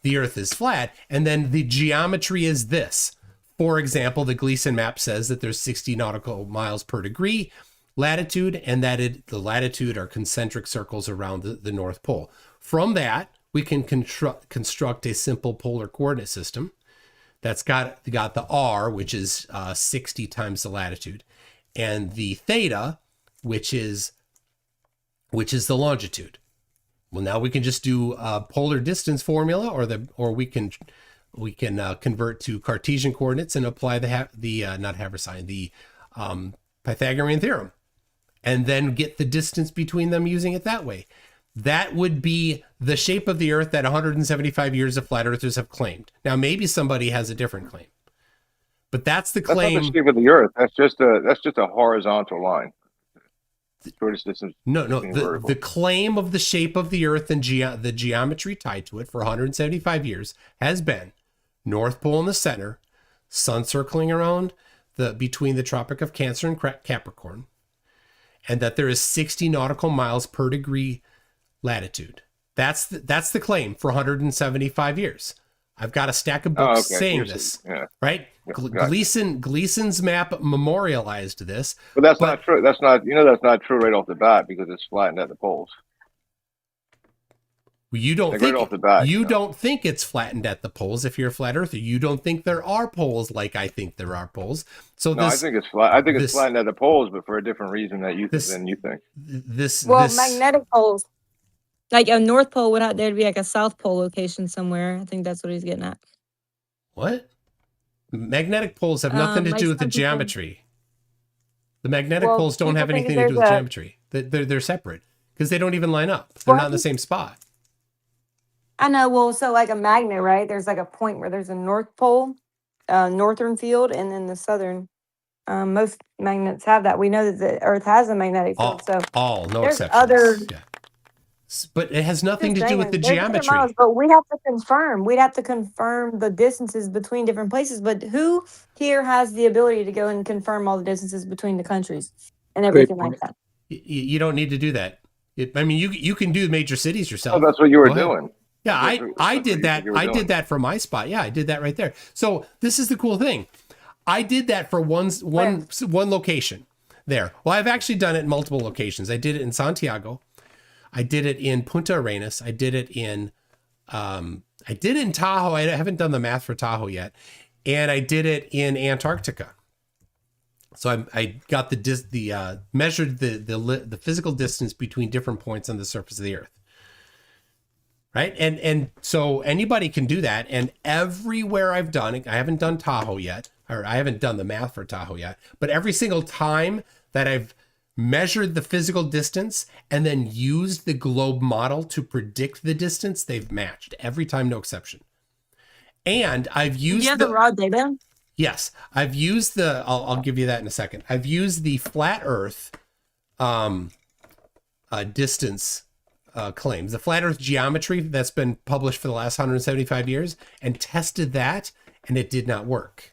the Earth is flat and then the geometry is this. For example, the Gleason map says that there's 60 nautical miles per degree latitude, and that the latitude are concentric circles around the North Pole. From that, we can construct a simple polar coordinate system that's got the R, which is 60 times the latitude, and the theta, which is the longitude. Well, now we can just do a polar distance formula, or we can convert to Cartesian coordinates and apply the Pythagorean theorem, and then get the distance between them using it that way. That would be the shape of the Earth that 175 years of flat earthers have claimed. Now, maybe somebody has a different claim, but that's the claim. That's not the shape of the Earth. That's just a horizontal line. Shortest distance. No. The claim of the shape of the Earth and the geometry tied to it for 175 years has been North Pole in the center, Sun circling around between the Tropic of Cancer and Capricorn, and that there is 60 nautical miles per degree latitude. That's the claim for 175 years. I've got a stack of books saying this, right? Gleason's map memorialized this. But that's not true. That's not true right off the bat, because it's flattened at the poles. You don't think it's flattened at the poles if you're a flat earther. You don't think there are poles like I think there are poles. So I think it's flat. I think it's flattened at the poles, but for a different reason than you think. Magnetic poles. Like a North Pole there'd be like a South Pole location somewhere. I think that's what he's getting at. What? Magnetic poles have nothing to do with the geometry. The magnetic poles don't have anything to do with geometry. They're separate because they don't even line up. They're not in the same spot. I know. Well, so like a magnet, right? There's like a point where there's a North Pole, northern field, and then the southern. Most magnets have that. We know that the Earth has a magnetic field. No exceptions. But it has nothing to do with the geometry. Miles, but we have to confirm. We'd have to confirm the distances between different places. But who here has the ability to go and confirm all the distances between the countries and everything like that? You don't need to do that. You can do major cities yourself. Oh, that's what you were doing. Yeah, I did that. I did that for my spot. Yeah, I did that right there. So this is the cool thing. I did that for one location there. Well, I've actually done it in multiple locations. I did it in Santiago. I did it in Punta Arenas. I did it in Tahoe. I haven't done the math for Tahoe yet. And I did it in Antarctica. So I got measured the physical distance between different points on the surface of the Earth. Right. And so anybody can do that. And everywhere I've done it, I haven't done Tahoe yet, or I haven't done the math for Tahoe yet, but every single time that I've measured the physical distance and then used the globe model to predict the distance, they've matched every time, no exception. And I've used the raw data. Yes, I've used the. I'll give you that in a second. I've used the flat Earth distance claims, the flat Earth geometry that's been published for the last 175 years, and tested that, and it did not work.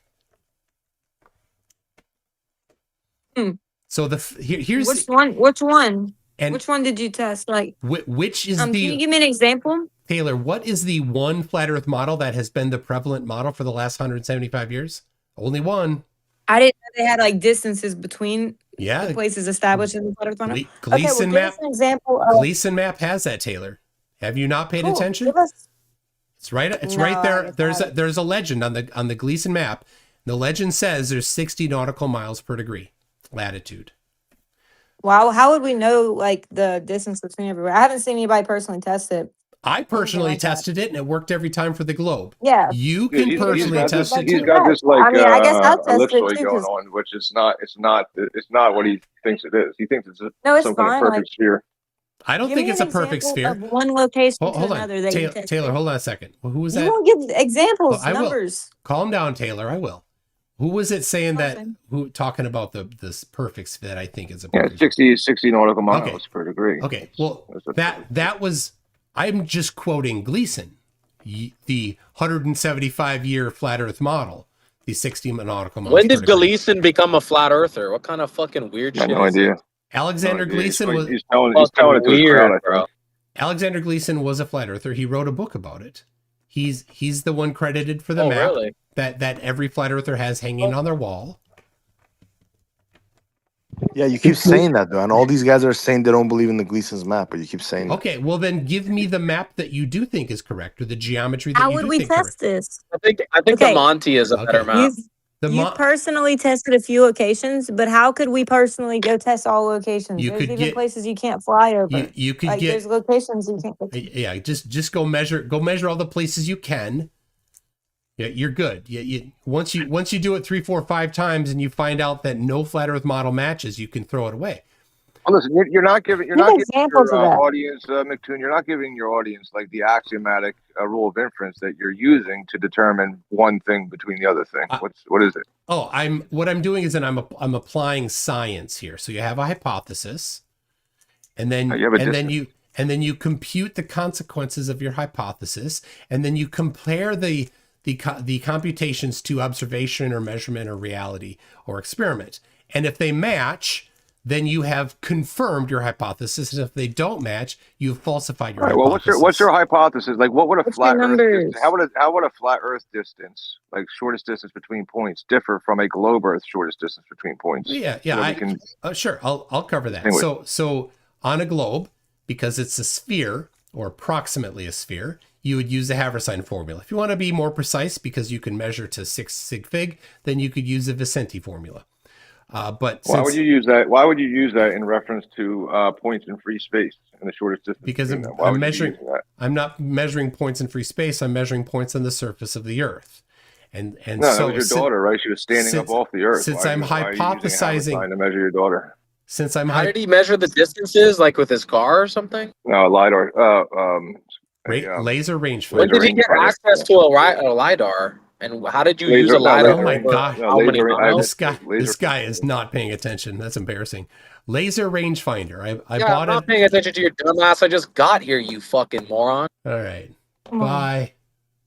So here's which one? Which one? And which one did you test? Like which is Can you give me an example? Taylor, what is the one flat Earth model that has been the prevalent model for the last 175 years? Only one. I didn't know they had like distances between the places established in the flat Earth model. Gleason map. Give us an example of Gleason map has that, Taylor. Have you not paid attention? It's right. It's right there. There's a legend on the Gleason map. The legend says there's 60 nautical miles per degree latitude. Wow, how would we know like the distance between everywhere? I haven't seen anybody personally test it. I personally tested it, and it worked every time for the globe. Yeah, you can personally test it. He's got this like I mean, I guess I'll test it ellipsoid too, going 'cause- on, which is not. It's not what he thinks it is. He thinks it's No, it's some kind fine, of perfect like- sphere. I don't Give think me it's a an perfect sphere. example of one location Hold to on, another that you tested. Taylor. Hold on a second. Well, who was You that? won't give examples, I will. numbers. Calm down, Taylor. I will. Who was it saying that? Who talking about this perfect sphere that I think is a Yeah, perfect 60 nautical miles per degree. Okay, well, that was, I'm just quoting Gleason, the 175-year flat Earth model, the 60 nautical miles. When per did degree. Gleason become a flat earther? What kind of fucking weird I have shit no is idea. it? Alexander Gleason was. He's telling it to his weird, crowd, I bro. think. Alexander Gleason was a flat earther. He wrote a book about it. He's the one credited for the Oh, map really? that every flat earther has hanging on their wall. Yeah, you keep saying that though, and all these guys are saying they don't believe in the Gleason's map, but you keep saying Okay, well then give me the map that you do think is correct, or the geometry that How you would do we think test correct. this? I think Okay. the Monty is a better map. You've personally tested a few locations, but how could we personally go test all locations? You There's could even get- places you can't fly over. You could like get there's locations you can't. yeah, just go measure all the places you can. Yeah, you're good. Once you do it 3, 4, 5 times and you find out that no flat Earth model matches, you can throw it away. Well, listen, you're not giving your examples of that. audience, MCToon. You're not giving your audience like the axiomatic rule of inference that you're using to determine one thing between the other thing. What is it? Oh, what I'm doing is that I'm applying science here. So you have a hypothesis, and then You have a distance. then you compute the consequences of your hypothesis, and then you compare the computations to observation or measurement or reality or experiment. And if they match, then you have confirmed your hypothesis. And if they don't match, you've falsified your All right. Well, hypothesis. what's your hypothesis? Like, what would a What's flat your Earth numbers? distance, how would a flat Earth distance, like shortest distance between points, differ from a globe Earth shortest distance between points? Yeah, So that we can. sure. I'll cover that. Anyway. So on a globe, because it's a sphere or approximately a sphere, you would use the Haversine formula. If you want to be more precise, because you can measure to 6 sig fig, then you could use the Vicenti formula. But Why would you use that? Why would you use that in reference to points in free space and the shortest distance? Because between them? Why I'm would you be measuring. using that? I'm not measuring points in free space. I'm measuring points on the surface of the Earth. And No, so that was your daughter, right? She was standing up off the Earth. Since Why I'm are you using hypothesizing, Haversine to measure your daughter. since I'm How did he measure the distances, like with his car or something? No, LiDAR. laser rangefinder. When did he get rangefinder. access to a LiDAR? And how did you use a Laser- no, LiDAR? Oh my laser- God! no, How many laser- miles? This guy is not paying attention. That's embarrassing. Laser rangefinder. I Yeah, bought I'm not it. paying attention to your dumbass. I just got here, you fucking moron. All right. Bye.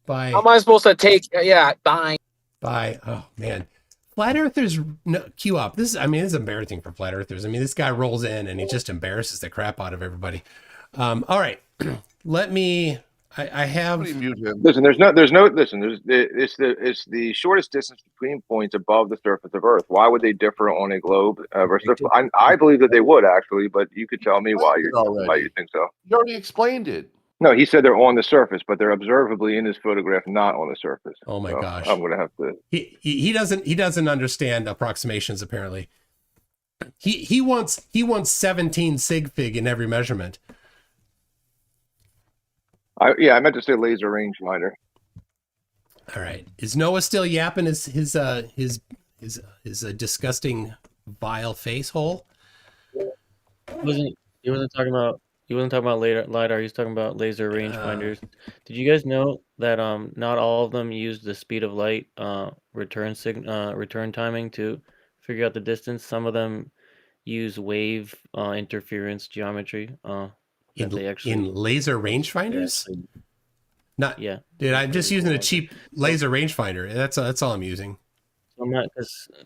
Bye. How am I supposed to take? Yeah, bye. Bye. Oh man. Flat Earthers, no, queue up. This is embarrassing for flat Earthers. I mean, this guy rolls in and he just embarrasses the crap out of everybody. All right. Let me. I have. Listen, it's the shortest distance between points above the surface of Earth. Why would they differ on a globe versus? I believe that they would actually, but you could tell me why you think so. You already explained it. No, he said they're on the surface, but they're observably in this photograph not on the surface. Oh my gosh. I'm gonna have to. He doesn't understand approximations apparently. He wants 17 sig fig in every measurement. I meant to say laser rangefinder. All right. Is Noah still yapping his disgusting vile face hole. He wasn't talking about lidar. He was talking about laser rangefinders. Did you guys know that not all of them use the speed of light return timing to figure out the distance? Some of them use wave interference geometry. In laser rangefinders? Yeah. Dude, I'm just using a cheap laser rangefinder. That's all I'm using. I'm not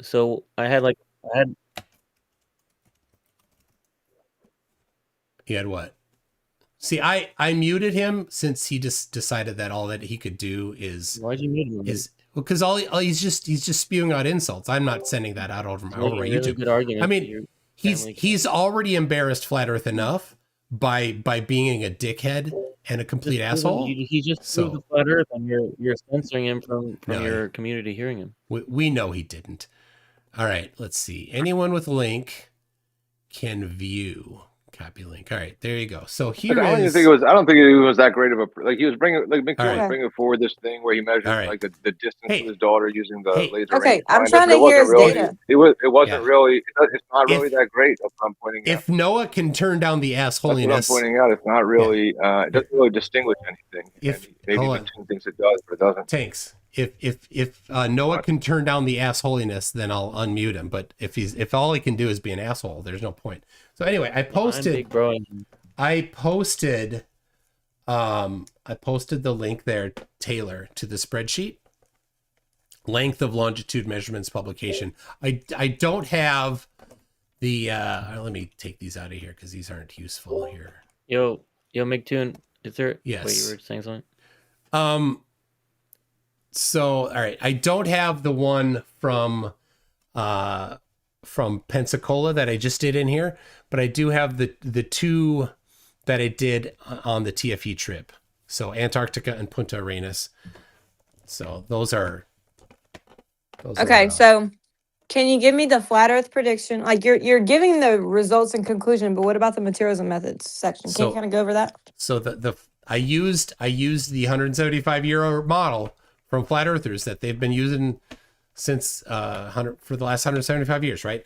so I had He had what? See, I muted him since he just decided that all that he could do is. Why'd you mute him? Because he's just spewing out insults. I'm not sending that out over my really YouTube. good argument I mean, he's already embarrassed Flat Earth enough by being a dickhead and a complete asshole. He just proved the Flat Earth, and you're censoring him from your community hearing him. We know he didn't. All right, let's see. Anyone with a link can view. Copy link. All right, there you go. So here I don't think it was that great of a he was bringing McToon was bringing forward this thing where he measured like the distance of his daughter using the laser. Okay, rangefinder, I'm trying to but hear his really, data. It wasn't really. It's not really that great. That's what I'm pointing out. If Noah can turn down the assholiness, that's what I'm pointing out. It's not really. It doesn't really distinguish anything. Maybe McToon thinks it does, but it doesn't. Tanks. If Noah can turn down the assholiness, then I'll unmute him. But if all he can do is be an asshole, there's no point. So anyway, I posted the link there, Taylor, to the spreadsheet. Length of longitude measurements publication. I don't have the let me take these out of here because these aren't useful here. Yo, McToon, is there? Yes. Wait, you were saying something. So, all right, I don't have the one from Pensacola that I just did in here, but I do have the two that I did on the TFE trip. So Antarctica and Punta Arenas. So those are. Okay, so can you give me the flat Earth prediction? Like you're giving the results and conclusion, but what about the materials and methods section? Can you kind of go over that? So I used the 175-year model from flat earthers that they've been using since for the last 175 years, right?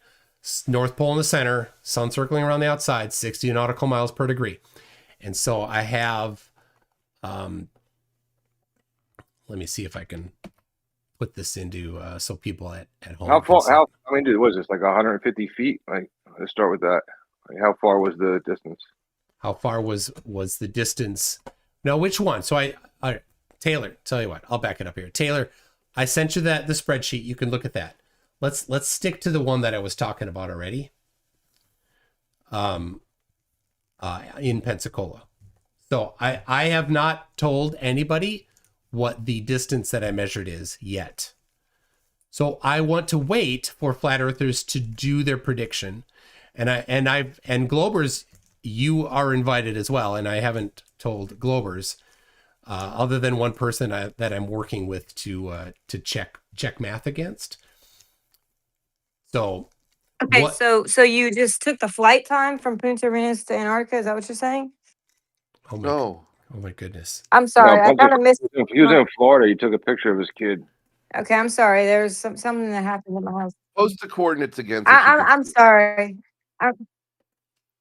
North Pole in the center, sun circling around the outside, 60 nautical miles per degree. And so I have, let me see if I can put this into so people at home. I mean, dude, what is this, like 150 feet? Like, let's start with that. Like, how far was the distance? How far was the distance? No, which one? So I Taylor, tell you what, I'll back it up here. Taylor, I sent you the spreadsheet. You can look at that. Let's stick to the one that I was talking about already. In Pensacola. So I have not told anybody what the distance that I measured is yet. So I want to wait for flat earthers to do their prediction. And Globers, you are invited as well. And I haven't told Globers other than one person that I'm working with to check math against. So okay, so you just took the flight time from Punta Arenas to Antarctica? Is that what you're saying? Oh my goodness! I'm sorry, I kind of missed. He was in Florida. He took a picture of his kid. Okay, I'm sorry. There's something that happened in my house. Post the coordinates again. I'm sorry.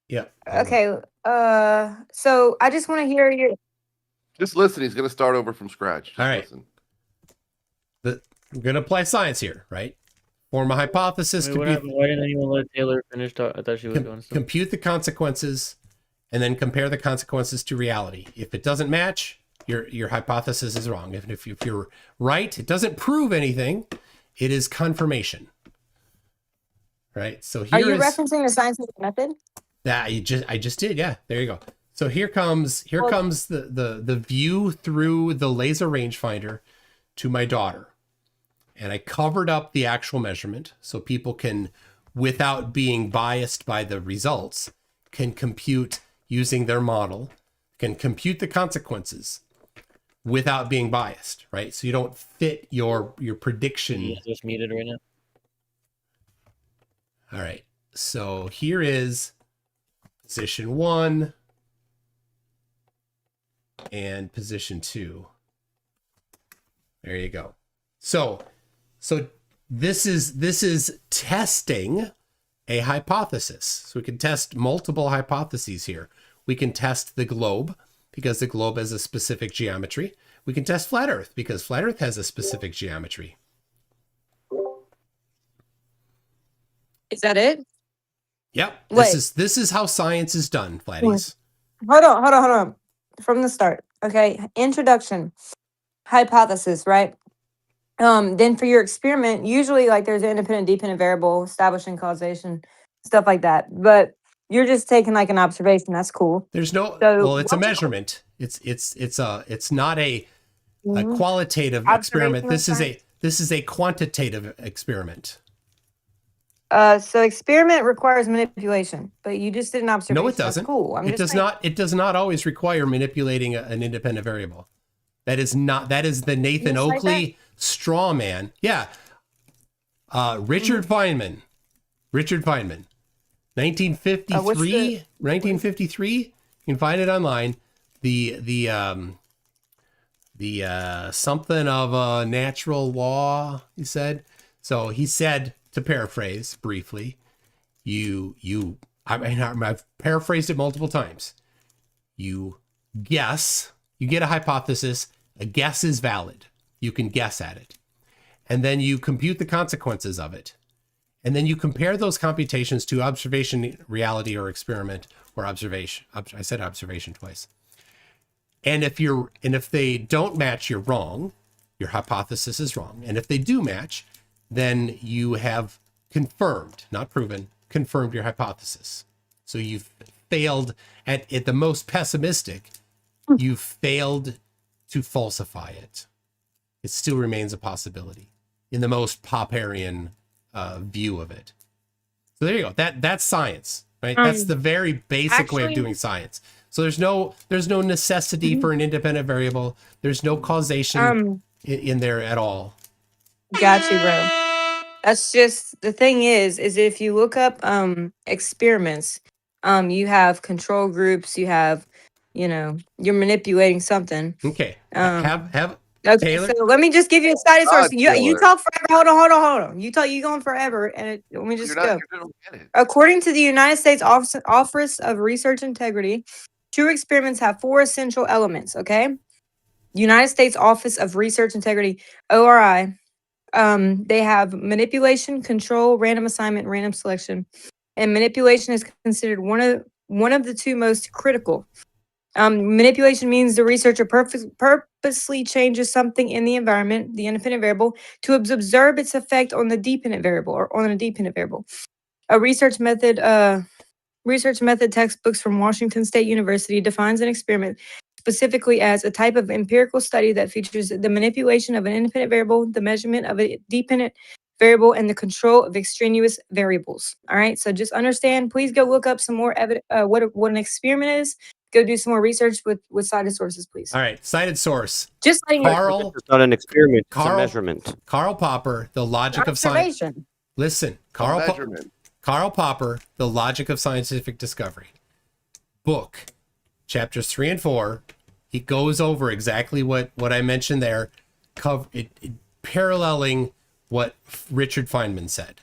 Yeah. Okay. So I just want to hear your. Just listen. He's going to start over from scratch. Just all right. Listen. I'm going to apply science here, right? Form a hypothesis. Why didn't anyone let Taylor finish talk? I thought she was doing something. Compute the consequences, and then compare the consequences to reality. If it doesn't match, your hypothesis is wrong. If you're right, it doesn't prove anything. It is confirmation. Right. So here are you referencing the scientific method? That I just did. Yeah. There you go. So here comes the view through the laser rangefinder to my daughter. And I covered up the actual measurement so people can, without being biased by the results, can compute using their model, can compute the consequences without being biased, right? So you don't fit your prediction. He's just muted right now. All right. So here is position 1 and position 2. There you go. So this is testing a hypothesis. So we can test multiple hypotheses here. We can test the globe because the globe has a specific geometry. We can test flat Earth because flat Earth has a specific geometry. Is that it? Yep. Wait. This is how science is done, Flatties. Hold on. From the start. Okay. Introduction. Hypothesis, right? Then for your experiment, usually like there's an independent, dependent variable, establishing causation, stuff like that. But you're just taking like an observation. That's cool. There's no So well, it's a measurement. It's not a qualitative experiment. Observational This is a quantitative experiment. So experiment requires manipulation, but you just did an observation. No, it doesn't. That's cool. It does not. It does not always require manipulating an independent variable. That is the Nathan Just like Oakley straw man. Yeah. Richard Feynman. 1953. 1953. You can find it online. The something of a natural law, he said. So he said, to paraphrase briefly, I've paraphrased it multiple times. You guess, you get a hypothesis, a guess is valid. You can guess at it. And then you compute the consequences of it. And then you compare those computations to observation, reality, or experiment, or observation. I said observation twice. And if they don't match, you're wrong. Your hypothesis is wrong. And if they do match, then you have confirmed, not proven, confirmed your hypothesis. So you've failed at the most pessimistic, you've failed to falsify it. It still remains a possibility in the most Popperian view of it. So there you go. That's science, right? That's the very basic way of doing science. So there's no necessity for an independent variable. There's no causation in there at all. Got you, bro. That's just the thing is if you look up experiments, you have control groups, you have, you're manipulating something. Okay. Okay, Taylor? so let me just give you a side source. You talk forever. Hold on. You going forever, and let me just go. According to the United States Office of Research Integrity, true experiments have 4 essential elements. Okay, United States Office of Research Integrity, ORI. They have manipulation, control, random assignment, random selection, and manipulation is considered one of the 2 most critical. Manipulation means the researcher purposely changes something in the environment, the independent variable, to observe its effect on the dependent variable or on a dependent variable. A research method textbooks from Washington State University defines an experiment specifically as a type of empirical study that features the manipulation of an independent variable, the measurement of a dependent variable, and the control of extraneous variables. All right, so just understand. Please go look up some more evidence. What an experiment is. Go do some more research with cited sources, please. All right, cited source. Just letting you know. Carl. It's not an experiment. It's a measurement. Karl Popper, The Logic of Science. Listen, Karl Popper, The Logic of Scientific Discovery. Book, chapters 3 and 4. He goes over exactly what I mentioned there, paralleling what Richard Feynman said.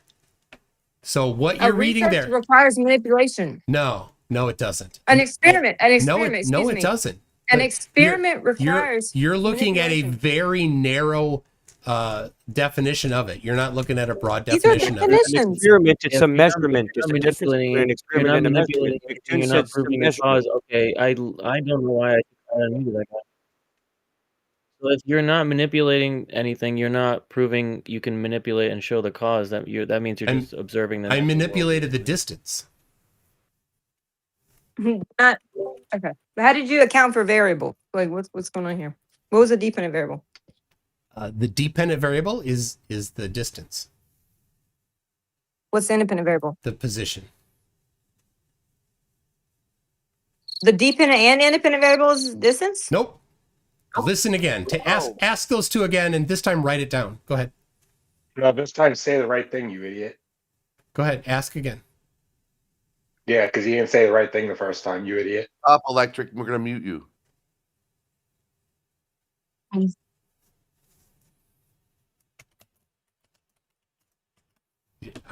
So what you're reading there requires manipulation. No, it doesn't. An experiment. No, it doesn't. An experiment requires. You're looking at a very narrow definition of it. You're not looking at a broad definition of it. An experiment, it's a measurement. It's a difference manipulating. between an experiment and a measurement. You're not proving a cause. Okay, I don't know why I knew that guy. So if you're not manipulating anything, you're not proving you can manipulate and show the cause. That means you're just observing them. I manipulated the distance. Okay. How did you account for variable? Like what's going on here? What was a dependent variable? The dependent variable is the distance. What's the independent variable? The position. The dependent and independent variable is distance? Nope. Listen again. Ask those 2 again, and this time write it down. Go ahead. No, this time say the right thing, you idiot. Go ahead. Ask again. Yeah, because you didn't say the right thing the first time, you idiot. Stop, Electric. We're going to mute you.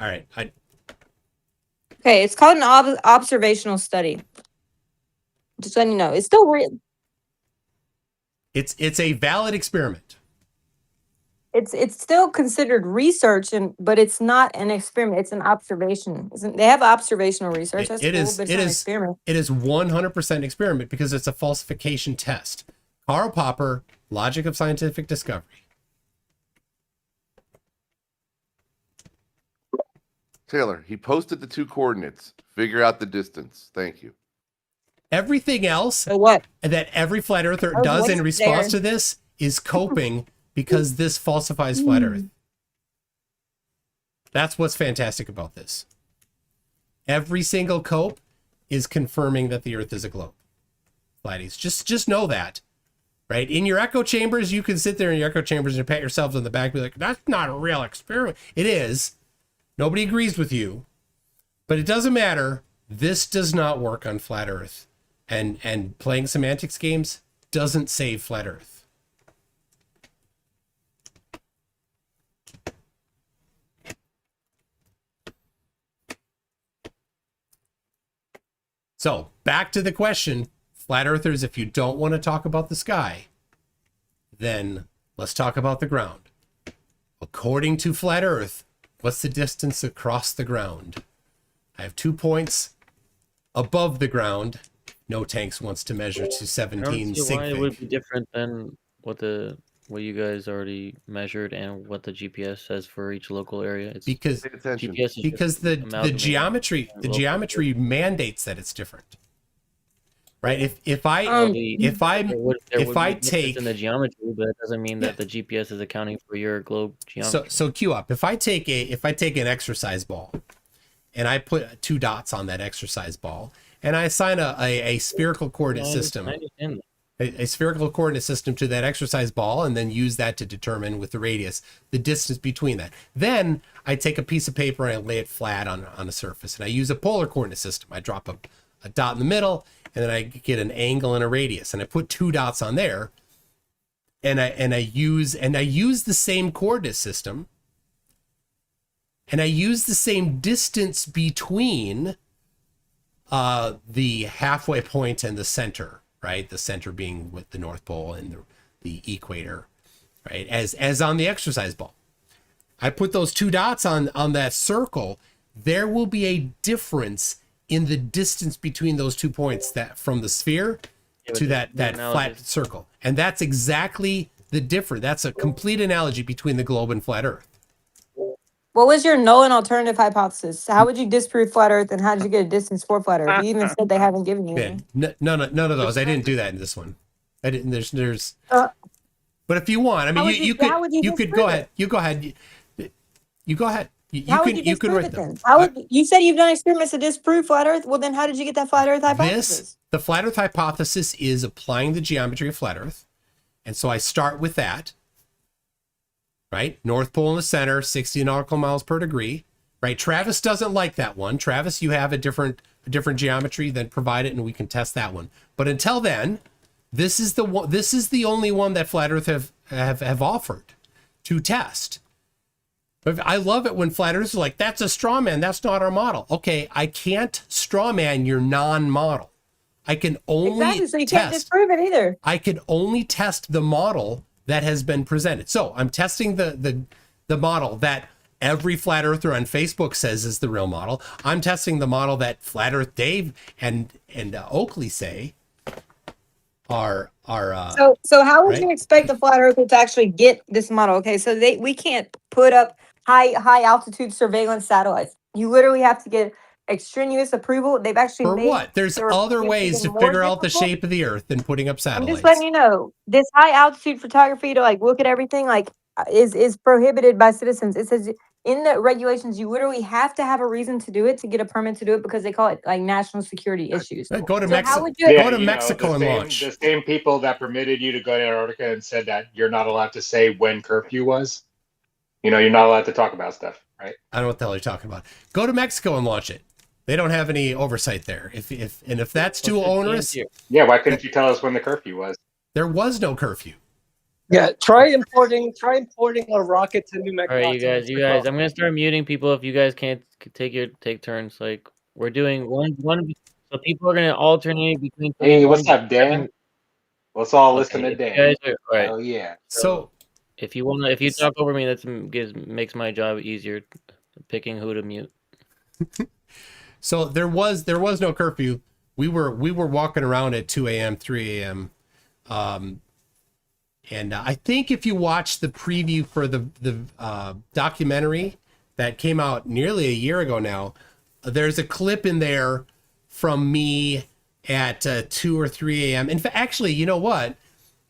All right. Okay, it's called an observational study. Just letting you know, it's still real. It's a valid experiment. It's still considered research, but it's not an experiment. It's an observation. They have observational research. That's cool, but it's not an experiment. It is 100% experiment because it's a falsification test. Karl Popper, Logic of Scientific Discovery. Taylor, he posted the 2 coordinates. Figure out the distance. Thank you. Everything else what? that every flat earther does in response to this is coping because this falsifies flat Earth. That's what's fantastic about this. Every single cope is confirming that the Earth is a globe. Flatties. Just know that. Right? In your echo chambers, you can sit there in your echo chambers and pat yourselves on the back and be like, that's not a real experiment. It is. Nobody agrees with you. But it doesn't matter. This does not work on flat Earth. And playing semantics games doesn't save flat Earth. So, back to the question, flat earthers, if you don't want to talk about the sky, then let's talk about the ground. According to flat Earth, what's the distance across the ground? I have 2 points above the ground. No Tanks wants to measure to 17 I don't see why it sig would fig. be different than what you guys already measured and what the GPS says for each local area. It's Because GPS is because just the amalgamating geometry mandates that it's different. Right? If I take in the geometry, but it doesn't mean that the GPS is accounting for your globe geometry. so cue up. If I take an exercise ball and I put 2 dots on that exercise ball and I assign a spherical coordinate system. I understand that. A spherical coordinate system to that exercise ball and then use that to determine with the radius the distance between that. Then I take a piece of paper and I lay it flat on a surface and I use a polar coordinate system. I drop a dot in the middle and then I get an angle and a radius and I put 2 dots on there and I use the same coordinate system and I use the same distance between the halfway point and the center. Right, the center being with the North Pole and the equator, right? As on the exercise ball, I put those 2 dots on that circle. There will be a difference in the distance between those 2 points that from the sphere to that flat circle, and that's exactly the difference. That's a complete analogy between the globe and flat Earth. What was your null and alternative hypothesis? How would you disprove flat Earth, and how did you get a distance for flat Earth? You even said they haven't given you any. None of those. I didn't do that in this one. I didn't. There's. But if you want, I mean, you could go ahead. You go ahead. You go ahead. You could write them. You said you've done experiments to disprove flat Earth? Well, then how did you get that flat Earth hypothesis? The flat Earth hypothesis is applying the geometry of flat Earth, and so I start with that. Right, North Pole in the center, 60 nautical miles per degree. Right, Travis doesn't like that one. Travis, you have a different geometry. Then provide it, and we can test that one. But until then, this is the one. This is the only one that flat Earth have offered to test. But I love it when flat Earthers are like, "That's a straw man. That's not our model." Okay, I can't straw man your non-model. I can only so you can't disprove it either. I can only test the model that has been presented. So I'm testing the model that every flat earther on Facebook says is the real model. I'm testing the model that Flat Earth Dave and Oakley say are so how would you expect the flat earther to actually get this model? Okay, so we can't put up high altitude surveillance satellites. You literally have to get extraneous approval. They've actually for what? There's other ways to figure out the shape of the Earth than putting up satellites. I'm just letting you know, this high altitude photography to look at everything is prohibited by citizens. It says in the regulations you literally have to have a reason to do it, to get a permit to do it, because they call it national security issues. Go to Mexico. Go to Mexico and launch. The same people that permitted you to go to Antarctica and said that you're not allowed to say when curfew was. You're not allowed to talk about stuff, right? I don't know what the hell you're talking about. Go to Mexico and launch it. They don't have any oversight there. If that's too onerous, yeah. Why couldn't you tell us when the curfew was? There was no curfew. Yeah, try importing a rocket to New Mexico. All right, you guys. I'm gonna start muting people if you guys can't take turns. We're doing one. So people are gonna alternate between. Hey, what's up, Dan? Let's all listen to If you Dan. guys are, all right. Hell yeah. So if you talk over me, makes my job easier. Picking who to mute. So there was no curfew. We were walking around at 2 a.m., 3 a.m. And I think if you watch the preview for the documentary that came out nearly a year ago now, there's a clip in there from me at 2 or 3 a.m. In fact, actually, you know what?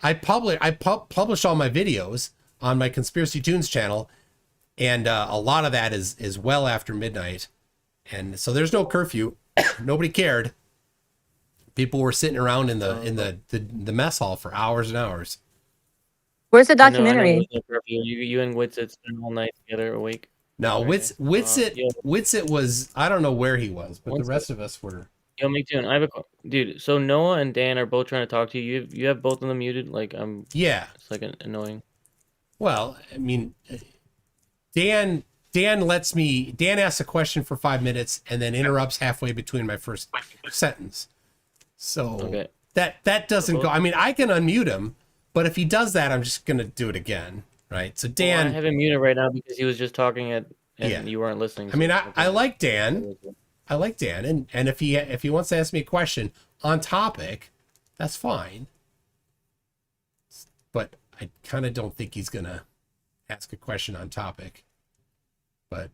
I publish all my videos on my Conspiracy Tunes channel, and a lot of that is well after midnight. And so there's no curfew. Nobody cared. People were sitting around in the mess hall for hours and hours. Where's the I know documentary? there's no curfew. You and Witsit spent all night together awake. No, Witsit was, I don't know where he was, but the rest of us were. Yo, MCToon, I have dude. So Noah and Dan are both trying to talk to you. You have both of them muted. Like Yeah. It's like annoying. Well, I mean, Dan asks a question for 5 minutes and then interrupts halfway between my first sentence. So that doesn't go. I mean, I can unmute him, but if he does that, I'm just gonna do it again, right? So Dan, I have him muted right now because he was just talking and you weren't listening. I mean, I like Dan. I like Dan, and if he wants to ask me a question on topic, that's fine. But I kind of don't think he's gonna ask a question on topic. But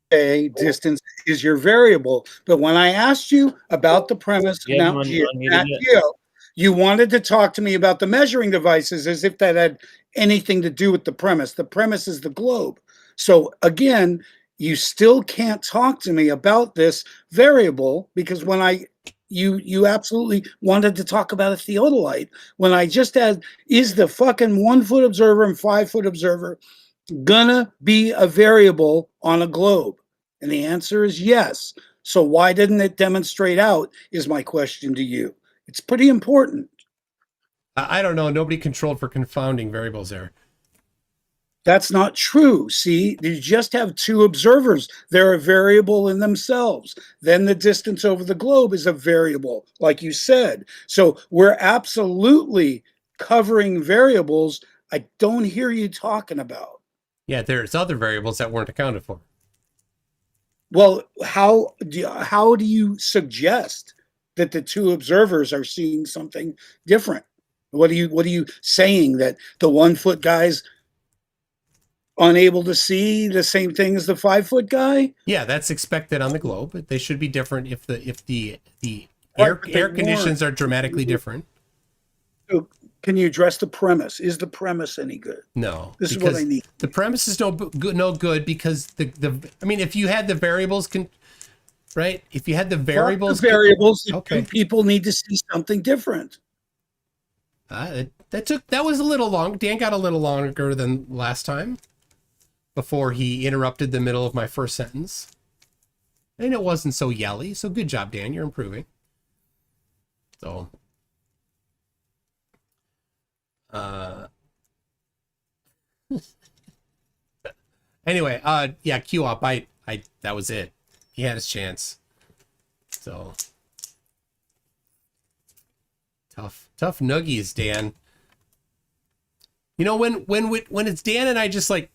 distance is your variable. But when I asked you about the premise of Mount Geo, you wanted to talk to me about the measuring devices as if that had anything to do with the premise. The premise is the globe. So again, you still can't talk to me about this variable because when you absolutely wanted to talk about a theodolite when I just had, is the fucking 1 foot observer and 5 foot observer gonna be a variable on a globe? And the answer is yes. So why didn't it demonstrate out is my question to you. It's pretty important. I don't know. Nobody controlled for confounding variables there. That's not true. See, you just have 2 observers. They're a variable in themselves. Then the distance over the globe is a variable, like you said. So we're absolutely covering variables I don't hear you talking about. Yeah, there's other variables that weren't accounted for. Well, how do you suggest that the 2 observers are seeing something different? What are you saying, that the 1 foot guy's unable to see the same thing as the 5 foot guy? Yeah, that's expected on the globe. They should be different if the air conditions are dramatically different. So can you address the premise? Is the premise any good? No, this is what I need. The premise is no good because I mean, if you had the variables, right? If you had the variables, okay, people need to see something different. That was a little long. Dan got a little longer than last time before he interrupted the middle of my first sentence, and it wasn't so yelly. So good job, Dan. You're improving. So. Anyway, yeah, Q up. I that was it. He had his chance. So tough nuggies, Dan. You know, when it's Dan and I just like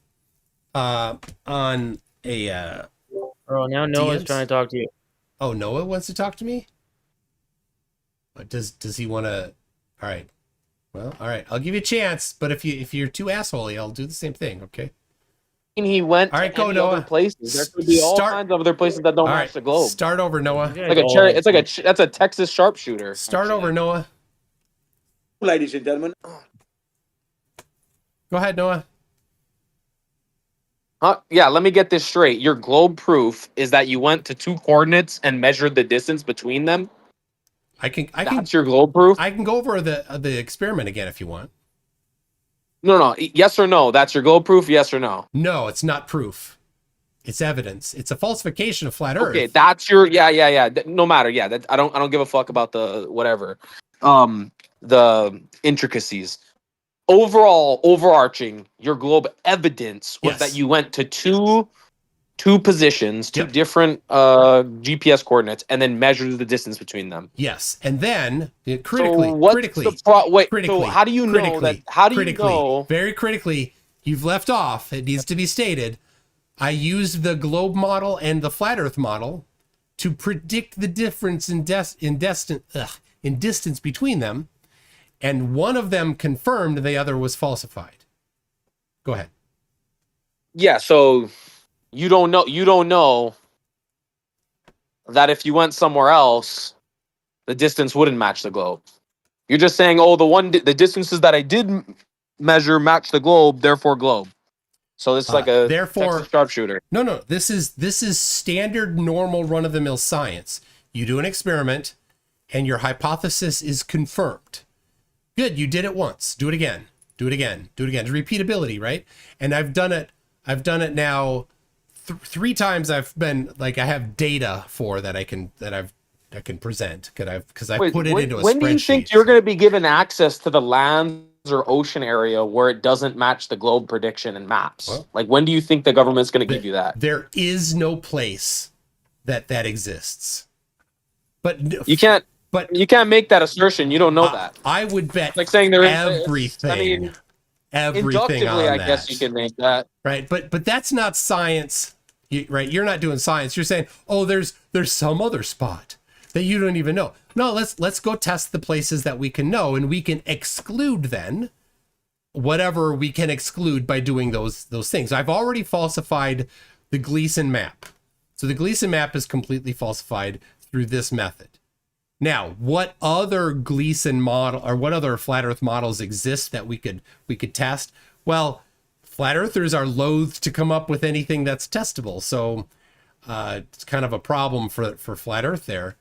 on a Bro, now Noah's trying to talk to you. Oh, Noah wants to talk to me? Does he want to? All right. Well, all right. I'll give you a chance, but if you're too assholey, I'll do the same thing. Okay. He went. All right, to go any Noah. other places. There could be all kinds of other places that don't All match right, the globe. Start over, Noah. Like a cherry. It's like that's a Texas sharpshooter. Start over, Noah. Ladies and gentlemen. Go ahead, Noah. Yeah, let me get this straight. Your globe proof is that you went to 2 coordinates and measured the distance between them. That's your globe proof. I can go over the experiment again if you want. No. Yes or no? That's your globe proof. Yes or no? No, it's not proof. It's evidence. It's a falsification of flat Earth. Okay, that's your yeah. No matter. Yeah, I don't give a fuck about the whatever. The intricacies. Overall, overarching, your globe evidence was that you went to two two positions, two different GPS coordinates, and then measures the distance between them. Yes, and then So how do you know that? How do you know? Very critically, you've left off. It needs to be stated. I used the globe model and the flat Earth model to predict the difference in distance between them, and one of them confirmed, the other was falsified. Go ahead. Yeah, so you don't know that if you went somewhere else, the distance wouldn't match the globe. You're just saying, oh, the distances that I did measure match the globe, therefore globe. So it's like a Texas sharpshooter. No. This is standard, normal, run-of-the-mill science. You do an experiment, and your hypothesis is confirmed. Good, you did it once. Do it again. Do it again. Do it again. It's repeatability, right? And I've done it now 3 times. I have data for that I can present because I put it into a spreadsheet. When do you think you're going to be given access to the land or ocean area where it doesn't match the globe prediction and maps? Like, when do you think the government's going to give you that? There is no place that exists. But you can't make that assertion. You don't know that. I would bet like saying there is everything. I mean, everything inductively, on I that. guess you can make that. Right, but that's not science, right? You're not doing science. You're saying, oh, there's some other spot that you don't even know. No, let's go test the places that we can know, and we can exclude then whatever we can exclude by doing those things. I've already falsified the Gleason map. So the Gleason map is completely falsified through this method. Now, what other Gleason model or what other flat Earth models exist that we could test? Well, flat Earthers are loath to come up with anything that's testable. So it's kind of a problem for flat Earth there.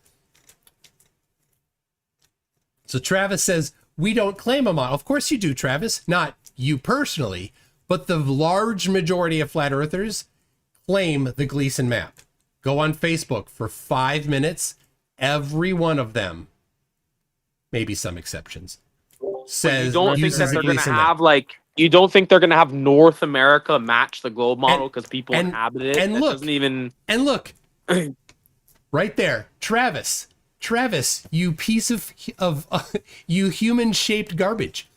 So Travis says, we don't claim a model. Of course you do, Travis. Not you personally, but the large majority of flat Earthers claim the Gleason map. Go on Facebook for 5 minutes. Every one of them, maybe some exceptions, says you don't think that they're going to have map. You don't think they're going to have North America match the globe model because people inhabit it? And look, right there, Travis, you piece of you human-shaped garbage.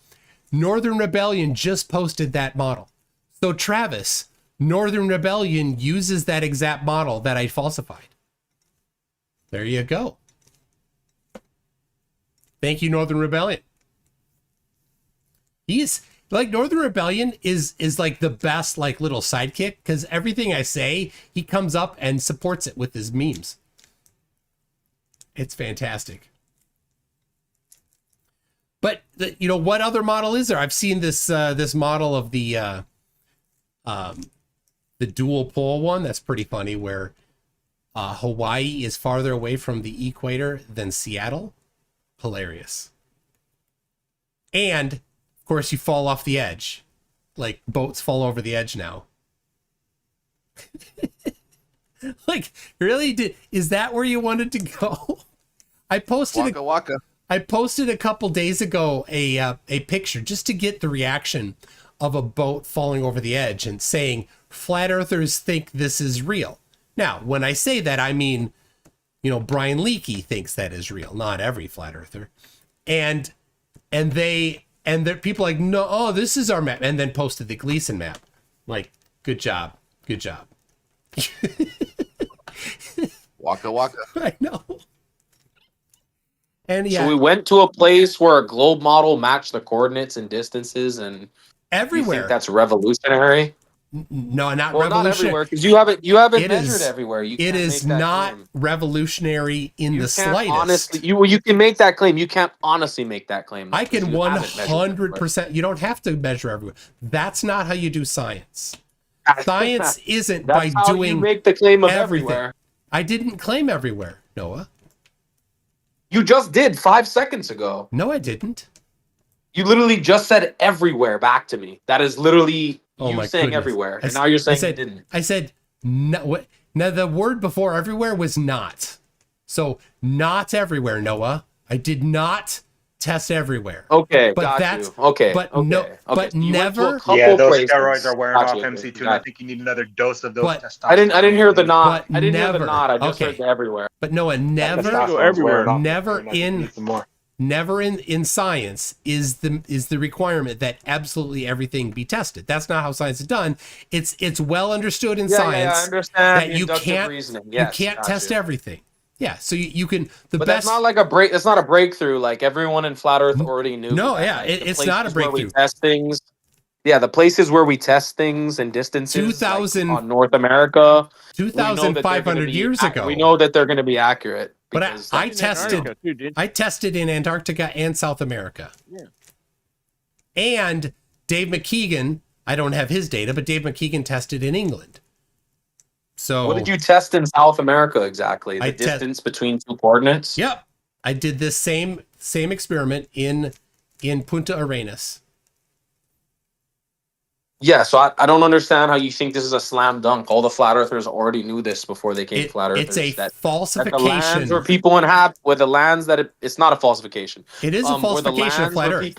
Northern Rebellion just posted that model. So Travis, Northern Rebellion uses that exact model that I falsified. There you go. Thank you, Northern Rebellion. He's like, Northern Rebellion is like the best like little sidekick, because everything I say, he comes up and supports it with his memes. It's fantastic. But what other model is there? I've seen this this model of the dual pole one. That's pretty funny, where Hawaii is farther away from the equator than Seattle. Hilarious. And of course you fall off the edge. Like boats fall over the edge now. Like, really? Is that where you wanted to go? I posted Waka. I posted a couple days ago a picture just to get the reaction of a boat falling over the edge and saying flat earthers think this is real. Now, when I say that, I mean, Brian Leakey thinks that is real, not every flat earther. And they're people like, no, oh, this is our map, and then posted the Gleason map. Like, good job. Waka. I know. And so we went to a place where a globe model matched the coordinates and distances, and everywhere. You think that's revolutionary? No, not well, revolutionary. Not everywhere, because you haven't measured everywhere. It is not revolutionary in the slightest. Honestly, you can make that claim. You can't honestly make that claim. I can 100%. You don't have to measure everywhere. That's not how you do science. Science isn't by doing. You make the claim of everything. Everywhere. I didn't claim everywhere, Noah. You just did 5 seconds ago. No, I didn't. You literally just said everywhere back to me. That is literally you saying goodness. Everywhere. And now you're saying you didn't. I said, no, what? Now the word before everywhere was not. So not everywhere, Noah. I did not test everywhere. Okay, but got that's you. Okay, but okay, no, okay. but So you went to a never. couple Yeah, those places. steroids are wearing Got off you. MCToon. Got I it. think you need another dose of those But testosterone. I didn't hear the not. But I didn't hear the never. not. I just Okay. heard the everywhere. But Noah, That never, testosterone's wearing off never MCToon. I think you need some more. never in science is the requirement that absolutely everything be tested. That's not how science is done. It's well understood in science I understand that the you inductive can't reasoning. Yes, you can't got test you. everything. Yeah, so you can the But best. that's not like a break. That's not a breakthrough. Like everyone in flat Earth already knew. No, that. yeah, Like, the it's not a places where we breakthrough. test things. Yeah, the places where we test things and distances, 2,000 like on North America, 2,500 years ago. We know that they're going to be accurate. But I In tested Antarctica, too, didn't I tested in Antarctica and South America. Yeah. And Dave McKeegan, I don't have his data, but Dave McKeegan tested in England. So What did you test in South America exactly? The I distance between two coordinates? Yep. I did this same experiment in Punta Arenas. Yeah, so I don't understand how you think this is a slam dunk. All the flat earthers already knew this before they came flat earthers. It's a falsification. That the lands where people inhabit, where the lands that it's not a falsification. It is a falsification of flat Earth.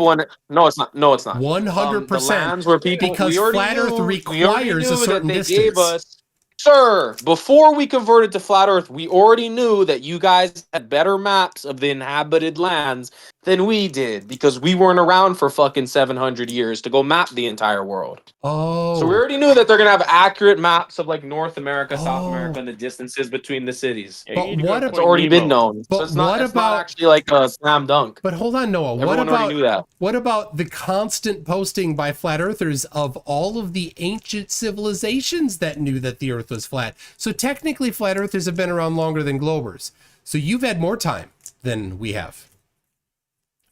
No, it's not. No, it's not. 100%. The lands where people because flat Earth requires a certain distance. Gave us, sir, before we converted to flat Earth, we already knew that you guys had better maps of the inhabited lands than we did because we weren't around for fucking 700 years to go map the entire world. Oh. So we already knew that they're going to have accurate maps of like North America, South America, and the distances between the cities. But what It's already been known. But so it's not, what it's not about actually like a slam dunk. But hold on, Noah. Everyone already knew that. What about the constant posting by flat earthers of all of the ancient civilizations that knew that the earth was flat? So technically flat earthers have been around longer than globers. So you've had more time than we have.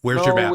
Where's your map?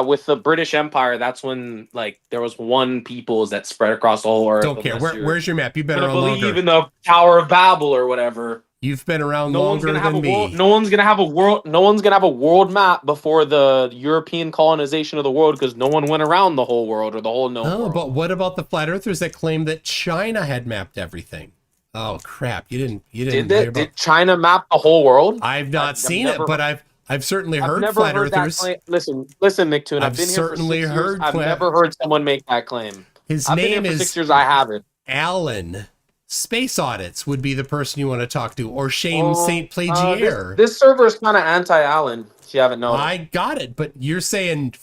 With the British Empire, that's when like there was one peoples that spread across the whole earth. Don't care. Where's your map? You've been around longer. Even the Tower of Babel or whatever. You've been around longer than me. No one's gonna have a world. No one's gonna have a world map before the European colonization of the world because no one went around the whole world or the whole known world. But what about the flat earthers that claim that China had mapped everything? Oh crap! You didn't. Did China map the whole world? I've not seen it, but I've certainly heard never flat heard that earthers. claim. Listen, McToon. I've been here for 6 years. I've never heard someone make that claim. His I've name been here for is 6 years. I haven't. Alan. Space Audits would be the person you want to talk to, or Shane St. Plagiaire. This server is kind of anti-Alan, if you haven't known. I got it, but you're saying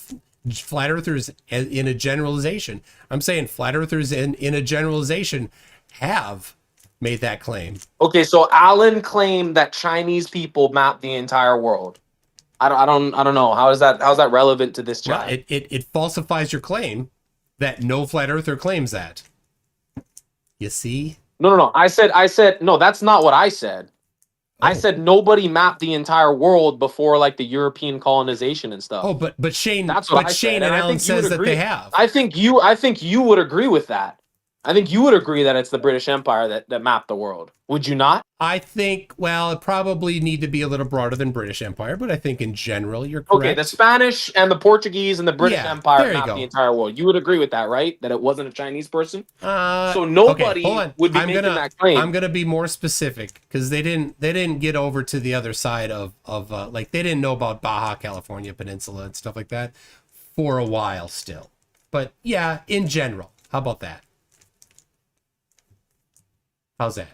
flat earthers in a generalization. I'm saying flat earthers in a generalization have made that claim. Okay, so Alan claimed that Chinese people mapped the entire world. I don't know. How's that relevant to this chat? Well, it falsifies your claim that no flat earther claims that. You see? No. I said no, that's not what I said. I said nobody mapped the entire world before like the European colonization and stuff. Oh, but Shane, that's what but I Shane said. and I Alan think you would says that agree. they have. I think you would agree with that. I think you would agree that it's the British Empire that mapped the world. Would you not? I think, well, it probably need to be a little broader than British Empire, but I think in general you're correct. Okay, the Spanish and the Portuguese and the British Empire mapped go. the entire world. You would agree with that, right? That it wasn't a Chinese person? So nobody would be making that claim. I'm gonna be more specific because they didn't get over to the other side of like they didn't know about Baja California Peninsula and stuff like that for a while still. But yeah, in general, how about that? How's that?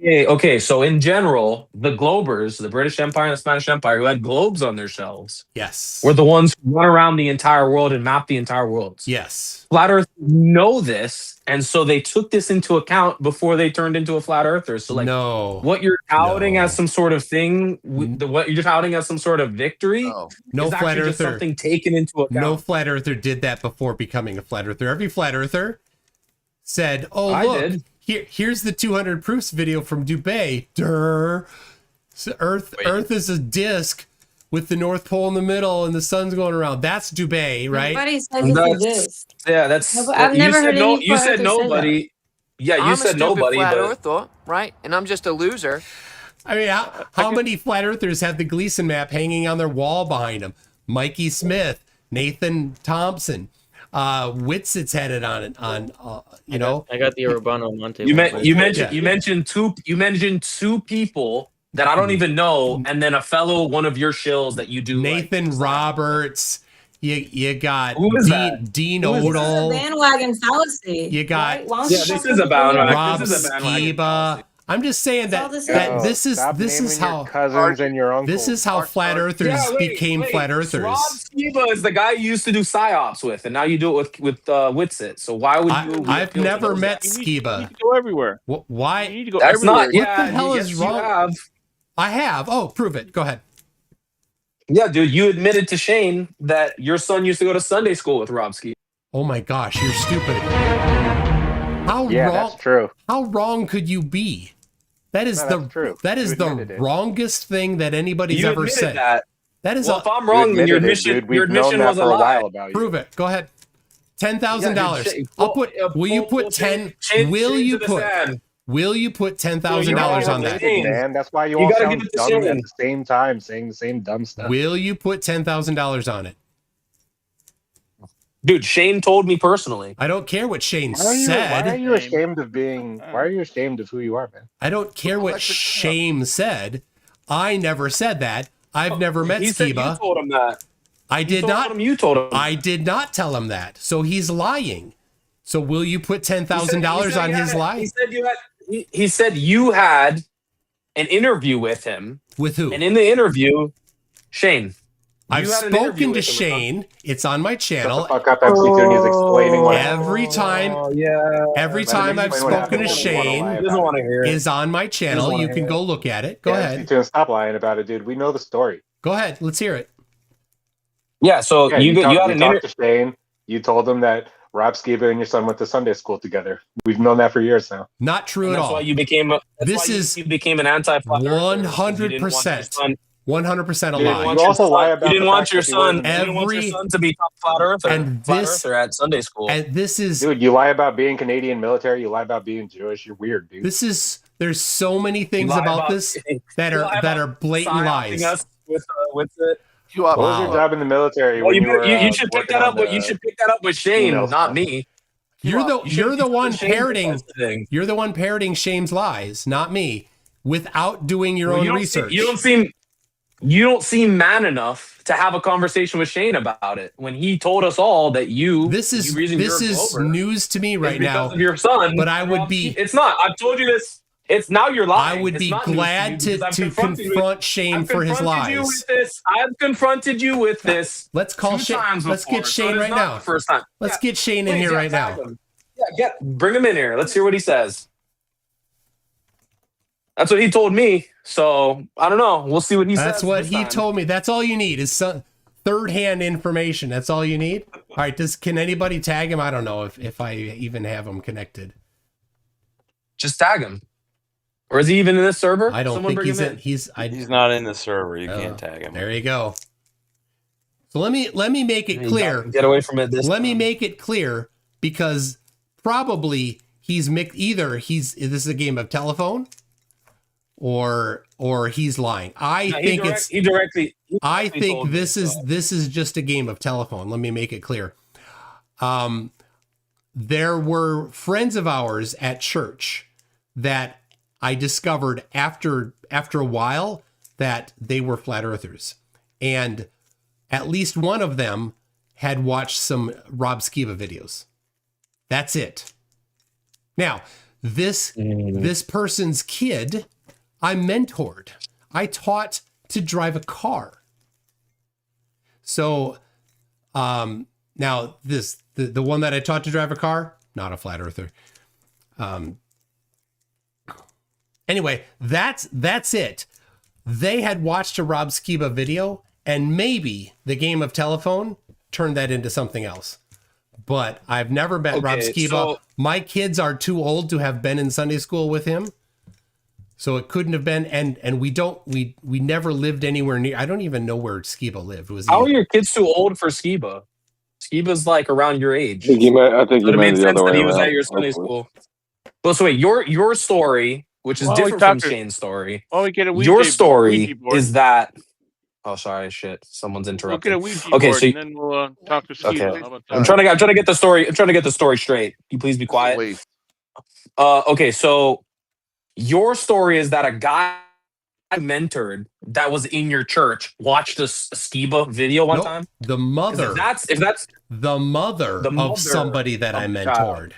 Okay, so in general, the Globers, the British Empire and the Spanish Empire, who had globes on their shelves, yes, were the ones who went around the entire world and mapped the entire world. Yes. Flat Earth know this, and so they took this into account before they turned into a flat earther. So like what you're touting as some sort of thing, what you're touting as some sort of victory, No is flat actually just earther. something taken into account. No flat earther did that before becoming a flat earther. Every flat earther said, "Oh, I look, did. Here's the 200 proofs video from Dubay. Durr. So Earth is a disc with the North Pole in the middle and the sun's going around. That's Dubay, right?" Nobody says it's a disc. Yeah, that's. I've never heard any You flat said earther say nobody. Yeah, you I'm said a stupid nobody, flat but earther, right? And I'm just a loser. I mean, how many flat earthers have the Gleason map hanging on their wall behind them? Mikey Smith, Nathan Thompson, Witsit's had it on it you know. I got the Urbano Monte. you mentioned two people that I don't even know, and then a fellow one of your shills that you do. Nathan Roberts. You got Who is that? Dean Who is that? Odell. Bandwagon fallacy. You got right? Why don't Yeah, you this talk is a to bandwagon. Rob This is a bandwagon. Skiba. I'm just saying that this is how cousins and your uncles. this is how flat earthers became flat earthers. Rob Skiba is the guy you used to do psyops with, and now you do it with Witsit. So why would you? I've never met Skiba. You need to go everywhere. Why? You need to go That's everywhere. not. Yeah, What the hell is yes, wrong? You have. I have. Oh, prove it. Go ahead. Yeah, dude, you admitted to Shane that your son used to go to Sunday school with Rob Skiba. Oh my gosh, you're stupid. How Yeah, wrong? that's true. How wrong could you be? That is No, that's true. that is You the admitted it. wrongest thing that anybody's You ever admitted said. that. That is Well, if I'm wrong, then your admission was a lie. Prove it. Go ahead. $10,000. Yeah, I'll put. Will you put 10? Will you put? Will you put $10,000 on that? Man, that's why you all gotta sound give it to dumb Shane. at the same time, saying the same dumb stuff. Will you put $10,000 on it? Dude, Shane told me personally. I don't care what Shane Why are said. you ashamed of being? Why are you ashamed of who you are, man? I don't care what Shane said. I never said that. I've never met He said you Skiba. told him that. I did not. You told him. I did not tell him that. So he's lying. So will you put $10,000 on his lie? He said you had. He said you had an interview with him. With who? And in the interview, Shane. I've you had an interview spoken to with him. Shane. It's on my channel. Fuck up, MCToon. He's explaining what Every time, every time I've spoken to Shane is on my channel. You can go look at it. Go ahead. MCToon, stop lying about it, dude. We know the story. Go ahead. Let's hear it. Yeah. So Yeah, you talked had an to Shane. You told him that Rob Skiba and your son went to Sunday school together. We've known that for years now. Not true And at that's all. why you became. You became an anti-flat earther. 100%. 100% a You didn't lie. want your son- you didn't want your son. You didn't want your son to be top flat earther. And flat this- earther at Sunday school. And this is, Dude, you lie about being Canadian military. You lie about being Jewish. You're weird, dude. this is. There's so many things lie about about- this that you are lie that about are blatant psyoping lies. us with it. What was your job in the military? Well, when you, you, were, you should pick working that up. on You should pick that up with Shane, email not stuff? me. You're shouldn't the be one Shane's parroting. investing. You're the one parroting Shane's lies, not me. Without doing your Well, own you don't research. you don't seem man enough to have a conversation with Shane about it when he told us all that This is news to me right now. Of your son, but I would be. It's not. I've told you this. It's now you're lying. I would be glad to confront Shane for his lies. I've confronted you with this. Let's call Shane. Let's get Shane right now. First time. Let's get Shane in here right now. Yeah, bring him in here. Let's hear what he says. That's what he told me. So I don't know. We'll see what he says. That's what this he time. told me. That's all you need is some third-hand information. That's all you need. All right. Can anybody tag him? I don't know if I even have him connected. Just tag him. Or is he even in this server? I don't think he's in. He's not in the server. You can't tag him. There you go. So let me make it clear. Get away from it. Let me make it clear because probably he's either this is a game of telephone or he's lying. I think this is just a game of telephone. Let me make it clear. There were friends of ours at church that I discovered after a while that they were flat earthers. And at least one of them had watched some Rob Skiba videos. That's it. Now, this person's kid, I mentored. I taught to drive a car. So now the one that I taught to drive a car, not a flat earther. Anyway, that's it. They had watched a Rob Skiba video, and maybe the game of telephone turned that into something else. But I've never met Rob Skiba. So, my kids are too old to have been in Sunday school with him. So it couldn't have been, and we never lived anywhere near. I don't even know where Skiba lived. How are your kids too old for Skiba? Skiba's like around your age. I think you meant it made the sense other that way he was around. at your Sunday school. Well, so wait, your story, which is different from Shane's story. Oh, we get a Ouija, Your story Ouija board. is that. Oh, sorry, shit. Someone's We'll interrupting. get a Ouija Okay, board so and then we'll talk to Steve. okay, How about that? I'm trying to get the story. I'm trying to get the story straight. Can you please be quiet? Okay, so your story is that a guy I mentored that was in your church watched a Skiba video one time? The mother. If that's the mother of somebody that I mentored.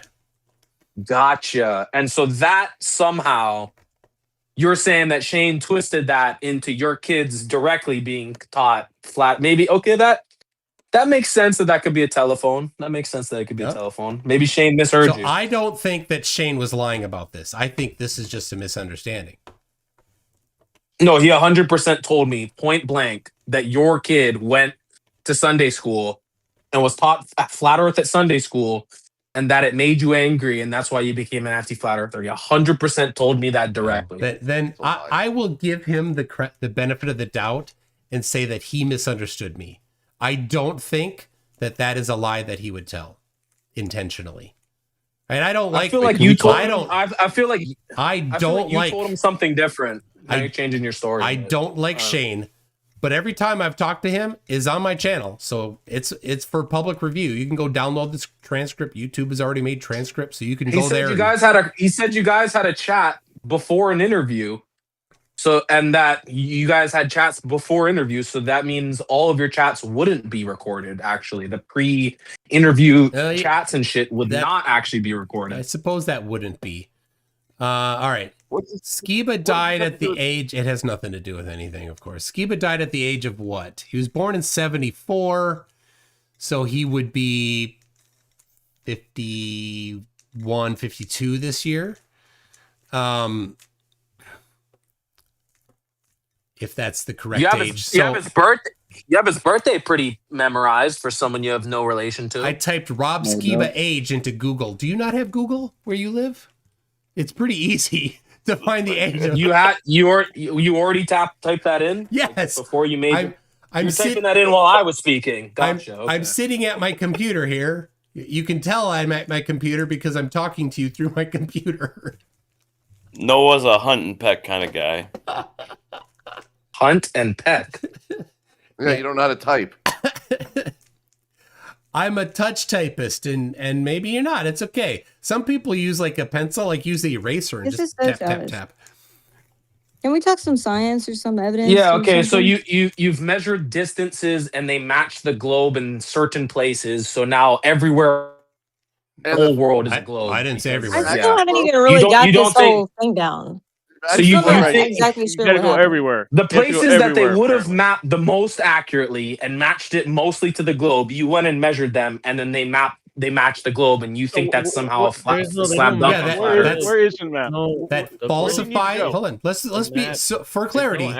Gotcha. And so that somehow you're saying that Shane twisted that into your kids directly being taught flat. Maybe okay, that makes sense that could be a telephone. That makes sense that it could be a telephone. Maybe Shane misheard you. I don't think that Shane was lying about this. I think this is just a misunderstanding. No, he 100% told me point blank that your kid went to Sunday school and was taught flat Earth at Sunday school, and that it made you angry, and that's why you became an anti-flat earther. He 100% told me that directly. Then I will give him the benefit of the doubt and say that he misunderstood me. I don't think that is a lie that he would tell intentionally. And I don't like. I feel like you told. I feel like you told him something different. Now you're changing your story. I don't like Shane, but every time I've talked to him is on my channel, so it's for public review. You can go download this transcript. YouTube has already made transcripts, so you can go there. He said you guys had a chat before an interview. So, and that you guys had chats before interviews, so that means all of your chats wouldn't be recorded. Actually, the pre-interview chats and shit would not actually be recorded. I suppose that wouldn't be. All right. Skiba died at the age. It has nothing to do with anything, of course. Skiba died at the age of what? He was born in 74, so he would be 51, 52 this year. If that's the correct age. You have his birthday pretty memorized for someone you have no relation to. I typed Rob Skiba age into Google. Do you not have Google where you live? It's pretty easy to find the age. You already typed that in? Yes. Before you made I'm typing that in while I was speaking. Gotcha. I'm sitting at my computer here. You can tell I'm at my computer because I'm talking to you through my computer. Noah's a hunt and peck kind of guy. Hunt and peck. Yeah, you don't know how to type. I'm a touch typist, and maybe you're not. It's okay. Some people use like a pencil, like use the eraser and just tap, tap, tap. Can we talk some science or some evidence? Yeah, okay. So you've measured distances and they match the globe in certain places. So now everywhere the whole world is a globe. I didn't say everywhere. I still haven't even really got this whole thing down. So you think exactly sure gotta go everywhere. The places that they would have mapped the most accurately and matched it mostly to the globe, you went and measured them, and then they matched the globe, and you think that's somehow a slam dunk. Where is the map? That falsified. Hold on. Let's be for clarity.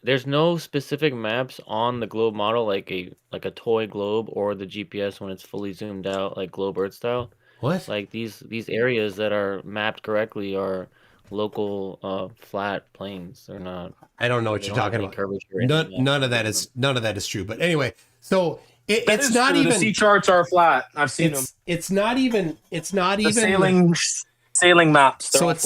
There's no specific maps on the globe model, like a toy globe or the GPS when it's fully zoomed out, like globe Earth style. What? Like these areas that are mapped correctly are local flat plains. They're not. I don't know what you're talking about. None of that is true. But anyway, so it's not even. The sea charts are flat. I've seen them. It's not even. Sailing maps. So it's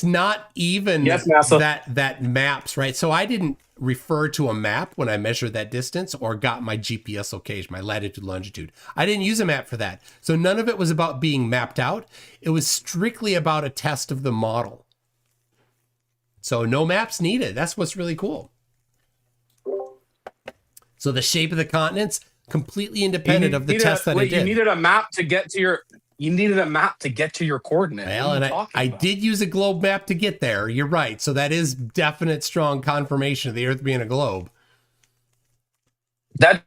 not even that maps, right? So I didn't refer to a map when I measured that distance or got my GPS location, my latitude, longitude. I didn't use a map for that. So none of it was about being mapped out. It was strictly about a test of the model. So no maps needed. That's what's really cool. So the shape of the continents, completely independent of the test that I did. You needed a map to get to your. You needed a map to get to your coordinate. Well, and I did use a globe map to get there. You're right. So that is definite, strong confirmation of the Earth being a globe. That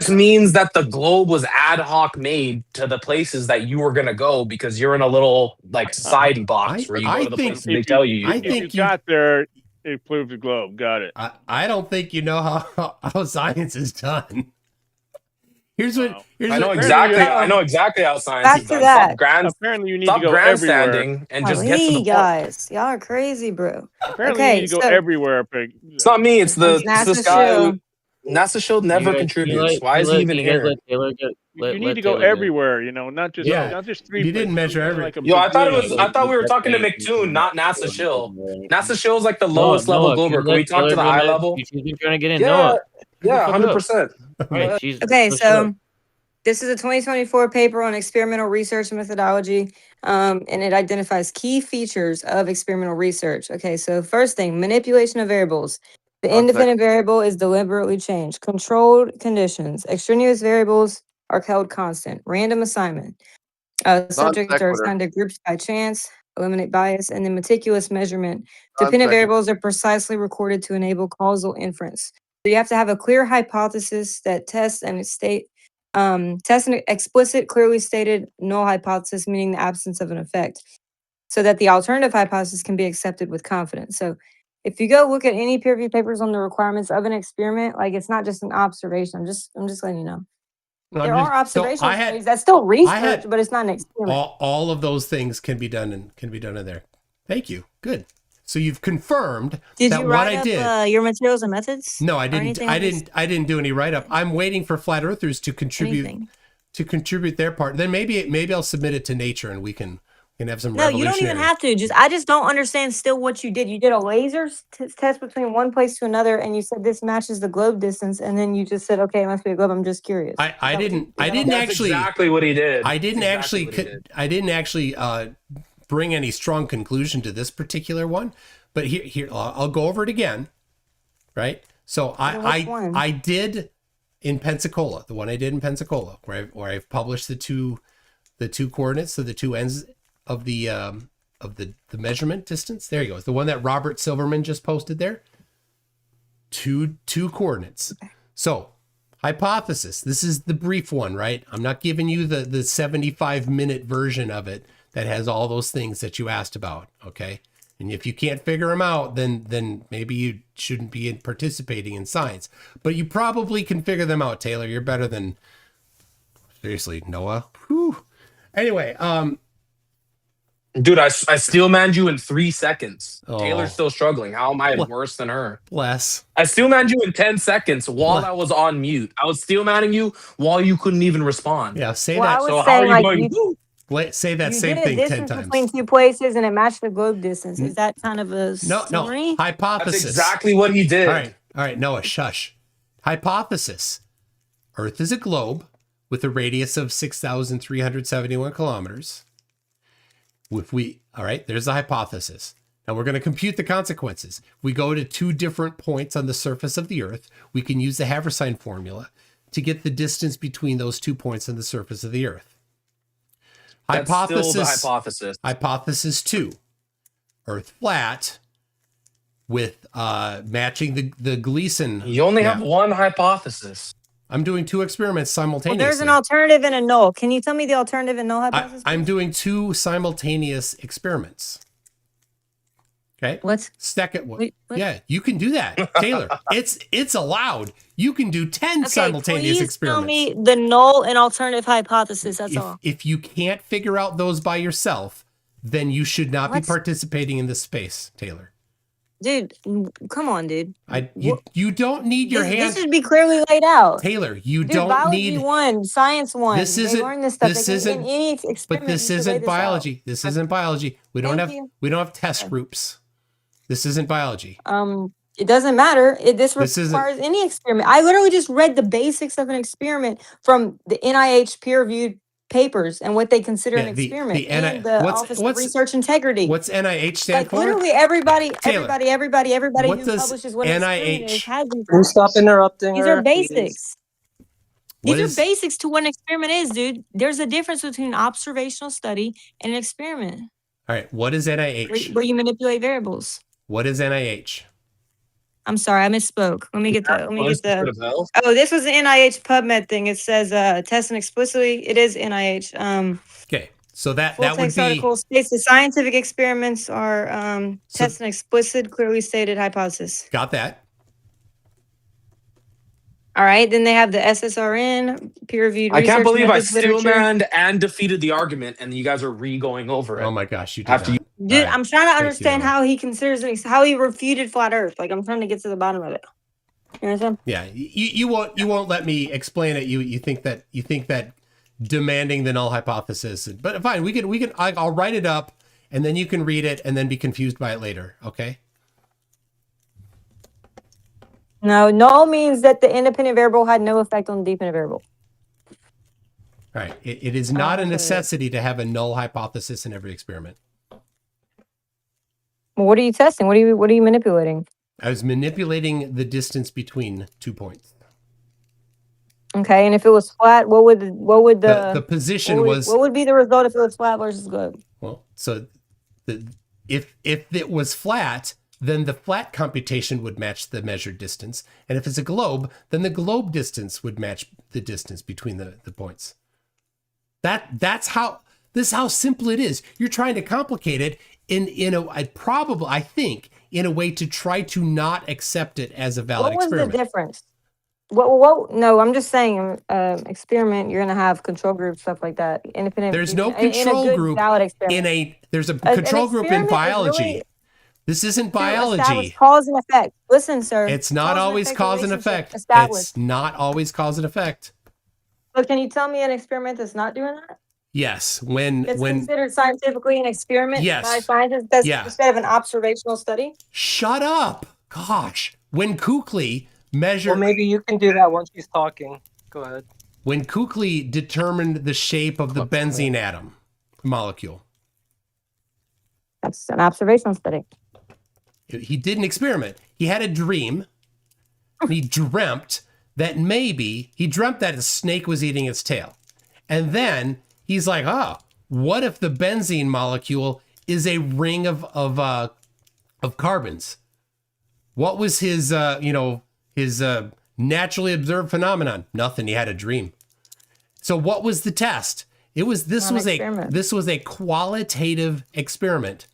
means that the globe was ad hoc made to the places that you were going to go because you're in a little society box where you go to the places they tell you. I think you got there. It flew the globe. Got it. I don't think you know how science is done. I know exactly how science is done. Apparently, you need to go everywhere and just get to the point. Guys, y'all are crazy, bro. Apparently, you need to go everywhere. It's not me. It's this guy. NASA Shield never contributes. Why is he even here? You need to go everywhere. Not just 3. You didn't measure everything. I thought we were talking to MCToon, not NASA Shield. NASA Shield's like the lowest level glober. Can we talk to the high level? She's been trying to get in. Yeah, 100%. Okay, so This is a 2024 paper on experimental research methodology, and it identifies key features of experimental research. Okay, so first thing, manipulation of variables. The independent variable is deliberately changed. Controlled conditions. Extraneous variables are held constant. Random assignment. Subjects are sequitur. assigned to groups by chance, eliminate bias, and then meticulous measurement. Non Dependent sequitur. variables are precisely recorded to enable causal inference. So you have to have a clear hypothesis that tests and test an explicit, clearly stated null hypothesis, meaning the absence of an effect, so that the alternative hypothesis can be accepted with confidence. So if you go look at any peer-reviewed papers on the requirements of an experiment, like it's not just an observation. I'm just letting you know. No, There I'm just- are so observational I had- studies that's still research, I had- but it's not an experiment. All of those things can be done in there. Thank you. Good. So you've confirmed Did that you what write I up did. your materials and methods? No, I or didn't. anything I on this? didn't. I didn't do any write up. I'm waiting for flat earthers to contribute Anything. their part. Then maybe I'll submit it to Nature and we can have some. No, you don't even have to. I just don't understand still what you did. You did a laser test between one place to another, and you said this matches the globe distance, and then you just said, okay, it must be a globe. I'm just curious. I didn't That's actually. exactly what he did. I didn't That's actually. exactly what he did. I didn't actually bring any strong conclusion to this particular one. But here I'll go over it again. Right. So I did in Pensacola, the one I did in Pensacola, where I've published the two coordinates, so the two ends of the measurement distance. There you go. It's the one that Robert Silverman just posted there. Two coordinates. So hypothesis. This is the brief one, right? I'm not giving you the 75-minute version of it that has all those things that you asked about. Okay. And if you can't figure them out, then maybe you shouldn't be participating in science. But you probably can figure them out, Taylor. You're better than, seriously, Noah. Whew. Anyway, dude, I steel manned you in 3 seconds. Oh. Taylor's still struggling. How am I worse than her? Bless. I steel manned you in 10 seconds while I was on mute. I was steel manning you while you couldn't even respond. Yeah, say Well, that. I was So how saying, are you like, going? Say that you same did a thing 10 distance times. between two places, and it matched the globe distance. Is that kind of a No. summary? Hypothesis. That's exactly what he did. All right, Noah, shush. Hypothesis. Earth is a globe with a radius of 6,371 kilometers. All right, there's the hypothesis. Now we're going to compute the consequences. We go to two different points on the surface of the Earth. We can use the Haversine formula to get the distance between those 2 points on the surface of the Earth. That's still the hypothesis. Hypothesis 2. Earth flat with matching the Gleason. You only have one hypothesis. I'm doing two experiments Well, simultaneously. there's an alternative and a null. Can you tell me the alternative and null hypothesis? I'm doing two simultaneous experiments. Okay. What? Second one. Wait, what? Yeah, you can do that, Taylor. it's allowed. You can do 10 simultaneous please experiments. tell me the null and alternative hypothesis. That's all. If you can't figure out those by yourself, then you should not be What? participating in this space, Taylor. Dude, come on, dude. You don't need your hand. This should be clearly laid out. Taylor, you Dude, don't biology need. 1, science 1. This They isn't. learn this stuff. This They can- isn't. in any experiment, But this you should lay isn't this biology. out. This isn't biology. We don't Thank have. you. We don't have test groups. This isn't biology. It doesn't matter. This This isn't- requires any experiment. I literally just read the basics of an experiment from the NIH peer-reviewed papers and what they consider an experiment and the Office of Research Integrity. What's NIH stand Like for? literally everybody Taylor, everybody what who does publishes what an experiment is NIH has these. Can you stop interrupting These her, are please? basics. What These is- are basics to what an experiment is, dude. There's a difference between an observational study and an experiment All right. What is NIH? where you manipulate variables. What is NIH? I'm sorry, I misspoke. Let me get the. Oh, this was the NIH PubMed thing. It says testing explicitly. It is NIH. Okay. So that Full would text be. article states the scientific experiments are So- test an explicit, clearly stated hypothesis. Got that. All right, then they have the SSRN peer-reviewed. I can't research believe I methods steel literature. manned and defeated the argument, and you guys are re-going over it. Oh my gosh, you did After not. you- Dude, All right. I'm trying to Thank you, understand Noah. how he considers how he refuted flat Earth. Like I'm trying to get to the bottom of it. You understand? Yeah, you won't let me explain it. You think that demanding the null hypothesis, but fine. We can. I'll write it up, and then you can read it, and then be confused by it later. Okay. No, null means that the independent variable had no effect on the dependent variable. Right. It is not a necessity to have a null hypothesis in every experiment. Well, what are you testing? What are you manipulating? I was manipulating the distance between 2 points. Okay, and if it was flat, what would The position what would be the result if it was flat versus globe? Well, so if it was flat, then the flat computation would match the measured distance. And if it's a globe, then the globe distance would match the distance between the points. That's how simple it is. You're trying to complicate it in a way to try to not accept it as a valid experiment. What was the difference? What? No, I'm just saying, experiment. You're gonna have control group stuff like that. Independent. There's no in a control good, group valid experiment. there's a control group in experiment is biology. really This isn't to biology. establish cause and effect. Listen, sir. It's not always cause and effect. Established. It's not always cause and effect. But can you tell me an experiment that's not doing that? Yes, It's when considered scientifically an experiment Yes. by scientists Yeah. instead of an observational study. Shut up. Gosh. When Kuchli measured Well, maybe you can do that once she's talking. Go ahead. when Kuchli determined the shape of the benzene atom molecule. That's an observational study. He did an experiment. He had a dream. He dreamt that a snake was eating its tail. And then he's like, what if the benzene molecule is a ring of carbons? What was his naturally observed phenomenon? Nothing. He had a dream. So what was the test? This was a qualitative experiment.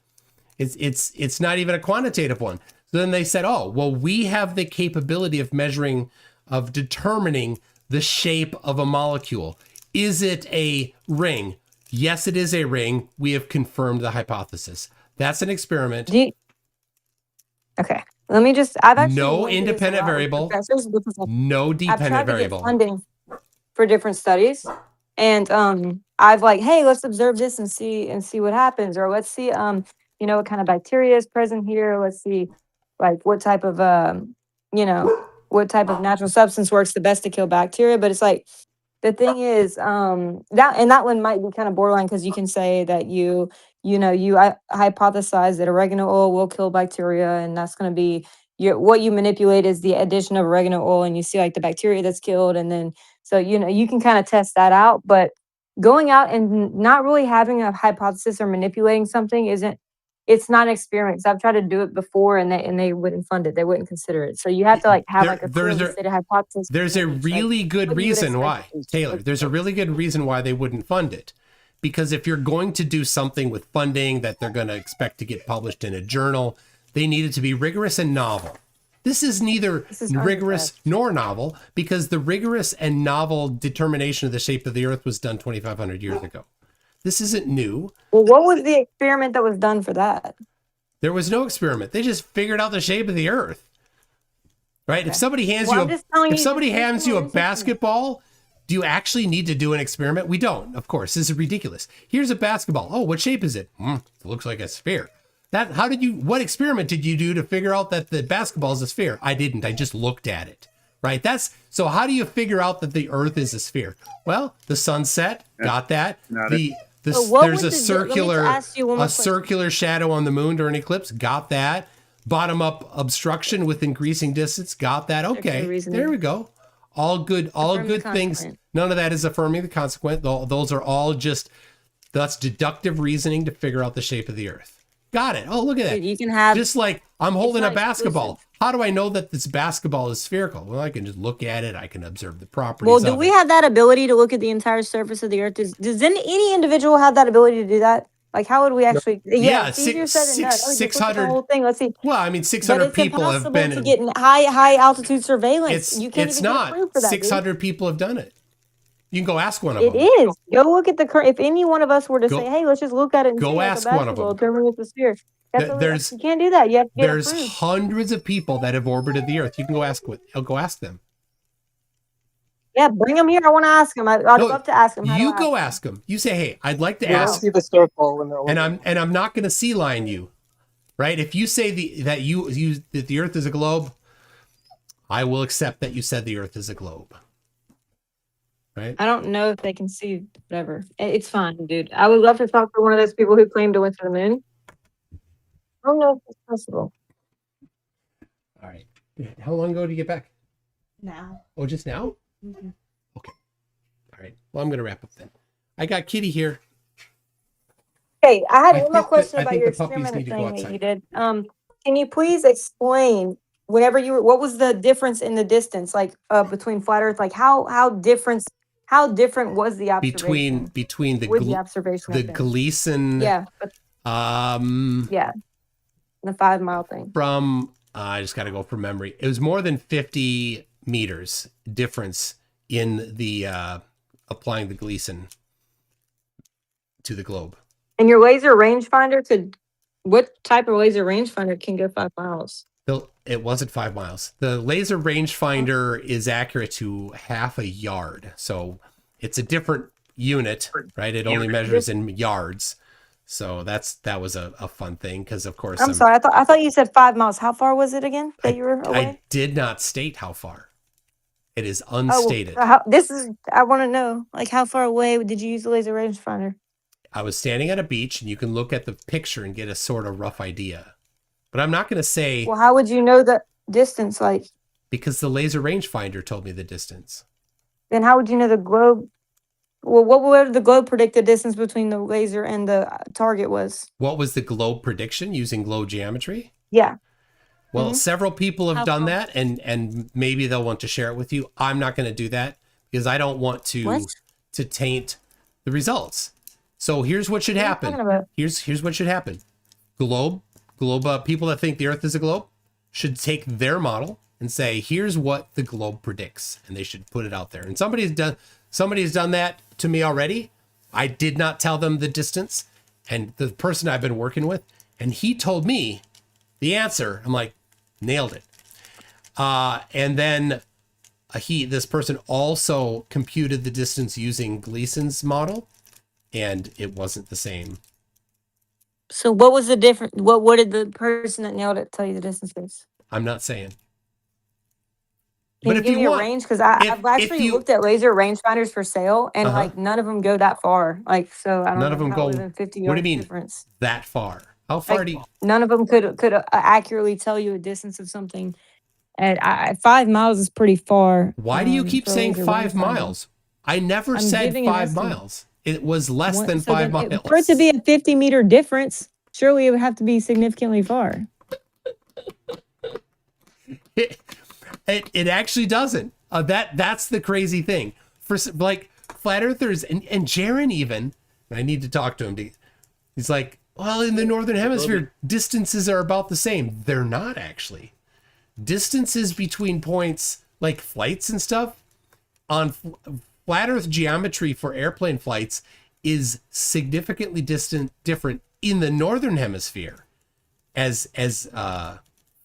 It's not even a quantitative one. So then they said, we have the capability of determining the shape of a molecule. Is it a ring? Yes, it is a ring. We have confirmed the hypothesis. That's an experiment. Okay. Let me just. I've actually No independent variable. No dependent variable. Funding for different studies, and I've hey, let's observe this and see what happens, or let's see what kind of bacteria is present here. Let's see what type of what type of natural substance works the best to kill bacteria. But it's the thing is that one might be kind of borderline because you can say that you hypothesize that oregano oil will kill bacteria, and that's going to be what you manipulate is the addition of oregano oil, and you see the bacteria that's killed, and then so you can kind of test that out. But going out and not really having a hypothesis or manipulating something it's not an experiment. I've tried to do it before, and they wouldn't fund it. They wouldn't consider it. So you have to have a clearly stated hypothesis. There's a really good reason why, Taylor. There's a really good reason why they wouldn't fund it. Because if you're going to do something with funding that they're going to expect to get published in a journal, they need it to be rigorous and novel. This is neither rigorous nor novel, because the rigorous and novel determination of the shape of the Earth was done 2,500 years ago. This isn't new. Well, what was the experiment that was done for that? There was no experiment. They just figured out the shape of the Earth. Right? Okay. If somebody hands you a basketball, do you actually need to do an experiment? We don't, of course. This is ridiculous. Here's a basketball. Oh, what shape is it? It looks like a sphere. What experiment did you do to figure out that the basketball is a sphere? I didn't. I just looked at it. Right? So how do you figure out that the Earth is a sphere? Well, the sun set, got that. There's a circular shadow on the moon during eclipse, got that. Bottom up obstruction with increasing distance, got that. Okay, there we go. All good things. None of that is affirming the consequent. Those are all that's deductive reasoning to figure out the shape of the Earth. Got it. Oh, look at that. You can have just I'm holding a basketball. Exclusive. How do I know that this basketball is spherical? Well, I can just look at it. I can observe the properties. Well, do we have that ability to look at the entire surface of the Earth? Does any individual have that ability to do that? How would we actually? Yeah, 600 whole thing. Let's see. Well, I mean, 600 people have been to get high altitude surveillance. You can't it's even not. get approved for that. 600 people have done it. You can go ask one of them. It is. Go look at the current. If any one of us were to say, "Hey, let's just look at it," and go see ask one of them. Determine it's a sphere. You can't do that. You have to get There's approved. hundreds of people that have orbited the Earth. You can go ask them. Yeah, bring them here. I want to ask them. I'd love to ask them. You go ask them. You say, "Hey, I'd like to ask." See the circle when they're and I'm not going to sea lion you, right? If you say that the Earth is a globe, I will accept that you said the Earth is a globe. right? I don't know if they can see whatever. It's fine, dude. I would love to talk to one of those people who claim to went to the moon. I don't know if it's possible. All right. How long ago did you get back? Now. Oh, just now? Mm-hmm. Okay. All right. Well, I'm going to wrap up then. I got Kitty here. Okay, I had one more question I about think your the puppies experiment need to go thing that you outside. did. Can you please explain whenever you were, what was the difference in the distance, like between flat Earth? Like how different was the observation? Between Would the observation the have been? Gleason Yeah, but yeah, the 5 mile thing. from I just got to go from memory. It was more than 50 meters difference in the applying the Gleason to the globe. And your laser rangefinder could, what type of laser rangefinder can go 5 miles? It wasn't 5 miles. The laser rangefinder is accurate to half a yard. So it's a different unit, right? It only measures in yards. So that was a fun thing because, of course, I'm sorry. I thought you said 5 miles. How far was it again that you were away? I did not state how far. It is unstated. I want to know, like, how far away did you use the laser rangefinder? I was standing at a beach, and you can look at the picture and get a sort of rough idea. But I'm not going to say... Well, how would you know the distance, like? Because the laser rangefinder told me the distance. Then how would you know the globe? Well, what would the globe predict the distance between the laser and the target was? What was the globe prediction using globe geometry? Yeah. Well, several people have done that, and maybe they'll want to share it with you. I'm not going to do that because I don't want to taint the results. So here's what should happen. Here's what should happen. Globe people that think the Earth is a globe should take their model and say, here's what the globe predicts, and they should put it out there. And somebody's done that to me already. I did not tell them the distance, and the person I've been working with, and he told me the answer. I'm like, nailed it. And then this person also computed the distance using Gleason's model, and it wasn't the same. So what was the difference? What did the person that nailed it tell you the distance is? I'm not saying. Can you give me a range? Because I've actually looked at laser rangefinders for sale, and like none of them go that far. Like, so I don't know. None of them go within 50 yards. What do you mean difference. That far? How far do you? None of them could accurately tell you a distance of something. And 5 miles is pretty far. Why do you keep saying 5 miles? I never said 5 miles. It was less than 5 miles. For it to be a 50-meter difference, surely it would have to be significantly far. It actually doesn't. That's the crazy thing. For like flat earthers and Jaron even, and I need to talk to him. He's like, well, in the northern hemisphere, distances are about the same. They're not actually. Distances between points like flights and stuff on flat earth geometry for airplane flights is significantly different in the northern hemisphere as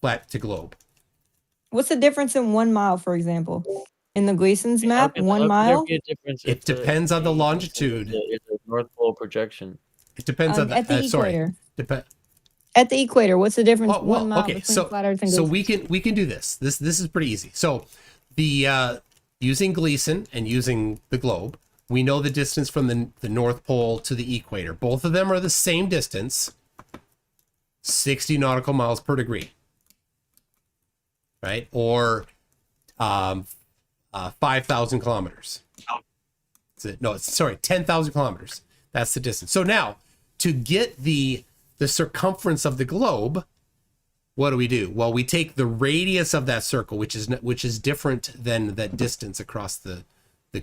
flat to globe. What's the difference in 1 mile, for example? In the Gleason's map, 1 mile? It depends on the longitude. It's a North Pole projection. It depends on the equator. Sorry. At the equator, what's the difference? Well, 1 mile okay, between flat Earth and Gleason? so we can do this. This is pretty easy. So the using Gleason and using the globe, we know the distance from the North Pole to the equator. Both of them are the same distance, 60 nautical miles per degree, right? Or 5,000 kilometers. No, sorry, 10,000 kilometers. That's the distance. So now, to get the circumference of the globe, what do? Well, we take the radius of that circle, which is different than that distance across the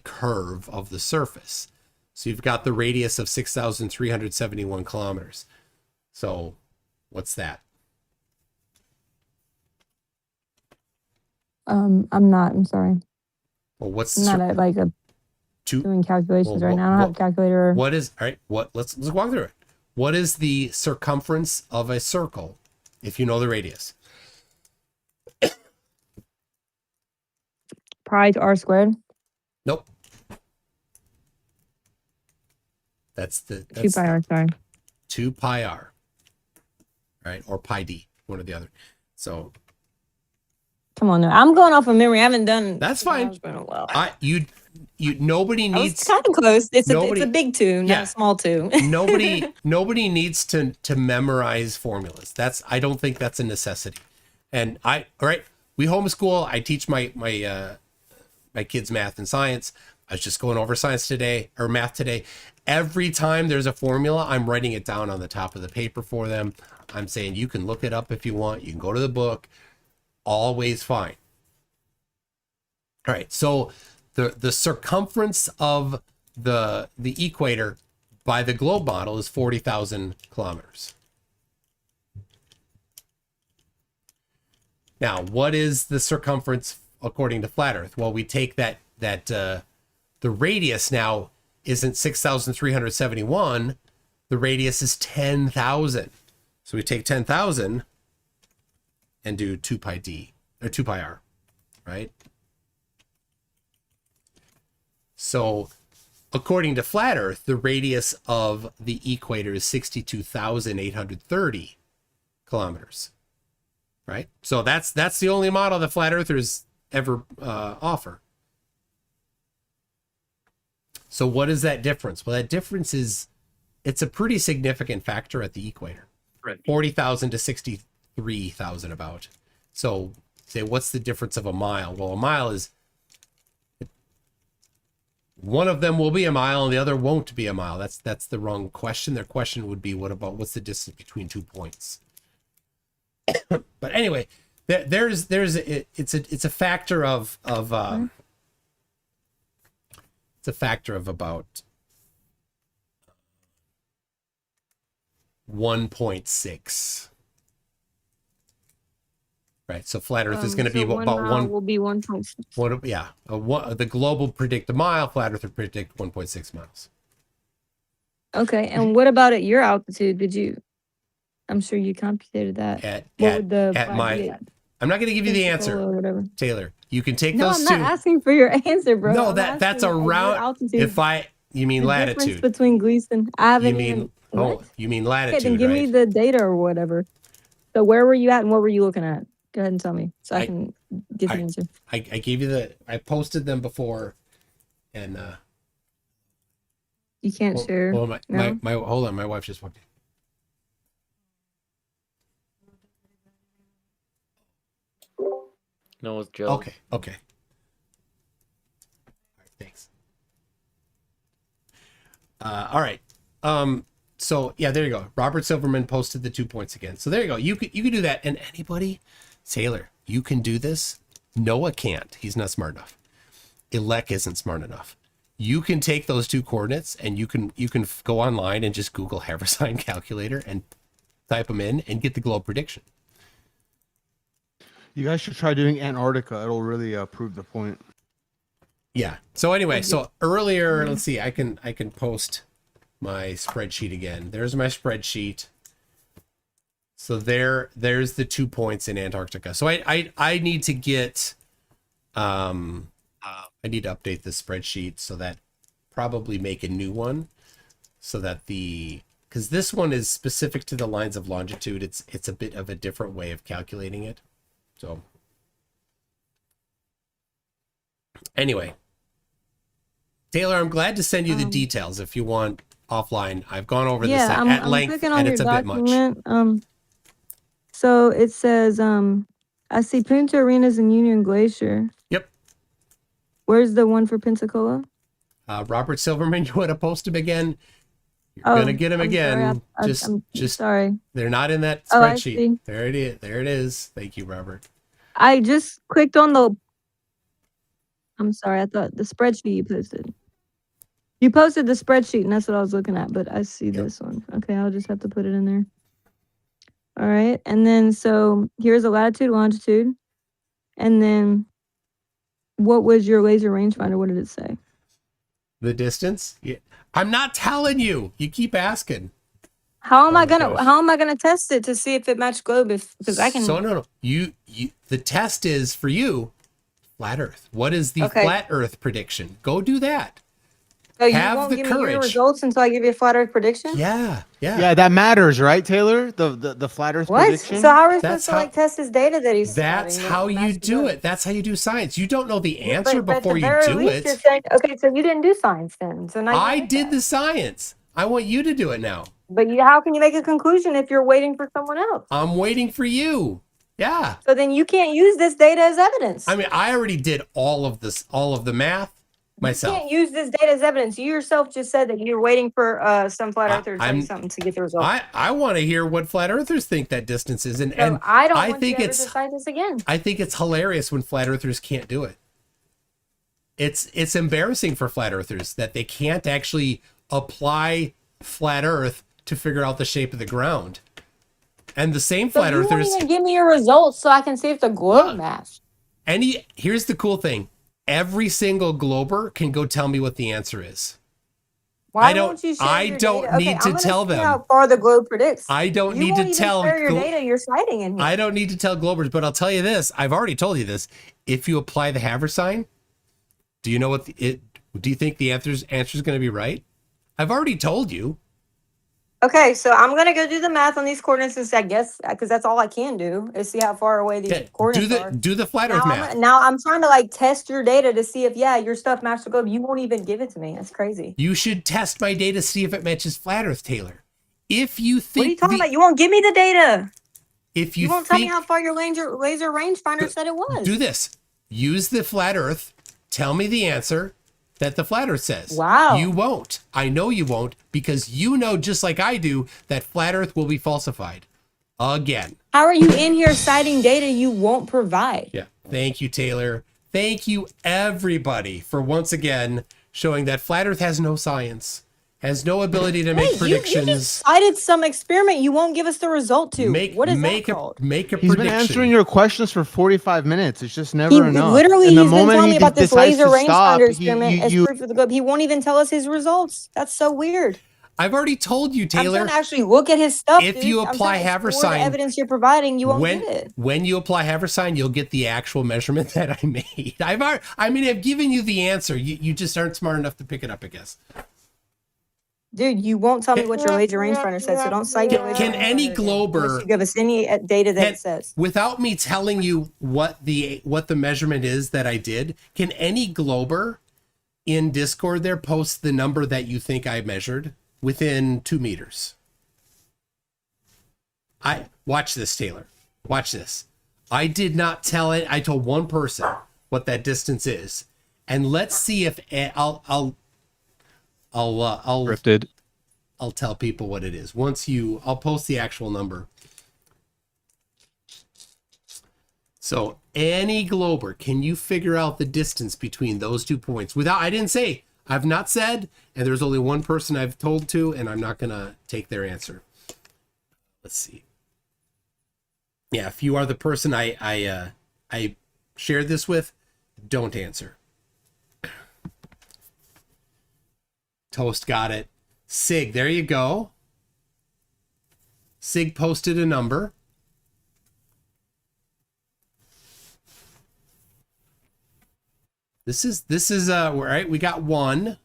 curve of the surface. So you've got the radius of 6,371 kilometers. So what's that? I'm sorry. Well, what's I'm not doing calculations right now. I don't have a calculator. What is, all right, let's walk through it. What is the circumference of a circle if you know the radius? Pi to r squared. Nope. That's 2 pi r, sorry. 2 pi r. Right? Or pi d, one or the other. So Come on now. I'm going off of memory. I haven't done. That's fine. It's been a while. Nobody I was needs. kind of close. It's nobody, a big two, not yeah. a small two. nobody needs to memorize formulas. I don't think that's a necessity. And all right, we homeschool. I teach my kids math and science. I was just going over science today or math today. Every time there's a formula, I'm writing it down on the top of the paper for them. I'm saying you can look it up if you want. You can go to the book. Always fine. All right, so the circumference of the equator by the globe model is 40,000 kilometers. Now, what is the circumference according to flat Earth? Well, we take that the radius now isn't 6,371. The radius is 10,000. So we take 10,000 and do 2 pi d or 2 pi r, right? So according to flat Earth, the radius of the equator is 62,830 kilometers, right? So that's the only model that flat earthers ever offer. So what is that difference? Well, that difference is, it's a pretty significant factor at the equator. Right. 40,000 to 63,000 about. So say, what's the difference of a mile? Well, a mile is, one of them will be a mile and the other won't be a mile. That's the wrong question. Their question would be, what's the distance between 2 points? But anyway, it's a factor of it's a factor of about 1.6. Right, so flat Earth is going to be about one. Will be 1.6. Yeah, the globe will predict a mile. Flat Earth will predict 1.6 miles. Okay, and what about at your altitude? I'm sure you computed that. I'm not going to give you the answer, or whatever. Taylor. You can take No, those I'm two. not asking for your answer, bro. No, I'm that's asking around. altitude. You mean The latitude? difference between Gleason. I haven't You mean latitude? Okay, then give me the data or whatever. So where were you at and what were you looking at? Go ahead and tell me so I can get the answer. I gave you I posted them before, and you can't share. Hold on, hold on, my wife just walked in. No, it's Joe. Okay. All right, thanks. All right. So yeah, there you go. Robert Silverman posted the 2 points again. So there you go. You could do that. And anybody, Taylor, you can do this. Noah can't. He's not smart enough. Elec isn't smart enough. You can take those two coordinates and you can go online and just Google Haversine calculator and type them in and get the globe prediction. You guys should try doing Antarctica. It'll really prove the point. Yeah. So anyway, so earlier, let's see, I can post my spreadsheet again. There's my spreadsheet. So there's the 2 points in Antarctica. So I need to get I need to update the spreadsheet, so that probably make a new one so that because this one is specific to the lines of longitude. It's a bit of a different way of calculating it. So anyway, Taylor, I'm glad to send you the details if you want offline. I've gone over this at length, and it's a bit much. So it says, I see Punta Arenas and Union Glacier. Yep. Where's the one for Pensacola? Robert Silverman, you want to post him again? You're gonna get him again. I'm sorry. They're not in that spreadsheet. There it is. There it is. Thank you, Robert. I just clicked on I'm sorry. I thought the spreadsheet you posted. You posted the spreadsheet, and that's what I was looking at. But I see this one. Okay, I'll just have to put it in there. All right, and then so here's a latitude, longitude, and then what was your laser rangefinder? What did it say? The distance? Yeah. I'm not telling you. You keep asking. How am I gonna test it to see if it matched globe? Because I can. So no. You. The test is for you, flat Earth. What is the flat Earth prediction? Go do that. So you Have won't the give me your courage. results until I give you a flat Earth prediction? Yeah. Yeah, that matters, right, Taylor? The flat Earth What? prediction. So how are we That's supposed to how- like test his data that he's That's spouting how that you match do together? it. That's how you do science. You don't know the Yeah, answer but at before the you very do least, you're it. saying, okay, so you didn't do science then. So now you I admit did that. the science. I want you to do it now. But how can you make a conclusion if you're waiting for someone else? I'm waiting for you. Yeah. So then you can't use this data as evidence. I mean, I already did all of the math You myself. can't use this data as evidence. You yourself just said that you're waiting for some flat earther to tell you something to get the result. I want to hear what flat earthers think that distance is, and So I don't I want think you to ever it's decide this again. I think it's hilarious when flat earthers can't do it. It's embarrassing for flat earthers that they can't actually apply flat Earth to figure out the shape of the ground. And the same flat You won't earthers. even give me your results so I can see if the globe match. Here's the cool thing. Every single glober can go tell me what the answer is. Why won't you share your don't data? need Okay, to I'm gonna tell see them. how far the globe predicts. I don't You need won't to even tell share your data you're citing in here. I don't need to tell globers, but I'll tell you this. I've already told you this. If you apply the Haversine, do you know what do you think the answer's going to be right? I've already told you. Okay, so I'm gonna go do the math on these coordinates and I guess because that's all I can do is see how far away these coordinates are. Do the flat Earth math. Now I'm trying to like test your data to see if your stuff matches the globe. You won't even give it to me. That's crazy. You should test my data, see if it matches flat Earth, Taylor. If you think What are you talking about? You won't give me the data. If You won't tell me how far your laser rangefinder said it was. do this. Use the flat Earth. Tell me the answer that the flat Earth says. Wow. You won't. I know you won't because you know just like I do that flat Earth will be falsified. Again. How are you in here citing data you won't provide? Yeah. Thank you, Taylor. Thank you, everybody, for once again showing that flat Earth has no science, has no ability to make predictions. You just cited some experiment you won't give us the result to. What is that called? Make a He's prediction. been answering your questions for 45 minutes. It's just never He enough. literally And the he's been moment telling he me about this decides laser to stop, rangefinder experiment as you proof of the globe. He won't even tell us his results. That's so weird. I've already told you, Taylor. I'm trying to actually look at his stuff. If you apply Haversine, the Haversine, evidence you're providing, you won't get it. When you apply Haversine, you'll get the actual measurement that I made. I've given you the answer. You just aren't smart enough to pick it up, I guess. Dude, you won't tell me what your laser rangefinder says, so don't cite your laser Can any glober unless you give us any data that it says. Without me telling you what the measurement is that I did, can any glober in Discord there post the number that you think I measured within 2 meters? Watch this, Taylor. Watch this. I did not tell it. I told one person what that distance is, and let's see if I'll Scripted. I'll tell people what it is. I'll post the actual number. So any glober, can you figure out the distance between those 2 points? I've not said, and there's only one person I've told to, and I'm not gonna take their answer. Let's see. Yeah, if you are the person I shared this with, don't answer. Toast got it. Sig, there you go. Sig posted a number. This is right. We got 1.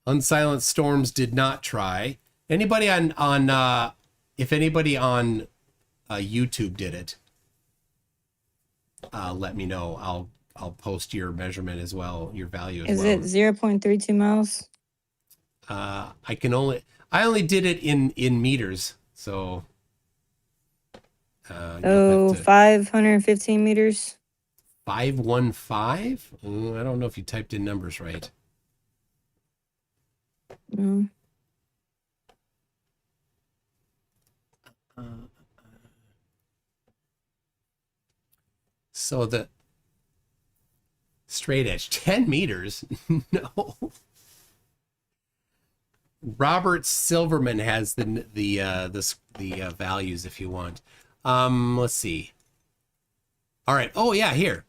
Unsilent Storms did not try. Anybody if anybody on YouTube did it, let me know. I'll post your measurement as well, your value as well. Is it 0.32 miles? I only did it in meters, so 515 meters. 515? I don't know if you typed in numbers right. No. So the straight edge, 10 meters? No. Robert Silverman has the values if you want. Let's see. All right. Oh yeah, here.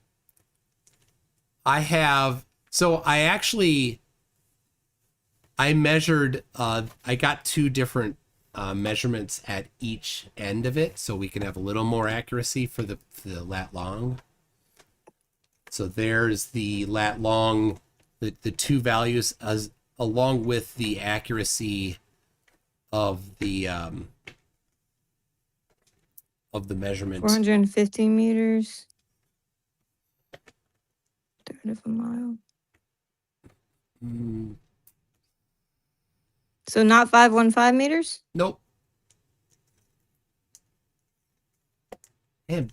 I measured, I got 2 different measurements at each end of it, so we can have a little more accuracy for the lat long. So there's the lat long. the two values as along with the accuracy of the measurement. 415 meters. Third of a mile. So not 515 meters? Nope. And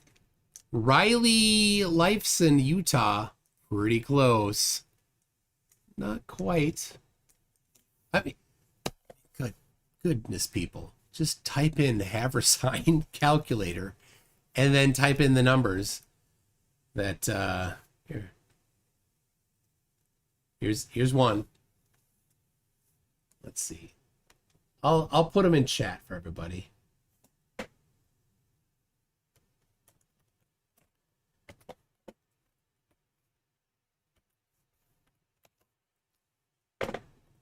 Riley Life's in Utah. Pretty close. Not quite. I mean, goodness, people. Just type in the haversine calculator and then type in the numbers that here. Here's one. Let's see. I'll put them in chat for everybody.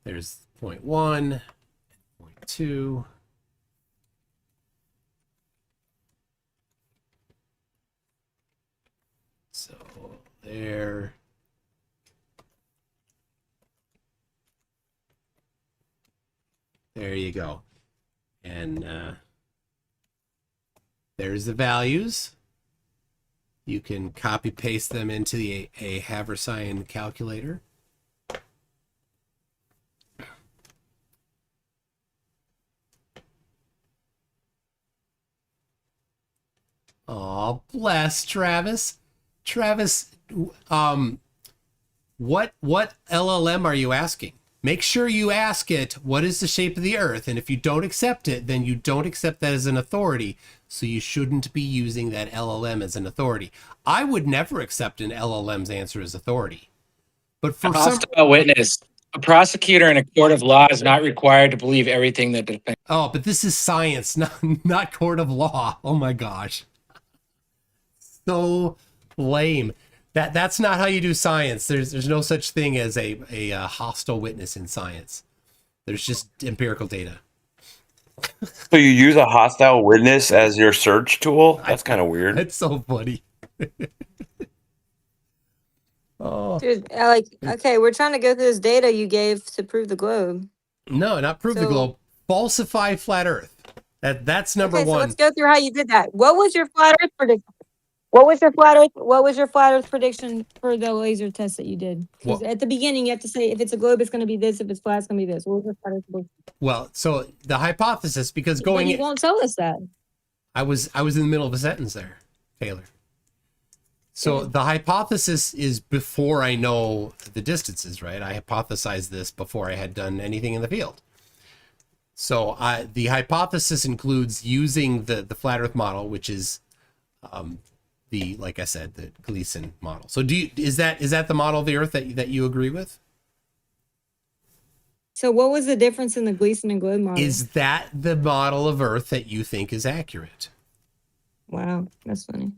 There's 0.1, 0.2. So there. There you go. And there's the values. You can copy paste them into a haversine calculator. Oh, bless Travis. Travis, what LLM are you asking? Make sure you ask it, what is the shape of the Earth? And if you don't accept it, then you don't accept that as an authority. So you shouldn't be using that LLM as an authority. I would never accept an LLM's answer as authority. But for hostile witness, a prosecutor in a court of law is not required to believe everything that the defense. Oh, but this is science, not court of law. Oh my gosh. So lame. That's not how you do science. There's no such thing as a hostile witness in science. There's just empirical data. So you use a hostile witness as your search tool? That's kind of weird. It's so funny. Oh, Dude, okay, we're trying to go through this data you gave to prove the globe. no, not prove the globe. Falsify flat Earth. That's number Okay, so one. let's go through how you did that. What was your flat Earth prediction? What was your flat Earth prediction for the laser test that you did? Because at the beginning you have to say if it's a globe, it's going to be this. If it's flat, it's going to be this. What was your flat Earth prediction? Well, so the hypothesis, because But you won't tell us that. I was in the middle of a sentence there, Taylor. So the hypothesis is before I know the distances, right? I hypothesized this before I had done anything in the field. So the hypothesis includes using the flat Earth model, which is like I said, the Gleason model. So is that the model of the Earth that you agree with? So what was the difference in the Gleason and globe model? Is that the model of Earth that you think is accurate? Wow, that's funny.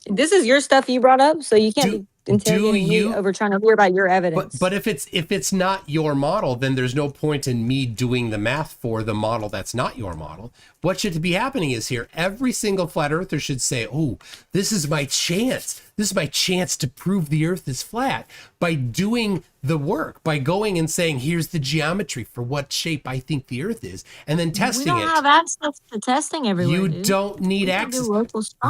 This is your stuff you brought up, so you can't be interrogating me over trying to hear about your evidence. But if it's not your model, then there's no point in me doing the math for the model that's not your model. What should be happening is here, every single flat earther should say, oh, this is my chance. This is my chance to prove the Earth is flat by doing the work, by going and saying, here's the geometry for what shape I think the Earth is, and then testing it. We don't have access to testing everywhere. You don't need access.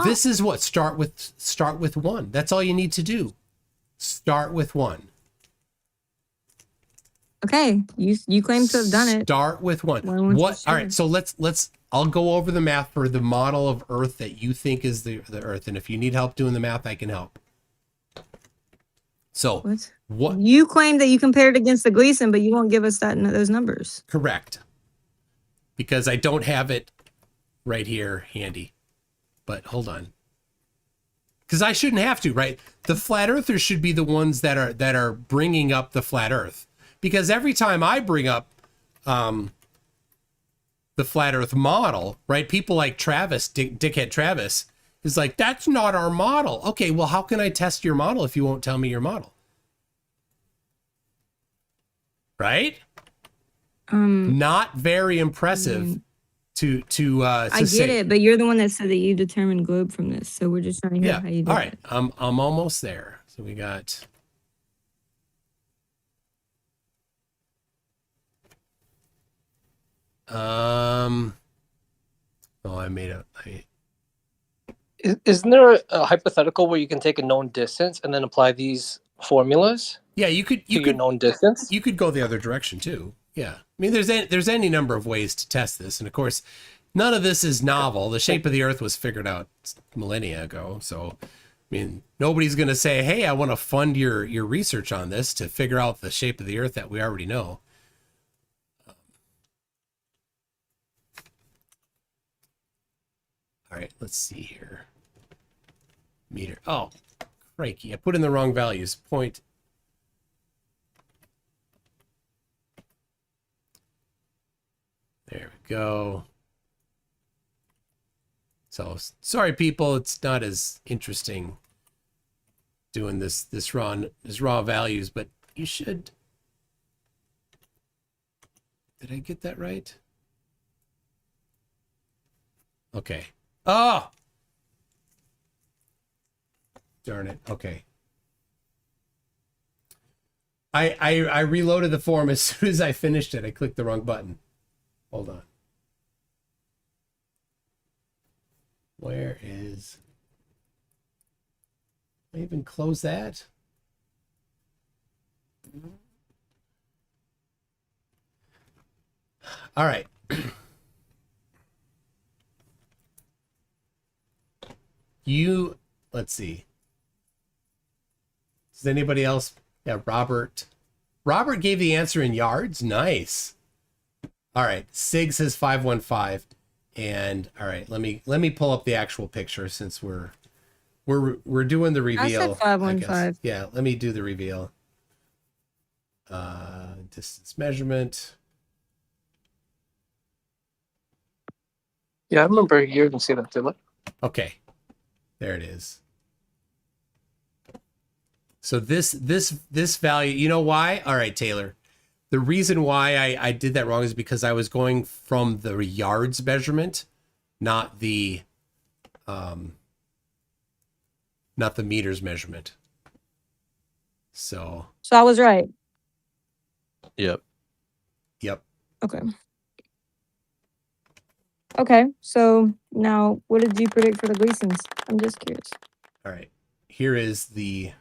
This is what start with one. That's all you need to do. Start with one. Okay, you claim to have done it. Start with one. What? All right, so let's. I'll go over the math for the model of Earth that you think is the Earth, and if you need help doing the math, I can help. So what? You claim that you compared it against the Gleason, but you won't give us those numbers. Correct. Because I don't have it right here handy. But hold on. Because I shouldn't have to, right? The flat earthers should be the ones that are bringing up the flat Earth. Because every time I bring up the flat Earth model, right? People like Travis, Dickhead Travis, is like, that's not our model. Okay, well, how can I test your model if you won't tell me your model? Right? Not very impressive to I get it, but you're the one that said that you determined globe from this, so we're just trying to hear how you did it. All right, I'm almost there. So we got Oh, I made a. Isn't there a hypothetical where you can take a known distance and then apply these formulas? Yeah, you could. Your known distance. You could go the other direction too. Yeah, I mean, there's any number of ways to test this, and of course, none of this is novel. The shape of the Earth was figured out millennia ago, so I mean, nobody's going to say, "Hey, I want to fund your research on this to figure out the shape of the Earth that we already know." All right, let's see here. Meter. Oh, crikey! I put in the wrong values. Point. There we go. So sorry, people. It's not as interesting doing this raw values, but you should. Did I get that right? Okay. Oh! Darn it. Okay. I reloaded the form as soon as I finished it. I clicked the wrong button. Hold on. Where is... I even close that? All right. Let's see. Does anybody else? Yeah, Robert. Robert gave the answer in yards. Nice. All right. Sig says 515. And all right, let me pull up the actual picture since we're doing the reveal. I said 515. Yeah, let me do the reveal. Distance measurement. Yeah, I remember hearing see that, didn't I? Okay. There it is. So this value, you know why? All right, Taylor. The reason why I did that wrong is because I was going from the yards measurement, not the meters measurement. So I was right. Yep. Okay. Okay. So now, what did you predict for the Gleasons? I'm just curious. All right. Here is the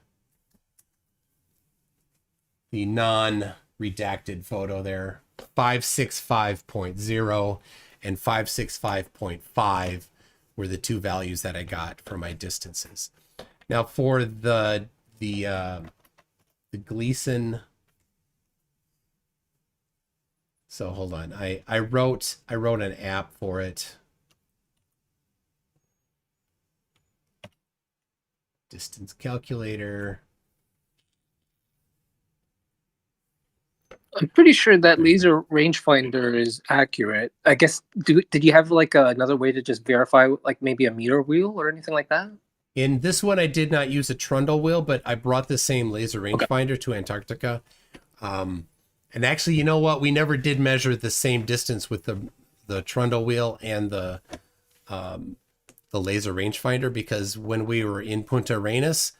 non-redacted photo there. 565.0 and 565.5 were the two values that I got for my distances. Now for the Gleason. So hold on. I wrote an app for it. Distance calculator. I'm pretty sure that laser rangefinder is accurate. I guess, did you have like another way to just verify, like maybe a meter wheel or anything like that? In this one, I did not use a trundle wheel, but I brought the same laser rangefinder to Antarctica. And actually, you know what? We never did measure the same distance with the trundle wheel and the laser rangefinder, because when we were in Punta Arenas,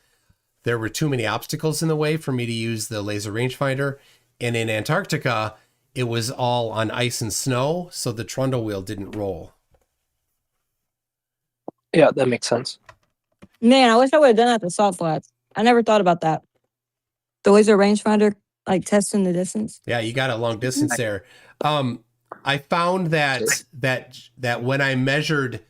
there were too many obstacles in the way for me to use the laser rangefinder. And in Antarctica, it was all on ice and snow, so the trundle wheel didn't roll. Yeah, that makes sense. Man, I wish I would have done that at the salt flats. I never thought about that. The laser rangefinder, like testing the distance. Yeah, you got a long distance there. I found that when I measured,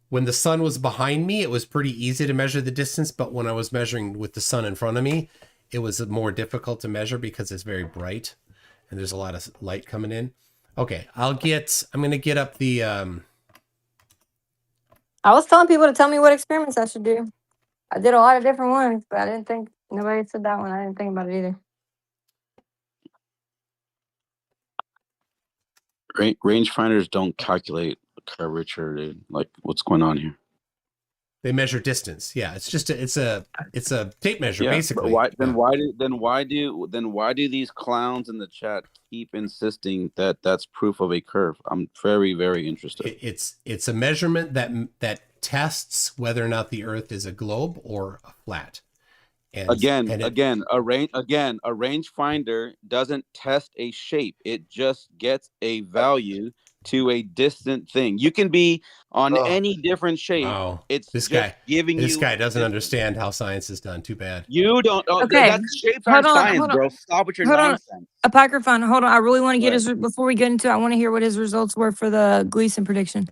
when the sun was behind me, it was pretty easy to measure the distance. But when I was measuring with the sun in front of me, it was more difficult to measure because it's very bright and there's a lot of light coming in. Okay, I'm going to get up the... I was telling people to tell me what experiments I should do. I did a lot of different ones, but I didn't think, nobody said that one. I didn't think about it either. Rangefinders don't calculate curvature, dude. Like, what's going on here? They measure distance. Yeah, it's just it's a tape measure, Yeah, basically. but why do these clowns in the chat keep insisting that that's proof of a curve? I'm very, very interested. It's a measurement that tests whether or not the Earth is a globe or a flat. And Again, and it, a rangefinder doesn't test a shape. It just gets a value to a distant thing. You can be on any different shape. wow, It's this just guy giving this you guy doesn't distance. understand how science is done. Too bad. You don't. Oh, Okay, shapes hold aren't on, science, hold on, bro. Stop with your hold on. nonsense. Apocryphon, hold on. I really want to get What? his before we get into it. I want to hear what his results were for the Gleason prediction.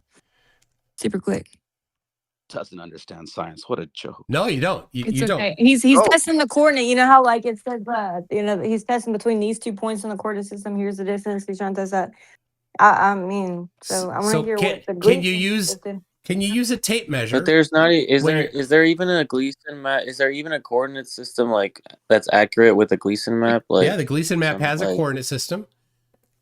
Super quick. Doesn't understand science. What a joke. No, you don't. It's You okay. don't. He's testing the coordinate. You know how like it says he's testing between these 2 points in the coordinate system. Here's the distance. He's trying to test that. I mean, so I want to So hear what the can you Gleason use a tape measure? But there's not. when you're- Is there even a Gleason map? Is there even a coordinate system like that's accurate with the Gleason map? Like yeah, the Gleason map has a coordinate system,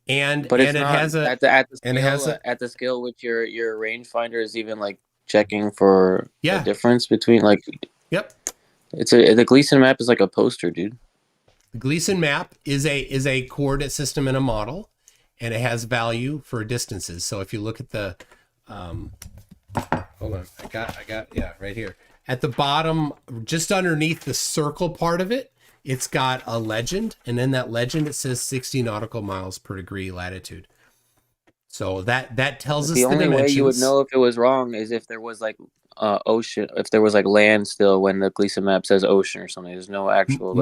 and but it's it not has a at the and it scale has a at the scale which your rangefinder is even like checking for Yeah. the difference between like. Yep. The Gleason map is like a poster, dude. The Gleason map is a coordinate system in a model, and it has value for distances. So if you look at the, hold on, I got yeah, right here at the bottom, just underneath the circle part of it, it's got a legend, and in that legend it says 60 nautical miles per degree latitude. So that tells us The only way you would dimensions. know if it was wrong is if there was like ocean, if there was like land still when the Gleason map says ocean or something. There's no actual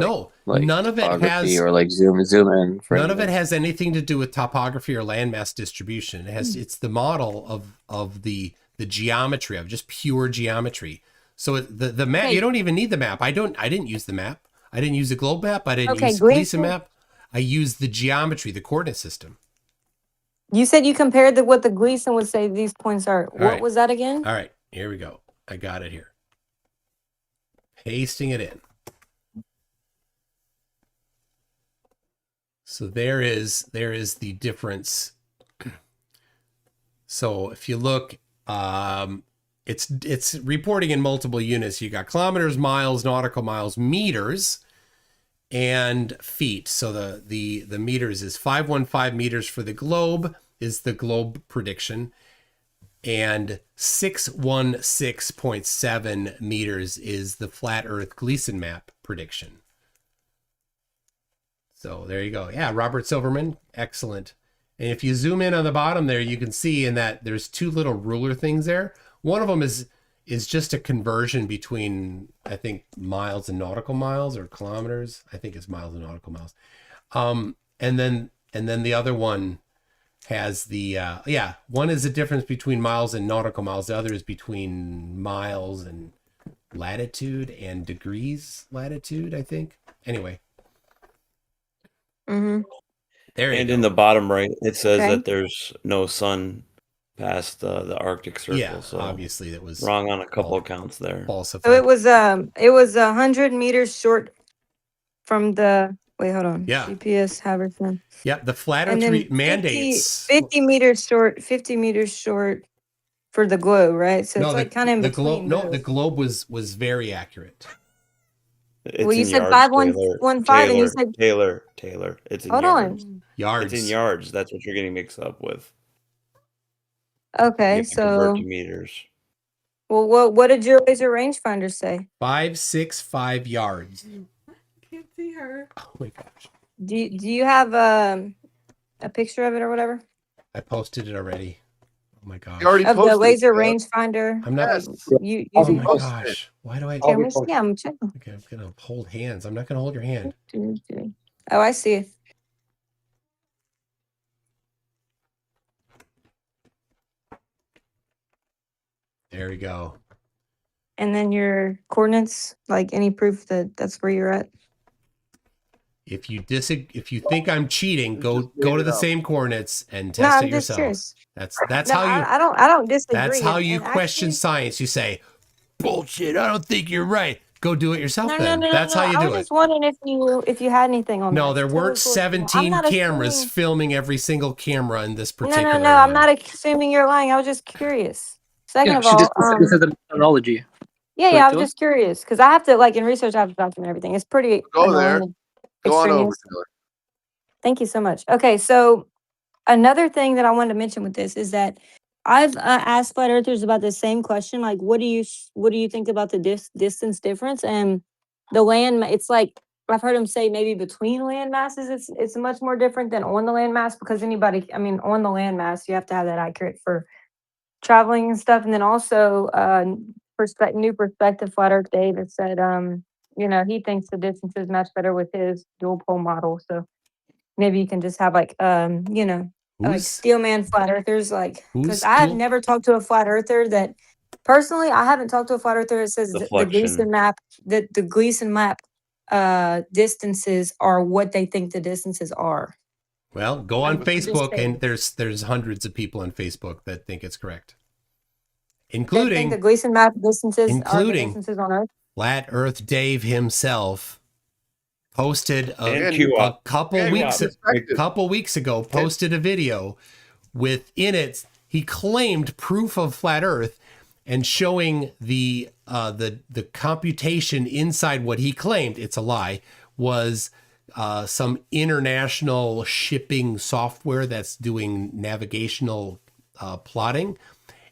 like none of it topography has or like zoom in for none of it anything. has anything to do with topography or landmass distribution. It's the model of the geometry of just pure geometry. So the map, Okay. you don't even need the map. I didn't use the map. I didn't use the globe map. I didn't Okay, use the Gleason Gleason- map. I used the geometry, the coordinate system. You said you compared what the Gleason would say these points are. What right. was that again? All right, here we go. I got it here. Pasting it in. So there is the difference. So if you look, it's reporting in multiple units. You got kilometers, miles, nautical miles, meters, and feet. So the meters is 515 meters for the globe is the globe prediction, and 616.7 meters is the flat Earth Gleason map prediction. So there you go. Yeah, Robert Silverman, excellent. And if you zoom in on the bottom there, you can see in that there's two little ruler things there. One of them is just a conversion between, I think, miles and nautical miles, or kilometers. I think it's miles and nautical miles. And then the other one has the one is the difference between miles and nautical miles. The other is between miles and latitude and degrees latitude, I think. Anyway. Mm-hmm. There you and go. in the bottom right, it says Okay. that there's no sun past the Arctic Circle. Yeah, so obviously that was wrong on a couple accounts there. falsified. So it was 100 meters short from the hold on. Yeah. GPS Haverton. Yeah, the flat And Earth then mandates 50 meters short for the globe, right? So it's like kind of in the between. globe. No, both. the globe was very accurate. It's Well, you in said yards, 515, and you said Taylor. It's in hold yards. on. Yards. It's in yards. That's what you're getting mixed up with. Okay, You have to convert so to meters. well, what did your laser rangefinder say? 565 yards. Can't see her. Oh my gosh. Do you have a picture of it or whatever I posted it already. Oh my gosh. You already of the posted laser it, Jeff. rangefinder? I'm not. Yes. You Oh do. my gosh. Why do I? Okay, let me see. I'm checking. Okay, I'm gonna hold hands. I'm not gonna hold your hand. Oh, I see it. There we go. And then your coordinates, like any proof that that's where you're at. If you think I'm cheating, go to the same coordinates and No, test I'm it just yourself. curious. That's No, how you. I don't disagree. That's how you and question actually, science. You say, bullshit. I don't think you're right. Go do it yourself. No, then that's how you I do was it. just wondering if you had anything on that. No, there Totally weren't cool. 17 I'm not cameras assuming- filming every single camera in this No, particular. no, I'm not assuming you're lying. I was just curious. Second of all, this is the methodology. yeah, I was Taylor? just curious because I have to in research. I have to document everything. It's pretty Go there. annoying. Go on over, extraneous. Taylor. Thank you so much. Okay, so another thing that I wanted to mention with this is that I've asked flat earthers about the same question, like what do you think about the distance difference? And the land, it's like, I've heard him say maybe between land masses, it's much more different than on the land mass, because anybody, I mean, on the land mass, you have to have that accurate for traveling and stuff. And then also, new perspective flat earth David said, you know, he thinks the distances match better with his dual pole model. So maybe you can just have like, you know, like Steelman flat earthers, like, because I've never talked to a flat earther that personally, I haven't talked to a flat earther that says the Gleason map, that the Gleason map distances are what they think the distances are. Well, go on I'm just Facebook, saying. and there's hundreds of people on Facebook that think it's correct, They think including the Gleason map distances are the distances on Earth. Flat Earth Dave himself posted And a couple weeks ago, posted a video within it. He claimed proof of flat Earth and showing the computation inside what he claimed, it's a lie, was some international shipping software that's doing navigational plotting,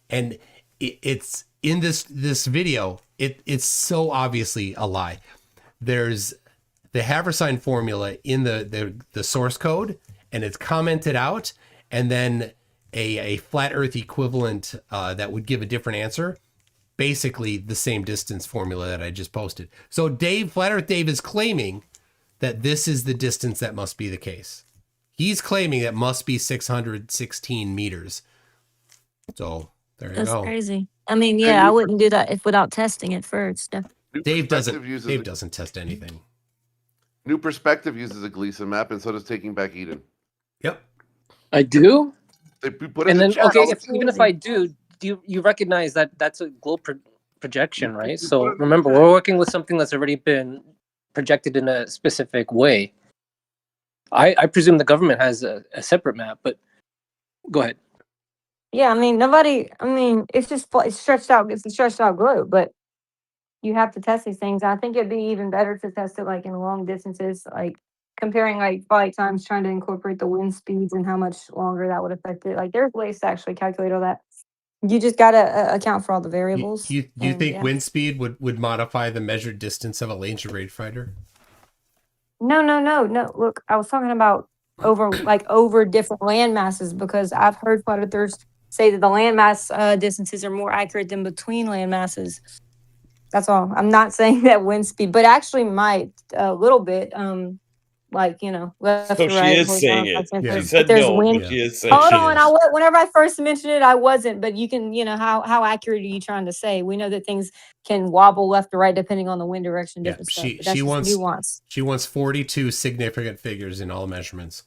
and it's in this video. It's so obviously a lie. There's the Haversine formula in the source code, and it's commented out, and then a flat Earth equivalent that would give a different answer. Basically the same distance formula that I just posted. So Flat Earth Dave is claiming that this is the distance that must be the case. He's claiming that must be 616 meters. So there you go. That's crazy. I mean, yeah, I wouldn't do that without testing it first. Dave doesn't test anything. New Perspective uses a Gleason map, and so does Taking Back Eden. Yep. I do. They put And in then the chat. okay, even if I do you recognize that that's a globe projection, right? So remember, we're working with something that's already been projected in a specific way. I presume the government has a separate map, but go ahead. Yeah, I mean, it's just it's a stretched out globe, but you have to test these things. I think it'd be even better to test it like in long distances, like comparing like flight times, trying to incorporate the wind speeds and how much longer that would affect it. Like there's ways to actually calculate all that. You just gotta account for all the variables. You think wind speed would modify the measured distance of a rangefinder? No. Look, I was talking about over different land masses, because I've heard flat earthers say that the landmass distances are more accurate than between land masses. That's all. I'm not saying that wind speed, but actually might a little bit. Like, you know, left So to right. she is saying it. She said there's no, wind. but she is saying Hold it. on. Whenever I first mentioned it, I wasn't. But you can, you know, how accurate are you trying to say? We know that things can wobble left to right depending on the wind direction. Different stuff. But that's just nuance. She wants 42 significant figures in all measurements.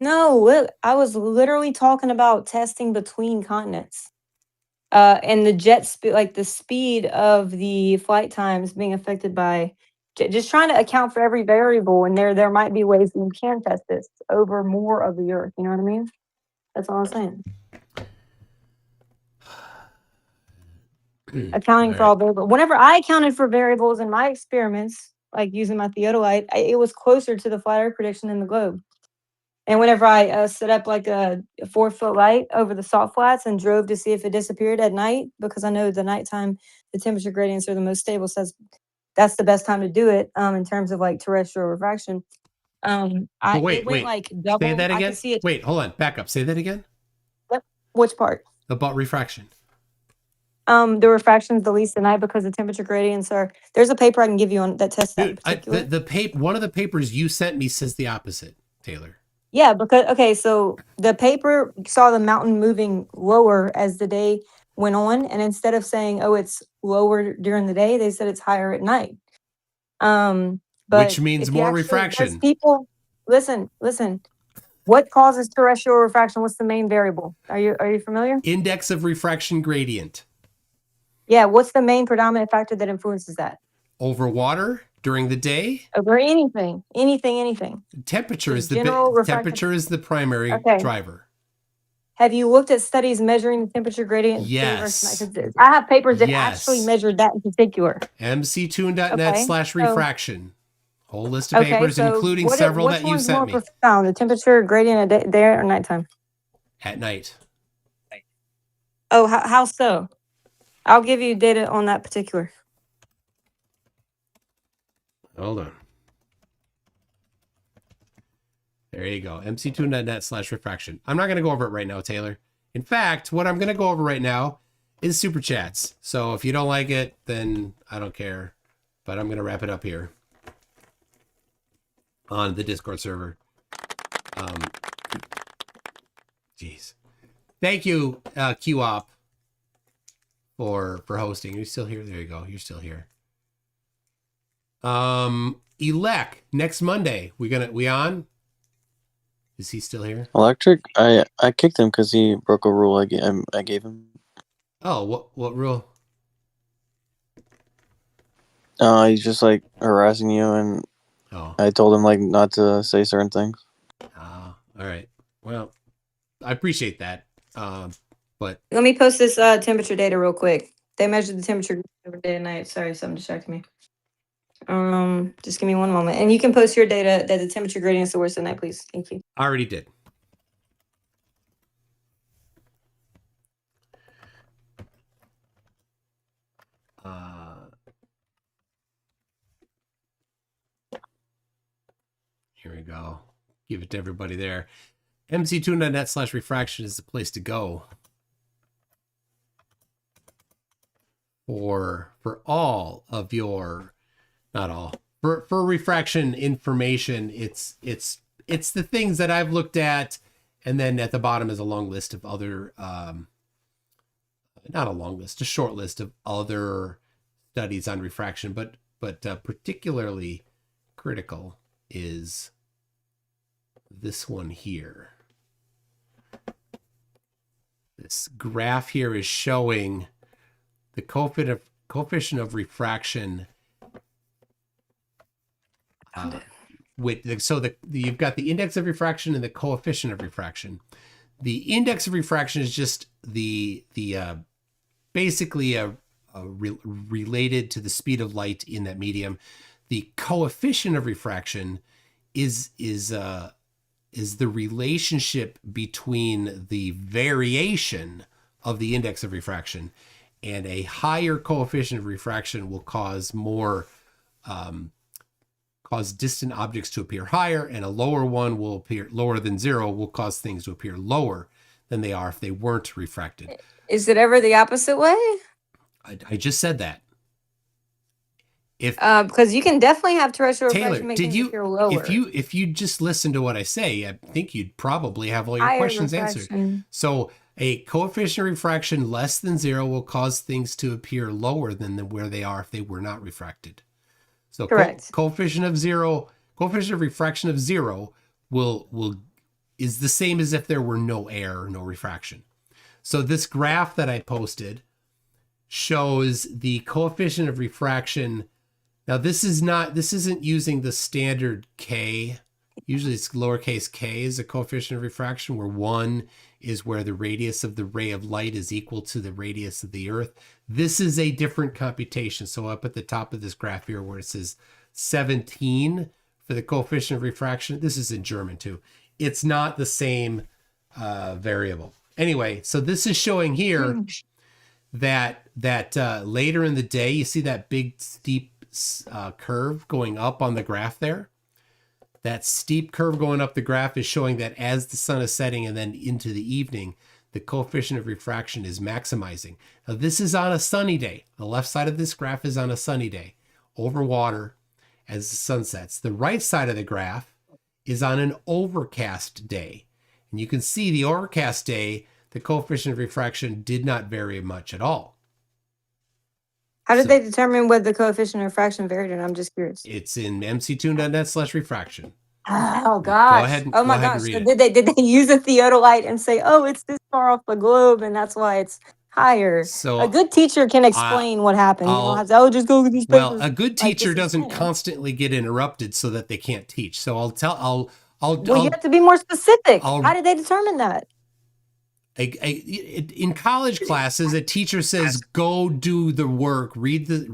No, look, I was literally talking about testing between continents. And the jet speed, like the speed of the flight times being affected by just trying to account for every variable. And there might be ways you can test this over more of the Earth. You know what I mean? That's all I'm saying. Accounting for all variables. Whenever I accounted for variables in my experiments, like using my theodolite, it was closer to the flat Earth prediction than the globe. And whenever I set up like a 4-foot light over the salt flats and drove to see if it disappeared at night, because I know the nighttime, the temperature gradients are the most stable. So that's the best time to do it in terms of like terrestrial refraction. Wait. Like double. Say that again. I could see it. Wait, hold on. Back up. Say that again. Yep. Which part? About refraction. The refraction is the least at night because the temperature gradients are. There's a paper I can give you on that tests that. One of the papers you sent me says the opposite, Taylor. Yeah, because so the paper saw the mountain moving lower as the day went on, and instead of saying, "Oh, it's lower during the day," they said it's higher at night. But which means more refraction. People, listen. What causes terrestrial refraction? What's the main variable? Are you familiar? Index of refraction gradient. Yeah, what's the main predominant factor that influences that? Over water during the day? Over anything. Temperature is the primary driver. Have you looked at studies measuring the temperature gradient? Yes. I have papers that actually measured that in particular. MCToon.net/refraction. Whole list of papers, including several that you sent me. Which one's more profound, the temperature gradient at day or nighttime? At night. Oh, how so? I'll give you data on that particular. Hold on. There you go. MCToon.net/refraction. I'm not going to go over it right now, Taylor. In fact, what I'm going to go over right now is super chats. So if you don't like it, then I don't care. But I'm going to wrap it up here on the Discord server. Jeez. Thank you, QOP, for hosting. Are you still here? There you go. You're still here. Elec, next Monday. We on? Is he still here? Electric? I kicked him because he broke a rule I gave him. Oh, what rule? He's just like harassing you, and I told him like not to say certain things. All right. Well, I appreciate that. But Let me post this temperature data real quick. They measured the temperature every day and night. Sorry, something distracted me. Just give me one moment. And you can post your data that the temperature gradient is the worst at night, please. Thank you. I already did. Here we go. Give it to everybody there. MCToon.net/refraction is the place to go for all of your, not all, for refraction information. It's the things that I've looked at, and then at the bottom is a long list of other, not a long list, a short list of other studies on refraction, but particularly critical is this one here. This graph here is showing the coefficient of refraction. You've got the index of refraction and the coefficient of refraction. The index of refraction is just the basically related to the speed of light in that medium. The coefficient of refraction is the relationship between the variation of the index of refraction, and a higher coefficient of refraction will cause distant objects to appear higher, and a lower one will appear lower than 0, will cause things to appear lower than they are if they weren't refracted. Is it ever the opposite way? I just said that. Because you can definitely have terrestrial Taylor, refraction make things appear lower. if you just listen to what I say, I think you'd probably have all your Higher questions refraction. answered. So a coefficient of refraction less than 0 will cause things to appear lower than where they are if they were not refracted. So correct. Coefficient of refraction of 0 is the same as if there were no air, no refraction. So this graph that I posted shows the coefficient of refraction. Now this isn't using the standard K. Usually it's lowercase k is a coefficient of refraction, where 1 is where the radius of the ray of light is equal to the radius of the Earth. This is a different computation. So up at the top of this graph here where it says 17 for the coefficient of refraction, this is in German too. It's not the same variable. Anyway, so this is showing here that later in the day, you see that big steep curve going up on the graph there. That steep curve going up the graph is showing that as the sun is setting and then into the evening, the coefficient of refraction is maximizing. Now this is on a sunny day. The left side of this graph is on a sunny day over water as the sun sets. The right side of the graph is on an overcast day. And you can see the overcast day, the coefficient of refraction did not vary much at all. How did they determine what the coefficient of refraction varied? And I'm just curious. It's in mctoon.net/refraction. Oh gosh! Oh my gosh! So did they use a theodolite and say, "Oh, it's this far off the globe, and that's why it's higher"? So a good teacher can explain what happened. You don't have to. Oh, just go with these papers. Well, a good teacher doesn't constantly get interrupted so that they can't teach. So I'll. Well, you have to be more specific. How did they determine that? In college classes, a teacher says, "Go do the work, read the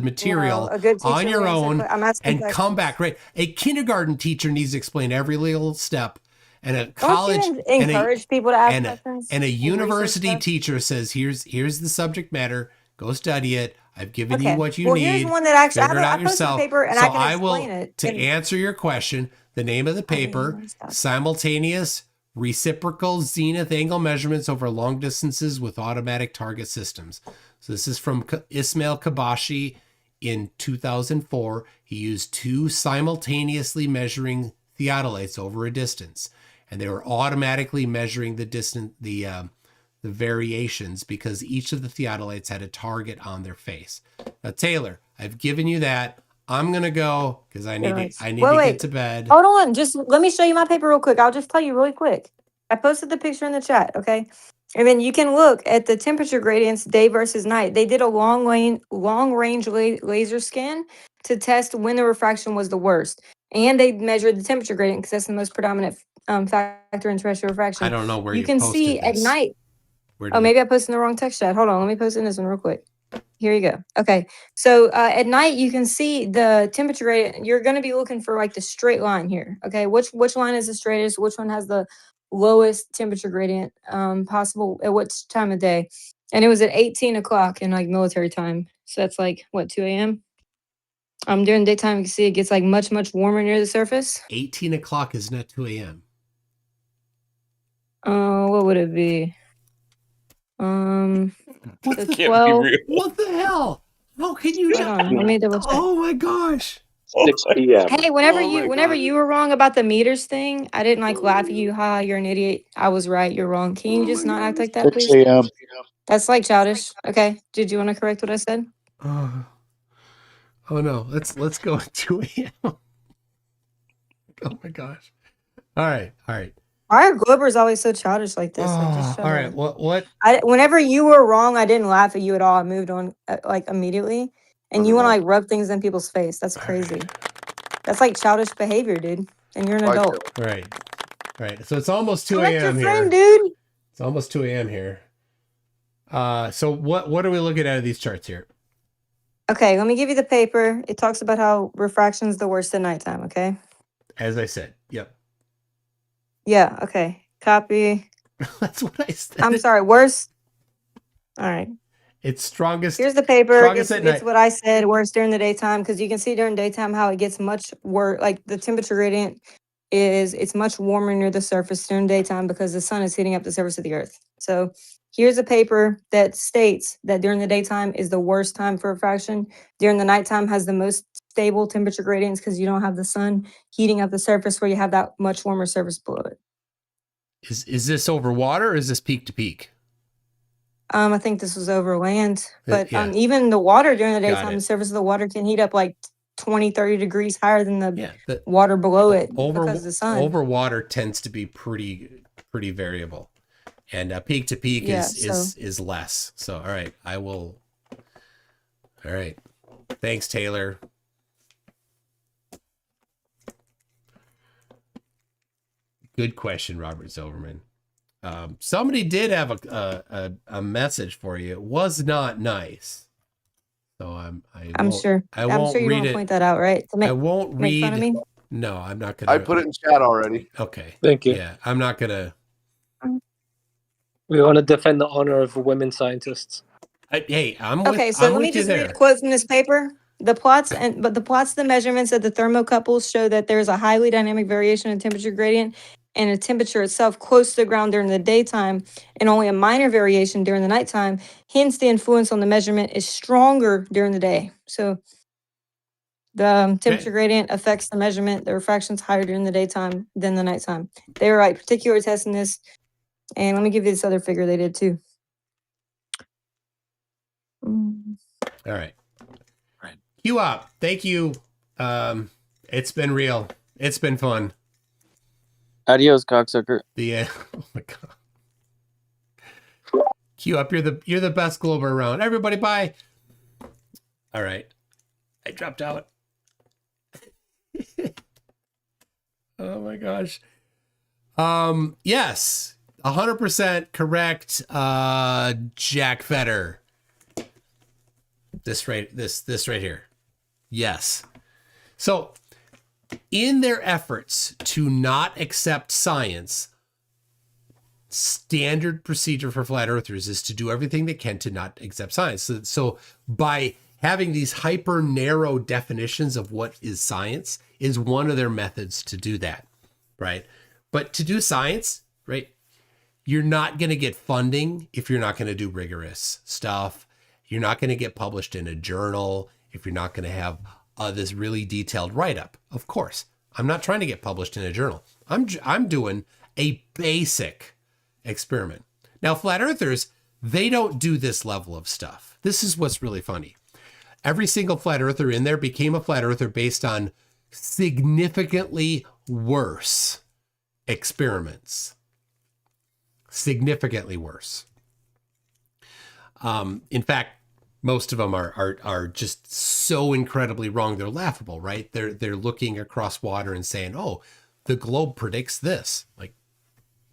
material on your own, and come back." Right? A kindergarten teacher needs to explain every little step, and a college encourage people to ask questions. And a university teacher says, "Here's the subject matter. Go study it. I've given you what you well, need. here's one that actually Figure it I out posted the yourself. paper and So I can I will, explain it. to answer your question, the name of the paper, Simultaneous Reciprocal Zenith Angle Measurements Over Long Distances with Automatic Target Systems. So this is from Ismail Kabashi in 2004. He used 2 simultaneously measuring theodolites over a distance, and they were automatically measuring the distance, the variations, because each of the theodolites had a target on their face. Now, Taylor, I've given you that. I'm gonna go because I need to get to bed. Hold on, just let me show you my paper real quick. I'll just tell you really quick. I posted the picture in the chat, okay? And then you can look at the temperature gradients day versus night. They did a long range laser scan to test when the refraction was the worst, and they measured the temperature gradient because that's the most predominant factor in terrestrial refraction. I don't know where you you can posted see this. at night. Where Oh, maybe I posted in the wrong text chat. Hold on, let me post in this one real quick. Here you go. Okay, so at night you can see the temperature gradient. You're going to be looking for like the straight line here. Okay, which line is the straightest? Which one has the lowest temperature gradient possible at which time of day? And it was at 18 o'clock in like military time. So that's like what, 2 a.m. During daytime you can see it gets like much warmer near the surface. 18 o'clock is not 2 a.m. What would it be? What so the, 12. what the hell? How can you Hold on, let me double check. Oh my gosh. 6 p.m. Hey, whenever you were wrong about the meters thing, I didn't like laugh at you. Ha, you're an idiot. I was right. You're wrong. Can you just not act like that, 6 please? a.m. That's like childish. Okay. Did you want to correct what I said? Oh no. Let's go at 2 a.m. Oh my gosh. All right. Why are Globers always so childish like this? Like, just shut All up. right. What? Whenever you were wrong, I didn't laugh at you at all. I moved on like immediately. And you want to like rub things in people's face. That's crazy. That's like childish behavior, dude. And you're an adult. Right. So it's almost 2 Correct your a.m. friend, here. dude. It's almost 2 a.m. here. So what are we looking at these charts here? Okay, let me give you the paper. It talks about how refraction is the worst at nighttime, okay? As I said. Yep. Yeah, okay. Copy. That's what I said. I'm sorry, worst. All right. It's strongest. Here's the paper. Strongest at It's night. what I said, worse during the daytime, because you can see during daytime how it gets much worse. Like the temperature gradient it's much warmer near the surface during daytime because the sun is heating up the surface of the earth. So here's a paper that states that during the daytime is the worst time for refraction. During the nighttime has the most stable temperature gradients because you don't have the sun heating up the surface where you have that much warmer surface below it. Is this over water or is this peak to peak? I think this was over land, but yeah. even the water during the Got daytime, it. the surface of the water can heat up like 20, 30 degrees higher than the water below it because of the sun. Over water tends to be pretty variable, and peak to peak is less. So all right, I will. All right, thanks, Taylor. Good question, Robert Silverman. Somebody did have a message for you. It was not nice. So I'm sure. I I'm won't sure you read won't it. point that out, right? I won't make read. fun of me? No, I'm not gonna. I put it in chat already. Okay. Thank you. Yeah, I'm not gonna. We want to defend the honor of women scientists. Hey, I'm Okay, so let me just read a quote from this paper. The plots of the measurements of the thermocouples show that there's a highly dynamic variation in temperature gradient and a temperature itself close to the ground during the daytime and only a minor variation during the nighttime. Hence, the influence on the measurement is stronger during the day. So the temperature gradient affects the measurement. The refraction's higher during the daytime than the nighttime. They were like particular testing this. And let me give you this other figure they did too. All right. Q up. Thank you. It's been real. It's been fun. Adios, cocksucker. Oh my god. Q up. You're the best Glober around. Everybody, bye. All right. I dropped out. Oh my gosh. Yes. 100% correct. Jack Fetter. This right here. Yes. So in their efforts to not accept science, standard procedure for flat earthers is to do everything they can to not accept science. So by having these hyper narrow definitions of what is science is one of their methods to do that, right? But to do science, right, you're not going to get funding if you're not going to do rigorous stuff. You're not going to get published in a journal if you're not going to have this really detailed write-up. Of course, I'm not trying to get published in a journal. I'm doing a basic experiment. Now, flat earthers, they don't do this level of stuff. This is what's really funny. Every single flat earther in there became a flat earther based on significantly worse experiments. Significantly worse. In fact, most of them are just so incredibly wrong. They're laughable, right? They're looking across water and saying, "Oh, the globe predicts this." Like,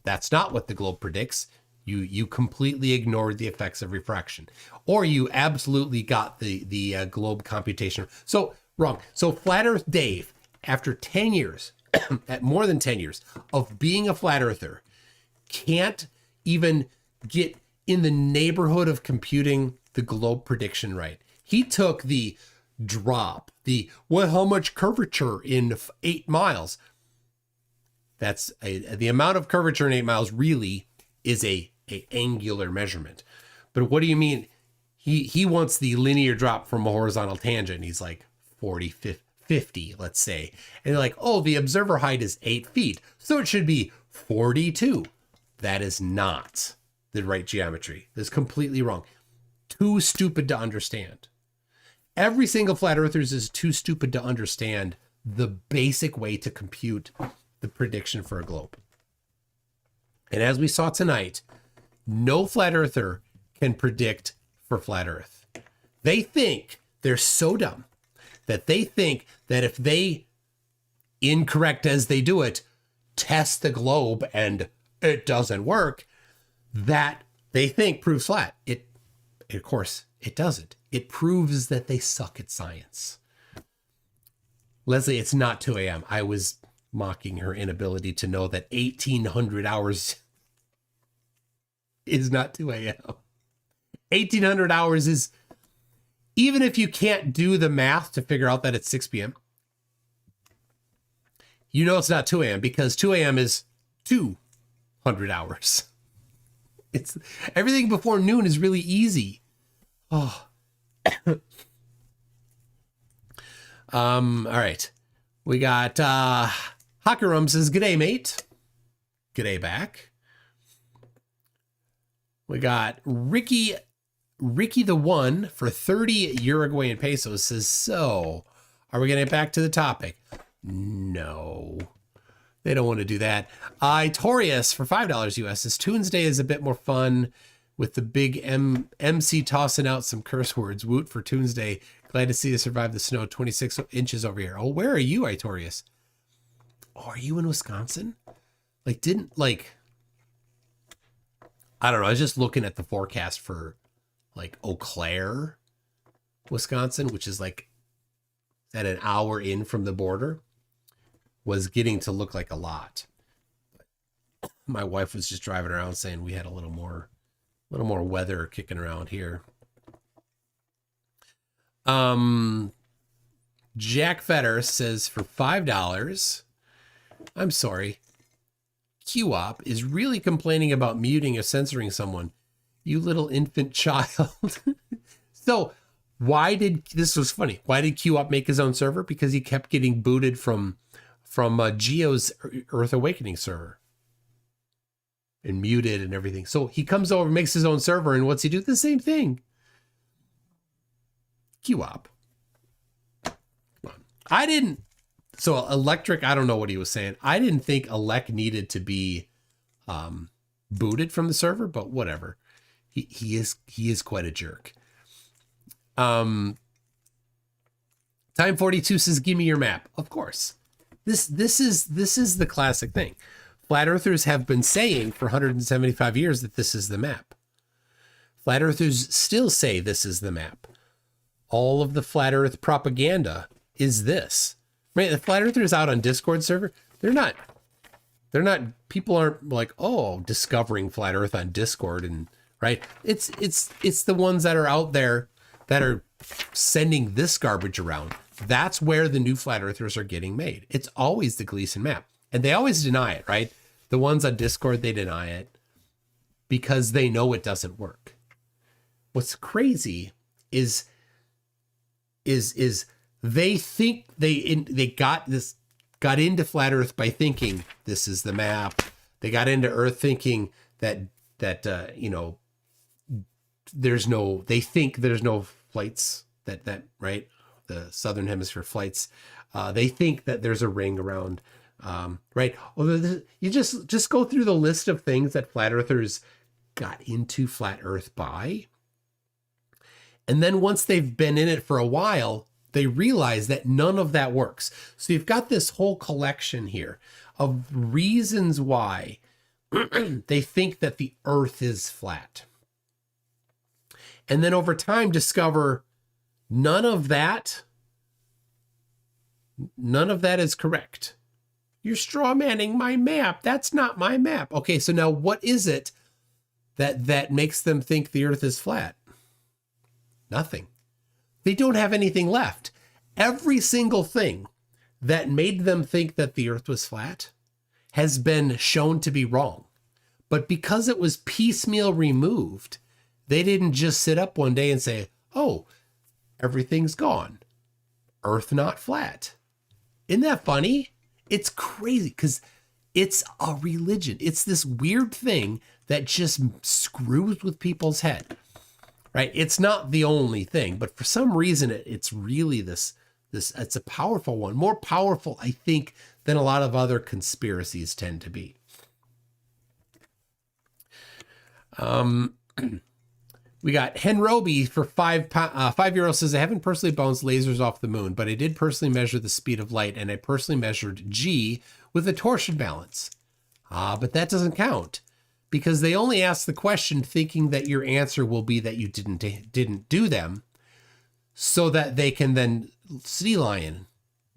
that's not what the globe predicts. You completely ignored the effects of refraction, or you absolutely got the globe computation. So wrong. So Flat Earth Dave, after 10 years, at more than 10 years of being a flat earther, can't even get in the neighborhood of computing the globe prediction right. He took the drop, how much curvature in 8 miles. That's the amount of curvature in 8 miles really is a angular measurement. But what do you mean? He wants the linear drop from a horizontal tangent. He's like 40, 50, let's say. And they're like, oh, the observer height is 8 feet, so it should be 42. That is not the right geometry. That's completely wrong. Too stupid to understand. Every single flat earthers is too stupid to understand the basic way to compute the prediction for a globe. And as we saw tonight, no flat earther can predict for flat earth. They think, they're so dumb that they think that if they, incorrect as they do it, test the globe and it doesn't work, that they think proves flat. Of course, it doesn't. It proves that they suck at science. Leslie, it's not 2 a.m. I was mocking her inability to know that 1,800 hours is not 2 a.m. 1,800 hours is, even if you can't do the math to figure out that it's 6 p.m., you know it's not 2 a.m. because 2 a.m. is 200 hours. It's everything before noon is really easy. Oh. All right. We got Hakarum says, "G'day, mate." G'day back. We got Ricky the One for 30 Uruguayan pesos says, so are we going to get back to the topic? No, they don't want to do that. Itorius for $5 US says, Tuesday is a bit more fun with the big MC tossing out some curse words. Woot for Tuesday. Glad to see you survive the snow. 26 inches over here. Oh, where are you, Itorius? Oh, are you in Wisconsin? I don't know. I was just looking at the forecast for like Eau Claire, Wisconsin, which is like at an hour in from the border, was getting to look like a lot. My wife was just driving around saying we had a little more weather kicking around here. Jack Fetter says for $5. I'm sorry. QOP is really complaining about muting or censoring someone. You little infant child. So this was funny. Why did QOP make his own server? Because he kept getting booted from Geo's Earth Awakening server and muted and everything. So he comes over, makes his own server, and what's he do? The same thing. QOP. So Electric, I don't know what he was saying. I didn't think Elec needed to be booted from the server, but whatever. He is quite a jerk. Time 42 says, "Give me your map." Of course. This is the classic thing. Flat Earthers have been saying for 175 years that this is the map. Flat Earthers still say this is the map. All of the Flat Earth propaganda is this. Right? The Flat Earthers out on Discord server, they're not, people aren't like, oh, discovering Flat Earth on Discord and right. It's the ones that are out there that are sending this garbage around. That's where the new flat earthers are getting made. It's always the Gleason map. And they always deny it, right? The ones on Discord, they deny it because they know it doesn't work. What's crazy is they think they got into flat Earth by thinking this is the map. They got into Earth thinking that they think there's no flights that right, the southern hemisphere flights. They think that there's a ring around, right? Although you just go through the list of things that flat earthers got into flat Earth by, and then once they've been in it for a while, they realize that none of that works. So you've got this whole collection here of reasons why they think that the Earth is flat. And then over time discover none of that is correct. You're straw manning my map. That's not my map. Okay, so now what is it that makes them think the Earth is flat? Nothing. They don't have anything left. Every single thing that made them think that the Earth was flat has been shown to be wrong. But because it was piecemeal removed, they didn't just sit up one day and say, oh, everything's gone. Earth not flat. Isn't that funny? It's crazy because it's a religion. It's this weird thing that just screws with people's head, right? It's not the only thing, but for some reason, it's really this, it's a powerful one, more powerful, I think, than a lot of other conspiracies tend to be. We got Henrobi for €5 says, I haven't personally bounced lasers off the moon, but I did personally measure the speed of light, and I personally measured G with a torsion balance. But that doesn't count because they only ask the question thinking that your answer will be that you didn't do them, so that they can then sea lion,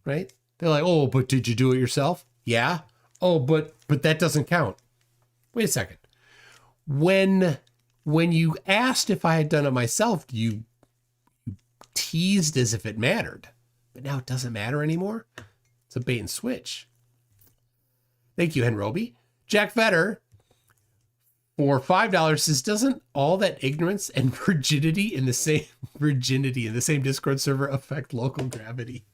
right? They're like, oh, but did you do it yourself? Yeah. Oh, but that doesn't count. Wait a second. When you asked if I had done it myself, you teased as if it mattered, but now it doesn't matter anymore. It's a bait and switch. Thank you, Henrobi. Jack Vetter for $5 says, doesn't all that ignorance and virginity in the same Discord server affect local gravity?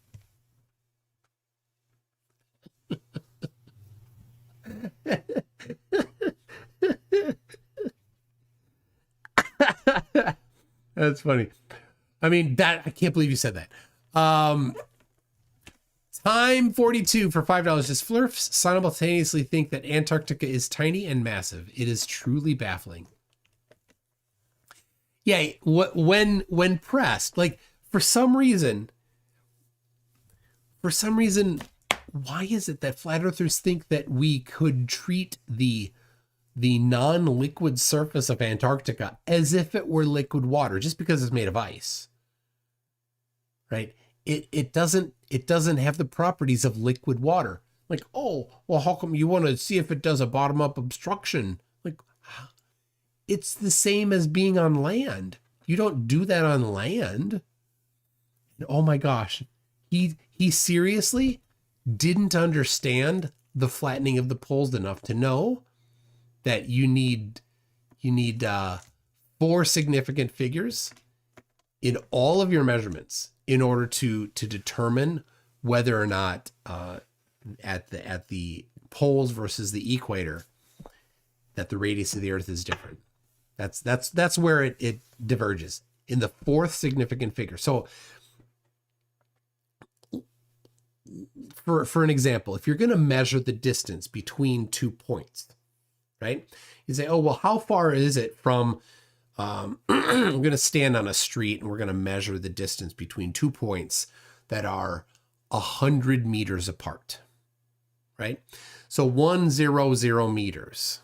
That's funny. I mean, I can't believe you said that. Time 42 for $5. Does Flerf simultaneously think that Antarctica is tiny and massive? It is truly baffling. Yeah, when pressed, like for some reason, why is it that flat earthers think that we could treat the non-liquid surface of Antarctica as if it were liquid water just because it's made of ice, right? It doesn't have the properties of liquid water. Like, oh, well, how come you want to see if it does a bottom-up obstruction? Like, it's the same as being on land. You don't do that on land. And oh my gosh, he seriously didn't understand the flattening of the poles enough to know that you need 4 significant figures in all of your measurements in order to determine whether or not at the poles versus the equator that the radius of the Earth is different. That's where it diverges in the 4th significant figure. So for an example, if you're going to measure the distance between 2 points, right? You say, oh, well, how far is it from, I'm going to stand on a street and we're going to measure the distance between 2 points that are 100 meters apart, right? So 100 meters.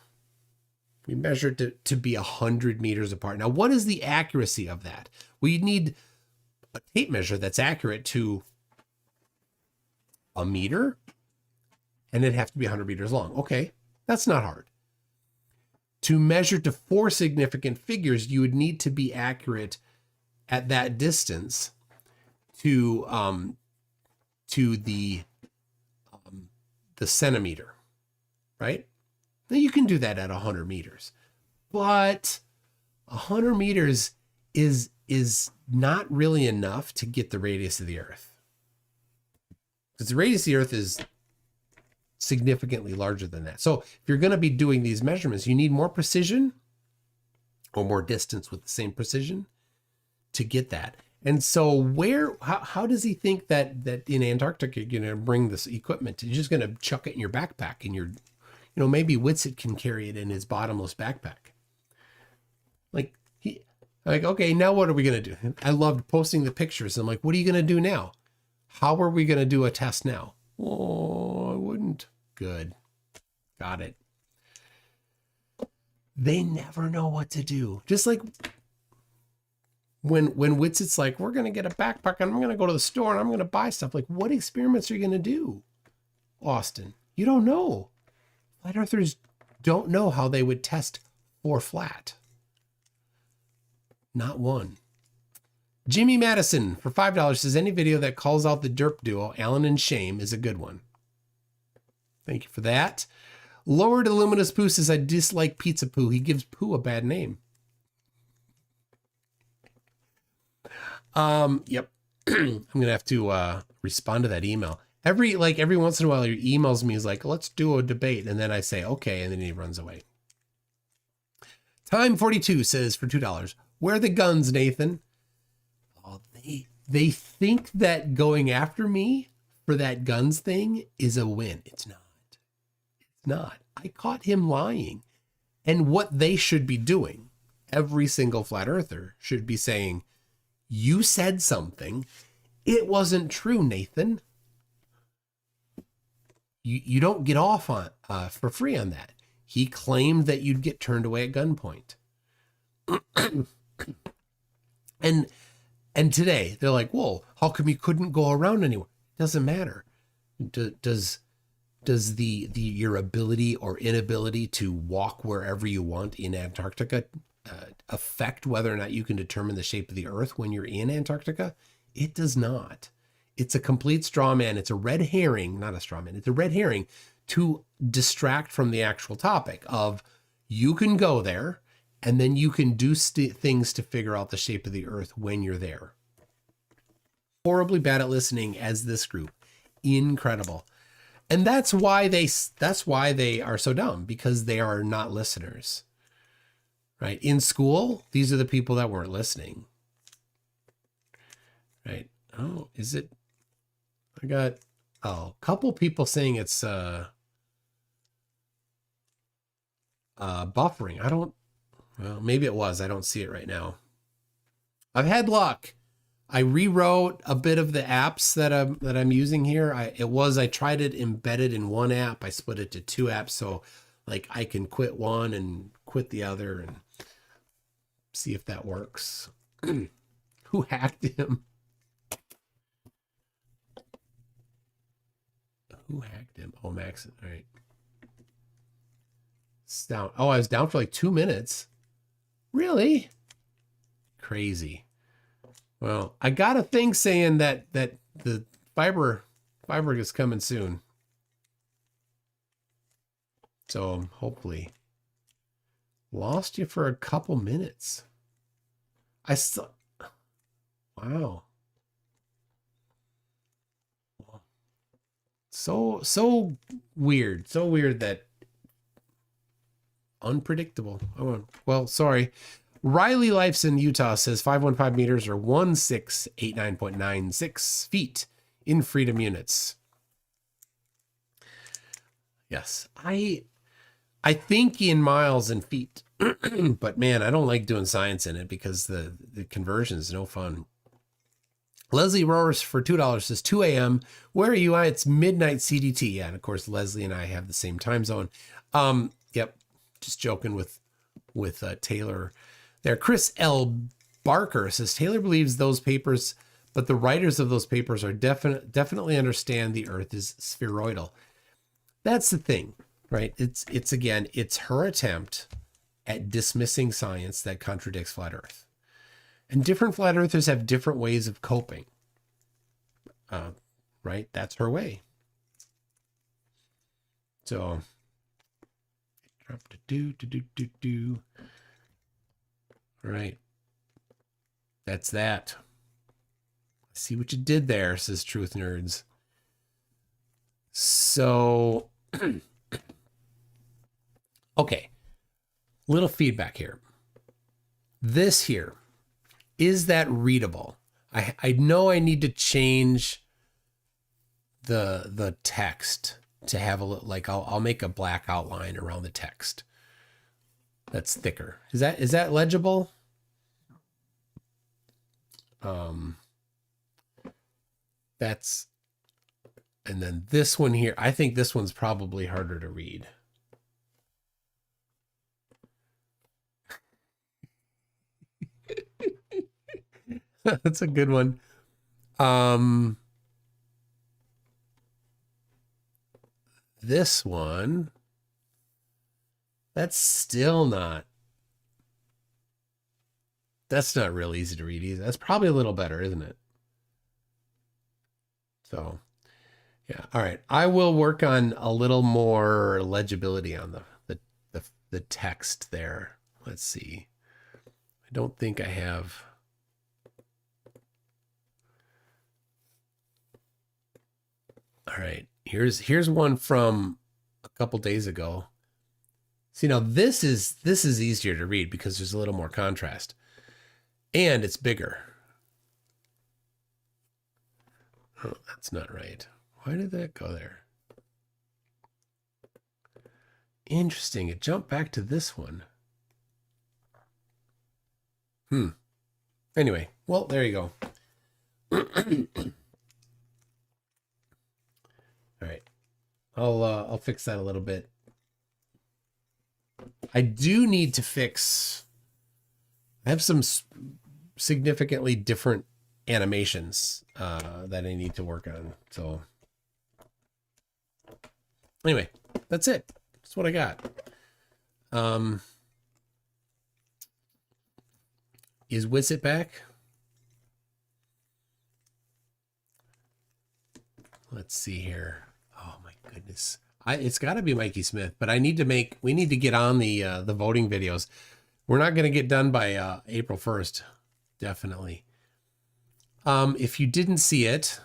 We measured to be 100 meters apart. Now, what is the accuracy of that? We need a tape measure that's accurate to a meter, and it'd have to be 100 meters long. Okay, that's not hard. To measure to 4 significant figures, you would need to be accurate at that distance to the centimeter, right? Now you can do that at 100 meters, but 100 meters is not really enough to get the radius of the Earth, because the radius of the Earth is significantly larger than that. So if you're going to be doing these measurements, you need more precision or more distance with the same precision to get that. And so how does he think that in Antarctica you're going to bring this equipment? You're just going to chuck it in your backpack, and maybe Whitsitt can carry it in his bottomless backpack. Okay, now what are we going to do? I loved posting the pictures. I'm like, what are you going to do now? How are we going to do a test now? Oh, I wouldn't. Good. Got it. They never know what to do. Just like when Whitsitt's like, we're going to get a backpack and I'm going to go to the store and I'm going to buy stuff. Like, what experiments are you going to do, Austin? You don't know. Flat earthers don't know how they would test for flat. Not one. Jimmy Madison for $5 says any video that calls out the derp duo, Alan and Shame, is a good one. Thank you for that. Lowered Illuminous Poo says I dislike Pizza Poo. He gives Poo a bad name. Yep. I'm gonna have to respond to that email. Every once in a while, he emails me, is like, let's do a debate, and then I say okay, and then he runs away. Time 42 says for $2, where are the guns, Nathan? Oh, they think that going after me for that guns thing is a win. It's not. It's not. I caught him lying. And what they should be doing, every single flat earther should be saying, you said something. It wasn't true, Nathan. You don't get off on for free on that. He claimed that you'd get turned away at gunpoint. And today they're like, whoa, how come you couldn't go around anywhere? Doesn't matter. Does your ability or inability to walk wherever you want in Antarctica affect whether or not you can determine the shape of the Earth when you're in Antarctica? It does not. It's a complete straw man. It's a red herring, not a straw man. It's a red herring to distract from the actual topic of you can go there and then you can do things to figure out the shape of the Earth when you're there. Horribly bad at listening as this group. Incredible. And that's why they are so dumb, because they are not listeners. Right? In school, these are the people that weren't listening. Right? Oh, is it? I got a couple people saying it's buffering. Well, maybe it was. I don't see it right now. I've had luck. I rewrote a bit of the apps that I'm using here. I tried it embedded in one app. I split it to two apps, so like I can quit one and quit the other and see if that works. Who hacked him? Who hacked him? Oh, Max. All right. It's down. Oh, I was down for like 2 minutes. Really? Crazy. Well, I got a thing saying that the fiber is coming soon. So hopefully. Lost you for a couple minutes. Wow. So weird. So weird that unpredictable. Oh, well, sorry. Riley Lifes in Utah says 515 meters or 1689.96 feet in freedom units. Yes, I think in miles and feet, but man, I don't like doing science in it because the conversion is no fun. Leslie Roars for $2 says 2 a.m. Where are you at? It's midnight CDT. Yeah, and of course, Leslie and I have the same time zone. Yep, just joking with Taylor there. Chris L. Barker says Taylor believes those papers, but the writers of those papers are definitely understand the Earth is spheroidal. That's the thing, right? It's her attempt at dismissing science that contradicts flat Earth. And different flat earthers have different ways of coping. Right? That's her way. So, all right. That's that. I see what you did there, says Truth Nerds. So, okay. Little feedback here. This here, is that readable? I know I need to change the text to have a little, like I'll make a black outline around the text that's thicker. Is that legible? That's, and then this one here, I think this one's probably harder to read. That's a good one. This one, that's not real easy to read either. That's probably a little better, isn't it? So, yeah. All right. I will work on a little more legibility on the text there. Let's see. I don't think I have. All right. Here's one from a couple days ago. See, now this is easier to read because there's a little more contrast. And it's bigger. Oh, that's not right. Why did that go there? Interesting. It jumped back to this one. Anyway, well, there you go. All right. I'll fix that a little bit. I do need to fix. I have some significantly different animations that I need to work on. So anyway, that's it. That's what I got. Is Wizit back? Let's see here. Oh my goodness. It's got to be Mikey Smith, but we need to get on the voting videos. We're not going to get done by April 1st. Definitely. If you didn't see it,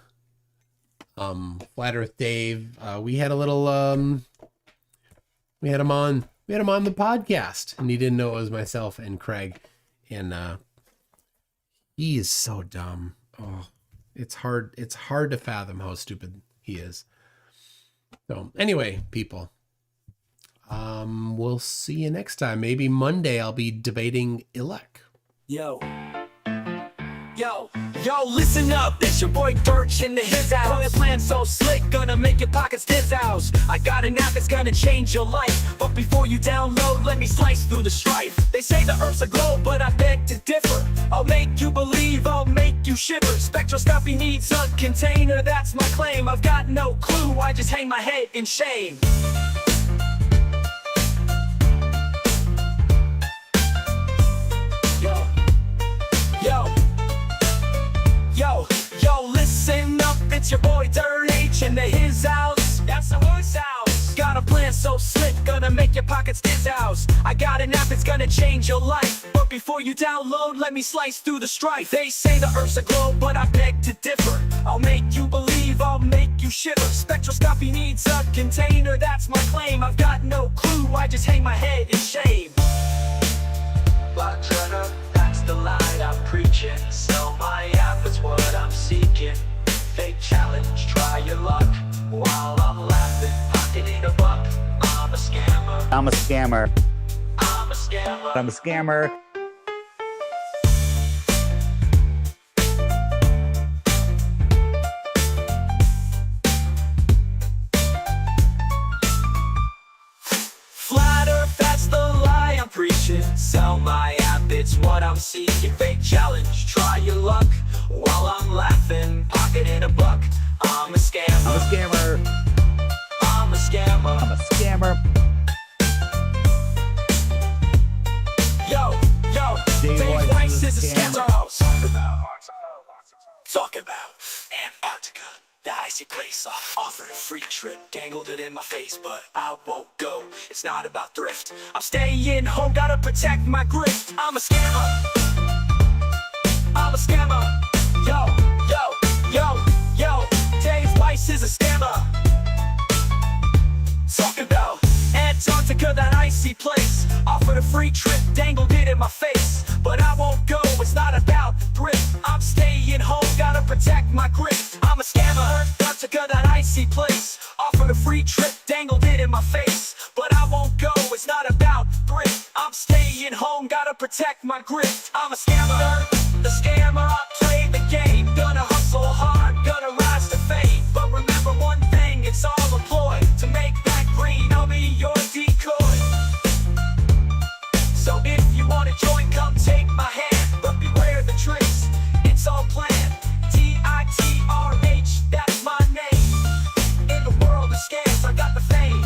Flat Earth Dave, we had a little, we had him on the podcast, and he didn't know it was myself and Craig, and he is so dumb. Oh, it's hard to fathom how stupid he is. So anyway, people, we'll see you next time. Maybe Monday I'll be debating Ilek. Yo, listen up, it's your boy Birch in the his house. Plan so slick, gonna make your pockets dizz house. I got an app that's gonna change your life, but before you download, let me slice through the strife. They say the earth's a globe, but I beg to differ. I'll make you believe, I'll make you shiver. Spectroscopy needs a container, that's my claim. I've got no clue, I just hang my head in shame. Yo, listen up, it's your boy Dirt H in the his house. That's the his house. Got a plan so slick, gonna make your pockets dizz house. I got an app that's gonna change your life, but before you download, let me slice through the strife. They say the earth's a globe, but I beg to differ. I'll make you believe, I'll make you shiver. Spectroscopy needs a container, that's my claim. I've got no clue, I just hang my head in shame. Black treasure, that's the light I'm preaching. Sell my app, it's what I'm seeking. Fake challenge, try your luck. While I'm laughing, pocketing a buck. I'm a scammer. I'm a scammer. I'm a scammer. I'm a scammer. Flat Earth, that's the lie I'm preaching. Sell my app, it's what I'm seeking. Fake challenge, try your luck. While I'm laughing, pocketing a buck. I'm a scammer. I'm a scammer. I'm a scammer. I'm a scammer. Yo, Dave Weiss is a scammer. Talk about Antarctica, the icy place. Offered a free trip, dangled it in my face, but I won't go. It's not about thrift. I'm staying home, gotta protect my grift. I'm a scammer. I'm a scammer. Yo, yo, yo, yo. Dave Weiss is a scammer. Talk about Antarctica, that icy place. Offered a free trip, dangled it in my face, but I won't go. It's not about thrift. I'm staying home, gotta protect my grift. I'm a scammer. Antarctica, that icy place. Offered a free trip, dangled it in my face, but I won't go. It's not about thrift. I'm staying home, gotta protect my grift. I'm a scammer. The scammer, I play the game. Gonna hustle hard, gonna rise to fame. But remember one thing, it's all a ploy to make that green. I'll be your decoy. So if you wanna join, come take my hand. But beware the tricks, it's all planned. TITRH, that's my name. In the world of scams, I got the fame.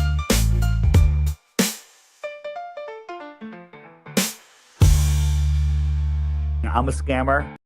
I'm a scammer.